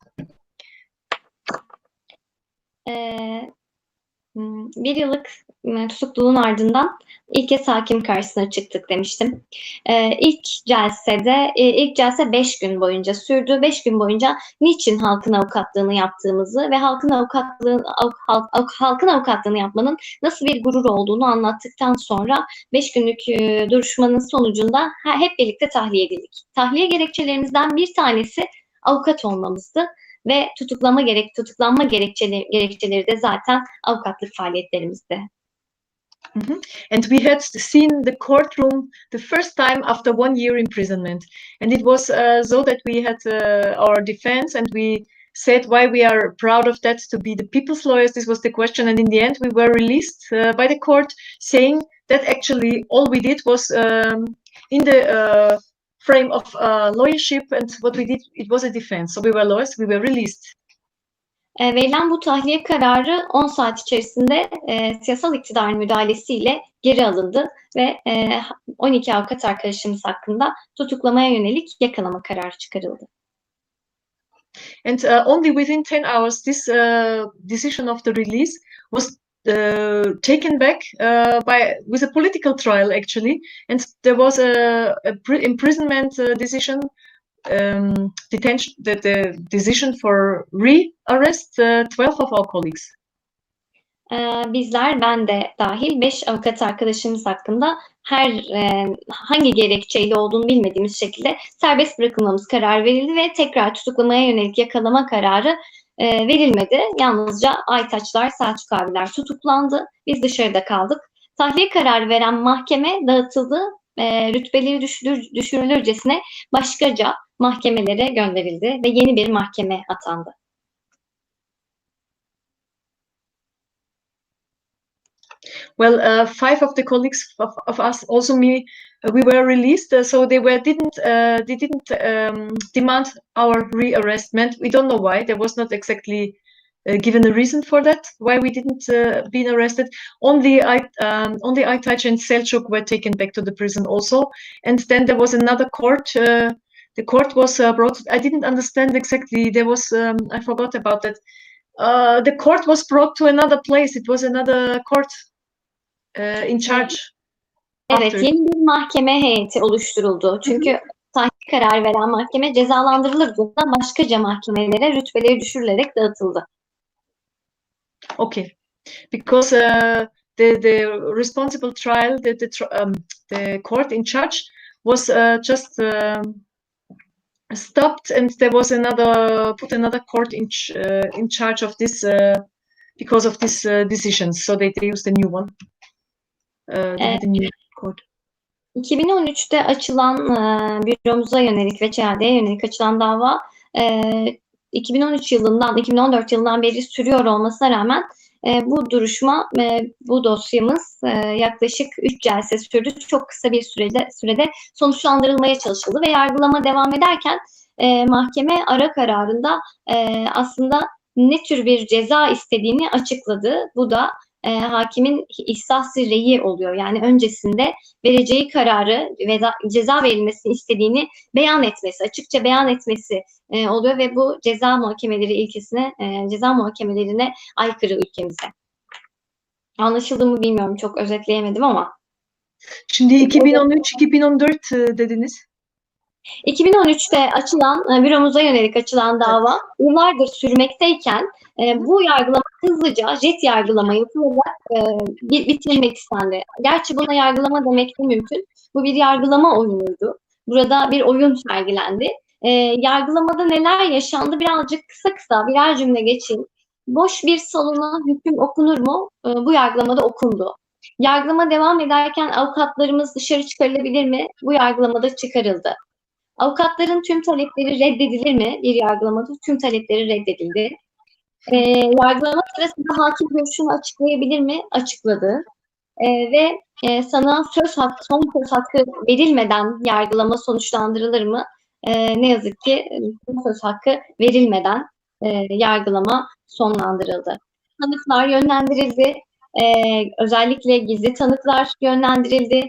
Bir yıllık tutukluluğun ardından ilk kez hakim karşısına çıktık demiştim. İlk celse 5 gün boyunca sürdü. 5 gün boyunca niçin halkın avukatlığını yaptığımızı ve halkın avukatlığını yapmanın nasıl bir gurur olduğunu anlattıktan sonra 5 günlük duruşmanın sonucunda hep birlikte tahliye edildik. Tahliye gerekçelerimizden bir tanesi avukat olmamızdı. Ve tutuklanma gerekçeleri de zaten avukatlık faaliyetlerimizde. And we had seen the courtroom the first time after 1 year imprisonment. And it was so that we had our defense, and we said why we are proud of that, to be the people's lawyers. This was the question. And in the end, we were released by the court, saying that actually all we did was in the frame of lawyership, and what we did, it was a defense. So we were lawyers, we were released. Verilen bu tahliye kararı 10 saat içerisinde siyasal iktidarın müdahalesiyle geri alındı ve 12 avukat arkadaşımız hakkında tutuklamaya yönelik yakalama kararı çıkarıldı. And only within 10 hours this decision of the release was taken back with a political trial, actually, and there was a imprisonment decision, the decision for re-arrest 12 of our colleagues. Bizler, ben de dahil 5 avukat arkadaşımız hakkında hangi gerekçeyle olduğunu bilmediğimiz şekilde serbest bırakılmamız kararı verildi ve tekrar tutuklamaya yönelik yakalama kararı verilmedi. Yalnızca Aytaçlar, Selçuk abiler tutuklandı. Biz dışarıda kaldık. Tahliye kararı veren mahkeme dağıtıldı. Rütbeleri düşürülürcesine başkaca mahkemelere gönderildi ve yeni bir mahkeme atandı. Well, 5 of the colleagues of us, also me, we were released. So they didn't demand our rearrestment. We don't know why. There was not exactly given a reason for that, why we didn't been arrested. Only Aytac and Selçuk were taken back to the prison also. And then there was another court. The court was brought. I didn't understand exactly. There was I forgot about that. The court was brought to another place. It was another court in charge. Evet, yeni bir mahkeme heyeti oluşturuldu. Çünkü tahliye kararı veren mahkeme cezalandırılırcasına başkaca mahkemelere rütbeleri düşürülerek dağıtıldı. Okay, because the responsible trial, the court in charge was just stopped, and there was another court in charge of this because of this decisions. So they used a new one. They had a new court. 2013'te açılan büromuza yönelik ve ÇAD'ye yönelik açılan dava 2013 yılından 2014 yılından beri sürüyor olmasına rağmen bu duruşma, bu dosyamız yaklaşık 3 celse sürdü. Çok kısa bir sürede sonuçlandırılmaya çalışıldı ve yargılama devam ederken mahkeme ara kararında aslında ne tür bir ceza istediğini açıkladı. Bu da hakimin ihsas-ı reyi oluyor. Yani öncesinde vereceği kararı ve ceza verilmesini istediğini beyan etmesi, açıkça beyan etmesi oluyor ve bu ceza muhakemeleri ilkesine, ceza muhakemelerine aykırı ülkemizde. Anlaşıldı mı bilmiyorum, çok özetleyemedim ama. Şimdi 2013-2014 dediniz. 2013'te açılan, büromuza yönelik açılan dava yıllardır sürmekteyken bu yargılama hızlıca jet yargılama yapılarak bitirilmek istendi. Gerçi buna yargılama demek de mümkün. Bu bir yargılama oyunuydu. Burada bir oyun sergilendi. Yargılamada neler yaşandı birazcık kısa birer cümle geçeyim. Boş bir salona hüküm okunur mu? Bu yargılamada okundu. Yargılama devam ederken avukatlarımız dışarı çıkarılabilir mi? Bu yargılamada çıkarıldı. Avukatların tüm talepleri reddedilir mi? Bir yargılamada tüm talepleri reddedildi. Yargılama sırasında hakim görüşünü açıklayabilir mi? Açıkladı. Ve sana son söz hakkı verilmeden yargılama sonuçlandırılır mı? Ne yazık ki son söz hakkı verilmeden yargılama sonlandırıldı. Tanıklar yönlendirildi. Özellikle gizli tanıklar yönlendirildi.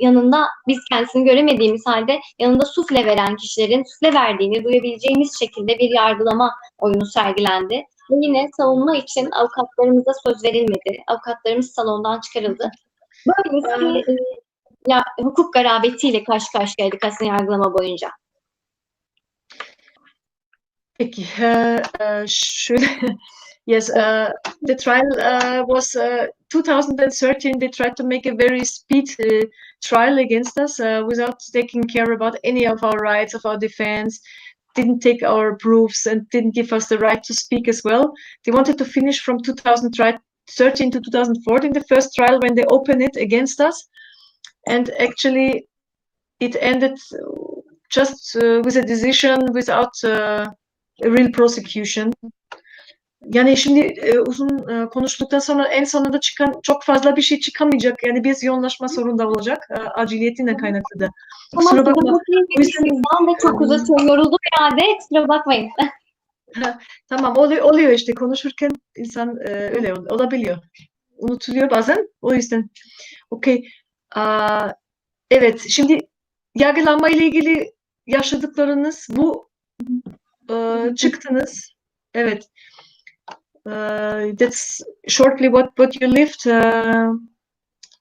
Yanında biz kendisini göremediğimiz halde yanında sufle veren kişilerin sufle verdiğini duyabileceğimiz şekilde bir yargılama oyunu sergilendi. Ve yine savunma için avukatlarımıza söz verilmedi. Avukatlarımız salondan çıkarıldı. Böyle bir hukuk garabetiyle karşı karşıyaydık aslında yargılama boyunca. Peki, şöyle, yes, the trial was 2013. They tried to make a very speedy trial against us without taking care about any of our rights, of our defense, didn't take our proofs and didn't give us the right to speak as well. They wanted to finish from 2013 to 2014, the first trial, when they opened it against us. And actually, it ended just with a decision without a real prosecution. Yani şimdi uzun konuştuktan sonra en sonunda çıkan çok fazla bir şey çıkamayacak. Yani biz yoğunlaşma zorunda olacak. Aciliyetinden kaynaklı da. Kusura bakma. O yüzden ben de çok uzatıyorum. Yoruldum herhalde. Kusura bakmayın. Tamam, oluyor işte konuşurken insan öyle olabiliyor. Unutuluyor bazen. O yüzden. Okey. Evet. Şimdi yargılanma ile ilgili yaşadıklarınız bu çıktınız. Evet. That's shortly what you lived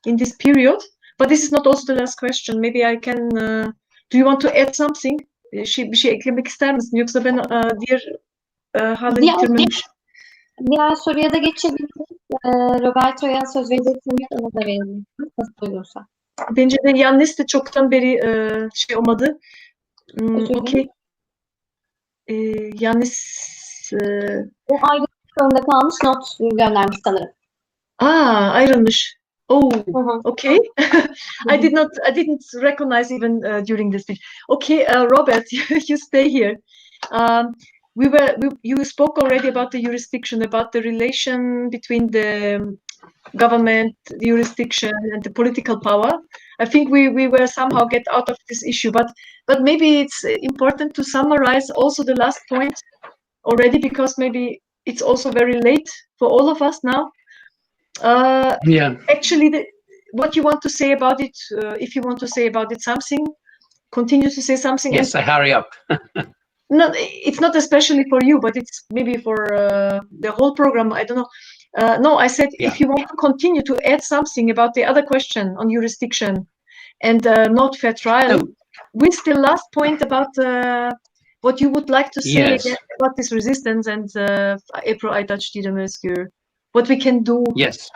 in this period. But this is not also the last question. Maybe I can. Do you want to add something? Bir şey eklemek ister misin? Yoksa ben diğer diğer soruya da geçebiliriz. Roberto'ya söz vereceksiniz. Ona da verelim. Nasıl olursa. Bence de Yannis de çoktan beri şey olmadı. Okey. Yannis o ayrı zorunda kalmış, not göndermiş sanırım. Ayrılmış. Oh, okay. I didn't recognize even during the speech. Okay, Robert, you stay here. You spoke already about the jurisdiction, about the relation between the government, the jurisdiction, and the political power. I think we were somehow get out of this issue, but maybe it's important to summarize also the last point already, because maybe it's also very late for all of us now. Actually, what you want to say about it, if you want to say about it something, continue to say something. Yes, I hurry up. No, it's not especially for you, but it's maybe for the whole program. I don't know. No, I said if you want to continue to add something about the other question on jurisdiction and not fair trial, with the last point about what you would like to say about this resistance and Ebru, Aytac, what we can do. Yes.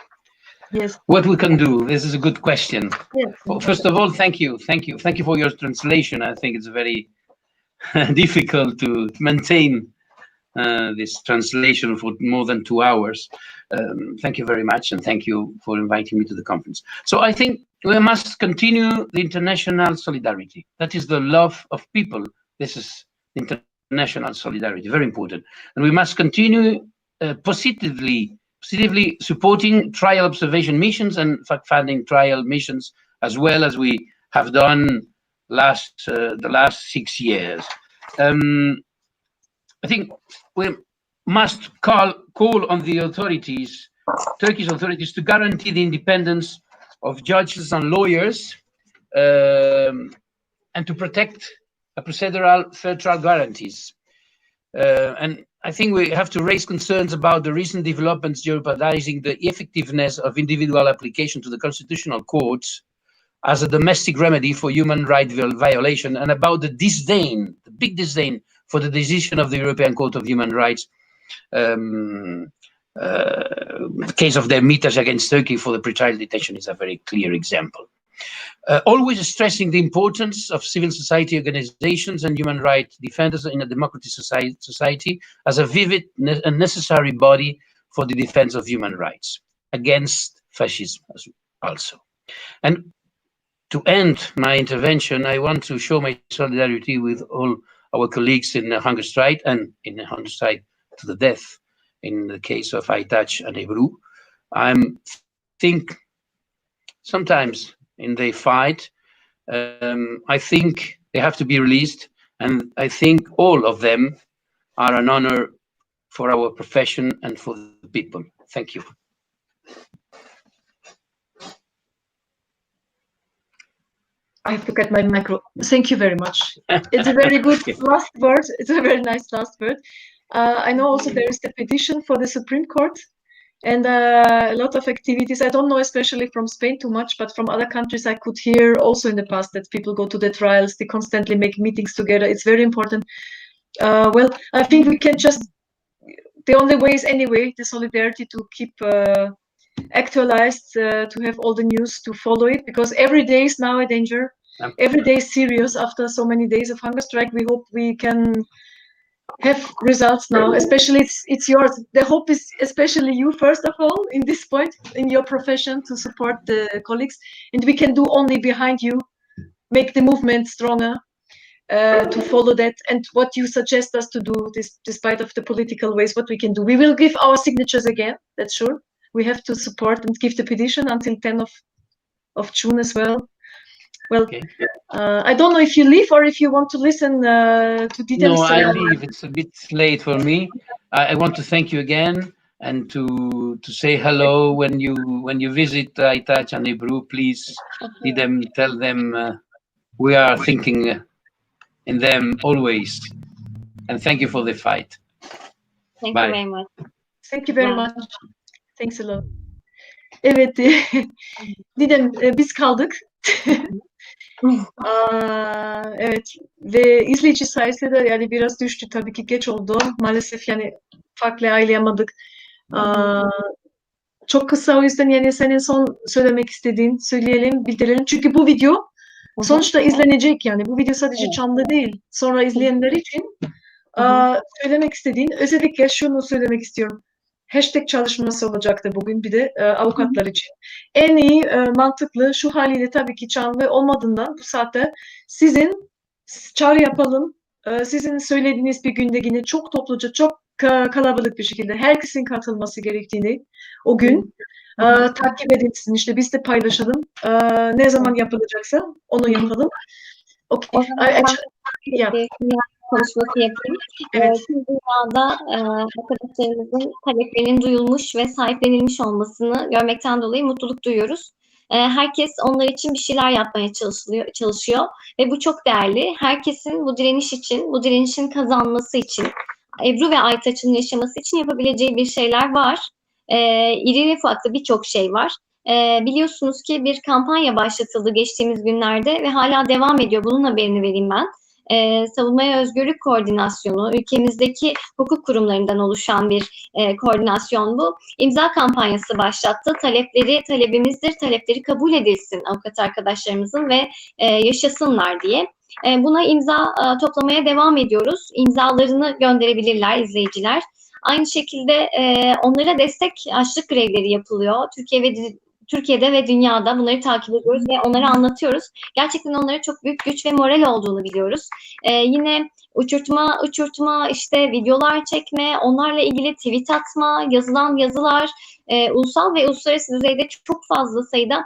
Yes. What we can do. This is a good question. Yes. Well, first of all, thank you for your translation. I think it's very difficult to maintain this translation for more than 2 hours. Thank you very much, and thank you for inviting me to the conference. So I think we must continue the international solidarity. That is the love of people. This is international solidarity, very important. And we must continue positively supporting trial observation missions and fact-finding trial missions, as well as we have done the last 6 years. I think we must call on the authorities, Turkish authorities, to guarantee the independence of judges and lawyers, and to protect procedural fair trial guarantees. And I think we have to raise concerns about the recent developments jeopardizing the effectiveness of individual application to the constitutional courts as a domestic remedy for human rights violation, and about the big disdain for the decision of the European Court of Human Rights, the case of the Demirtaş against Turkey for the pretrial detention is a very clear example. Always stressing the importance of civil society organizations and human rights defenders in a democratic society as a vivid and necessary body for the defense of human rights against fascism also. And to end my intervention, I want to show my solidarity with all our colleagues in the hunger strike and in the hunger strike to the death in the case of Aytac and Ebru. I think sometimes in the fight, I think they have to be released, and I think all of them are an honor for our profession and for the people. Thank you. I have to cut my micro. Thank you very much. It's a very good last word. It's a very nice last word. I know also there is the petition for the Supreme Court and a lot of activities. I don't know, especially from Spain too much, but from other countries I could hear also in the past that people go to the trials, they constantly make meetings together. It's very important. Well, I think we can just, the only way is anyway, the solidarity to keep actualized, to have all the news, to follow it, because every day is now a danger. Every day is serious after so many days of hunger strike. We hope we can have results now, especially it's yours. The hope is especially you, first of all, in this point, in your profession, to support the colleagues, and we can do only behind you, make the movement stronger, to follow that, and what you suggest us to do, despite of the political ways, what we can do. We will give our signatures again, that's sure. We have to support and give the petition until 10th of June as well. Well, okay. I don't know if you leave or if you want to listen to details. No, I leave. It's a bit late for me. I want to thank you again and to say hello when you visit Aytac and Ebru. Please tell them we are thinking in them always. And thank you for the fight. Thank Bye. you very much. Thank you very much. Thanks a lot. Evet, Didem, biz kaldık. Evet, ve izleyici sayısı da yani biraz düştü, tabii ki geç oldu. Maalesef yani farklı ayarlayamadık. Çok kısa, o yüzden yani senin son söylemek istediğin söyleyelim, bildirelim. Çünkü bu video sonuçta izlenecek yani. Bu video sadece canlı değil. Sonra izleyenler için söylemek istediğin, özellikle şunu söylemek istiyorum. Hashtag çalışması olacaktı bugün bir de avukatlar için. En iyi, mantıklı, şu haliyle tabii ki canlı olmadığından bu saatte sizin çağrı yapalım. Sizin söylediğiniz bir günde yine çok topluca, çok kalabalık bir şekilde herkesin katılması gerektiğini o gün takip edilsin. İşte biz de paylaşalım. Ne zaman yapılacaksa onu yapalım. Okay. Konuşması yapayım. Evet. Tüm dünyada arkadaşlarımızın taleplerinin duyulmuş ve sahiplenilmiş olmasını görmekten dolayı mutluluk duyuyoruz. Herkes onlar için bir şeyler yapmaya çalışıyor ve bu çok değerli. Herkesin bu direniş için, bu direnişin kazanması için, Ebru ve Aytaç'ın yaşaması için yapabileceği bir şeyler var. İri ufaklı birçok şey var. Biliyorsunuz ki bir kampanya başlatıldı geçtiğimiz günlerde ve hala devam ediyor. Bunun haberini vereyim ben. Savunmaya Özgürlük Koordinasyonu, ülkemizdeki hukuk kurumlarından oluşan bir koordinasyon bu. İmza kampanyası başlattı. Talebimizdir, talepleri kabul edilsin avukat arkadaşlarımızın ve yaşasınlar diye. Buna imza toplamaya devam ediyoruz. İmzalarını gönderebilirler izleyiciler. Aynı şekilde onlara destek açlık grevleri yapılıyor. Türkiye'de ve dünyada bunları takip ediyoruz ve onlara anlatıyoruz. Gerçekten onlara çok büyük güç ve moral olduğunu biliyoruz. Yine uçurtma, işte videolar çekme, onlarla ilgili tweet atma, yazılan yazılar, ulusal ve uluslararası düzeyde çok fazla sayıda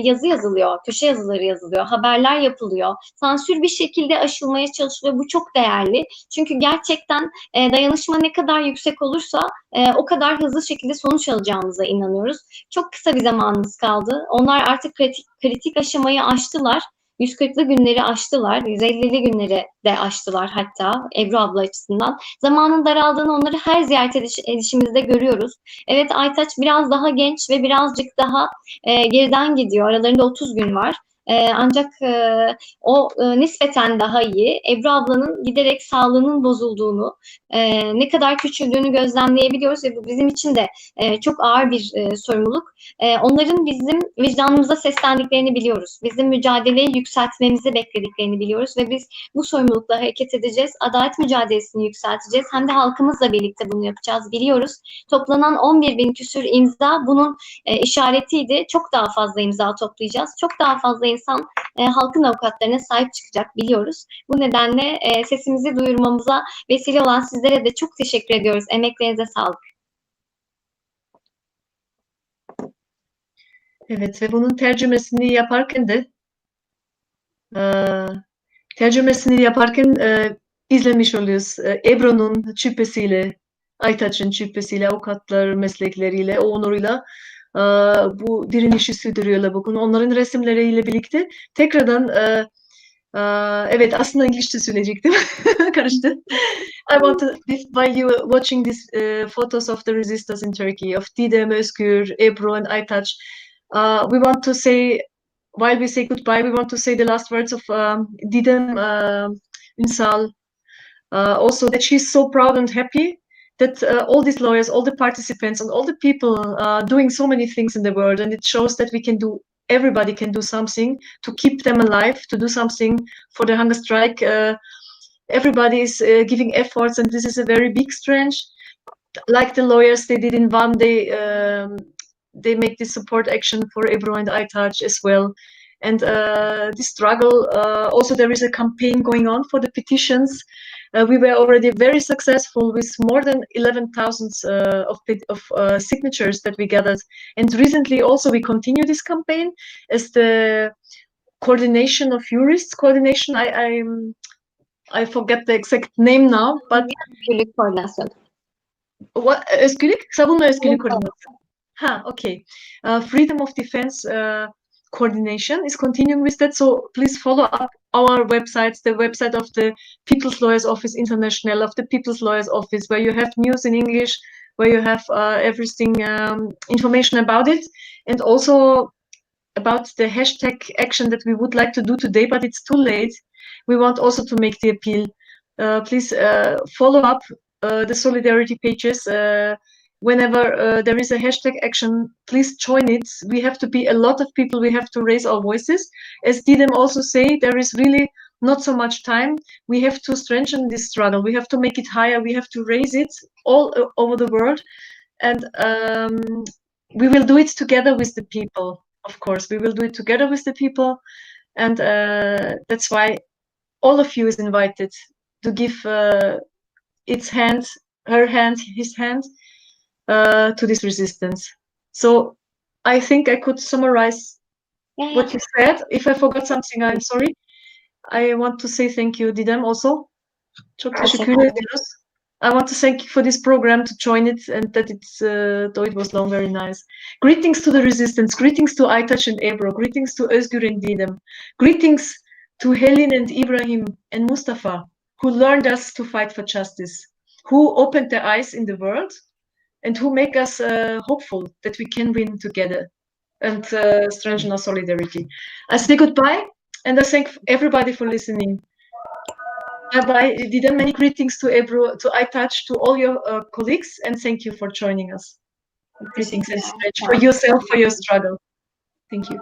yazı yazılıyor, köşe yazıları yazılıyor, haberler yapılıyor. Sansür bir şekilde aşılmaya çalışılıyor. Bu çok değerli. Çünkü gerçekten dayanışma ne kadar yüksek olursa o kadar hızlı şekilde sonuç alacağımıza inanıyoruz. Çok kısa bir zamanımız kaldı. Onlar artık kritik aşamayı aştılar. 140'lı günleri aştılar, 150'li günleri de aştılar hatta Ebru abla açısından. Zamanın daraldığını onları her ziyaret edişimizde görüyoruz. Evet, Aytac biraz daha genç ve birazcık daha geriden gidiyor. Aralarında 30 gün var. Ancak o nispeten daha iyi. Ebru ablanın giderek sağlığının bozulduğunu, ne kadar küçüldüğünü gözlemleyebiliyoruz ve bu bizim için de çok ağır bir sorumluluk. Onların bizim vicdanımıza seslendiklerini biliyoruz. Bizim mücadeleyi yükseltmemizi beklediklerini biliyoruz ve biz bu sorumlulukla hareket edeceğiz. Adalet mücadelesini yükselteceğiz. Hem de halkımızla birlikte bunu yapacağız, biliyoruz. Toplanan 11.000 küsür imza bunun işaretiydi. Çok daha fazla imza toplayacağız. Çok daha fazla insan halkın avukatlarına sahip çıkacak biliyoruz. Bu nedenle sesimizi duyurmamıza vesile olan sizlere de çok teşekkür ediyoruz. Emeklerinize sağlık. Evet ve bunun tercümesini yaparken de izlemiş oluyoruz. Ebru'nun cübbesiyle, Aytac'ın cübbesiyle, avukatlar meslekleriyle, o onuruyla bu direnişi sürdürüyorlar bugün. Onların resimleriyle birlikte tekrardan evet aslında İngilizce söyleyecektim. Karıştı. I want to, while you were watching these photos of the resistors in Turkey, of Didem, Özgür, Ebru and Aytac, we want to say, while we say goodbye, we want to say the last words of Didem Unsal, also that she's so proud and happy that all these lawyers, all the participants, and all the people doing so many things in the world, and it shows that we can do, everybody can do something to keep them alive, to do something for the hunger strike. Everybody is giving efforts, and this is a very big strength. Like the lawyers, they did in one day, they make this support action for Ebru and Aytac as well. And this struggle, also there is a campaign going on for the petitions. We were already very successful with more than 11,000 of signatures that we gathered. And recently also we continue this campaign as the coordination of jurists coordination. I forget the exact name now, but what özgürlük, savunma özgürlük koordinasyon. Okay. Freedom of Defense coordination is continuing with that. So please follow up our websites, the website of the People's Lawyers Office International, of the People's Lawyers Office, where you have news in English, where you have everything, information about it, and also about the hashtag action that we would like to do today, but it's too late. We want also to make the appeal. Please follow up the solidarity pages. Whenever there is a hashtag action, please join it. We have to be a lot of people. We have to raise our voices. As Didem also say, there is really not so much time. We have to strengthen this struggle. We have to make it higher. We have to raise it all over the world. And we will do it together with the people. Of course, we will do it together with the people. And that's why all of you is invited to give its hand, her hand, his hand, to this resistance. So I think I could summarize what you said. If I forgot something, I'm sorry. I want to say thank you, Didem, also. Çok teşekkür ediyoruz. I want to thank you for this program, to join it, and that it's, though it was long, very nice. Greetings to the resistance, greetings to Aytac and Ebru, greetings to Özgür and Didem, greetings to Helin and Ibrahim and Mustafa, who learned us to fight for justice, who opened their eyes in the world, and who make us hopeful that we can win together and strengthen our solidarity. I say goodbye, and I thank everybody for listening. Bye-bye. Didem, many greetings to Ebru, to Aytac, to all your colleagues, and thank you for joining us. Greetings and strength for yourself, for your struggle. Thank you.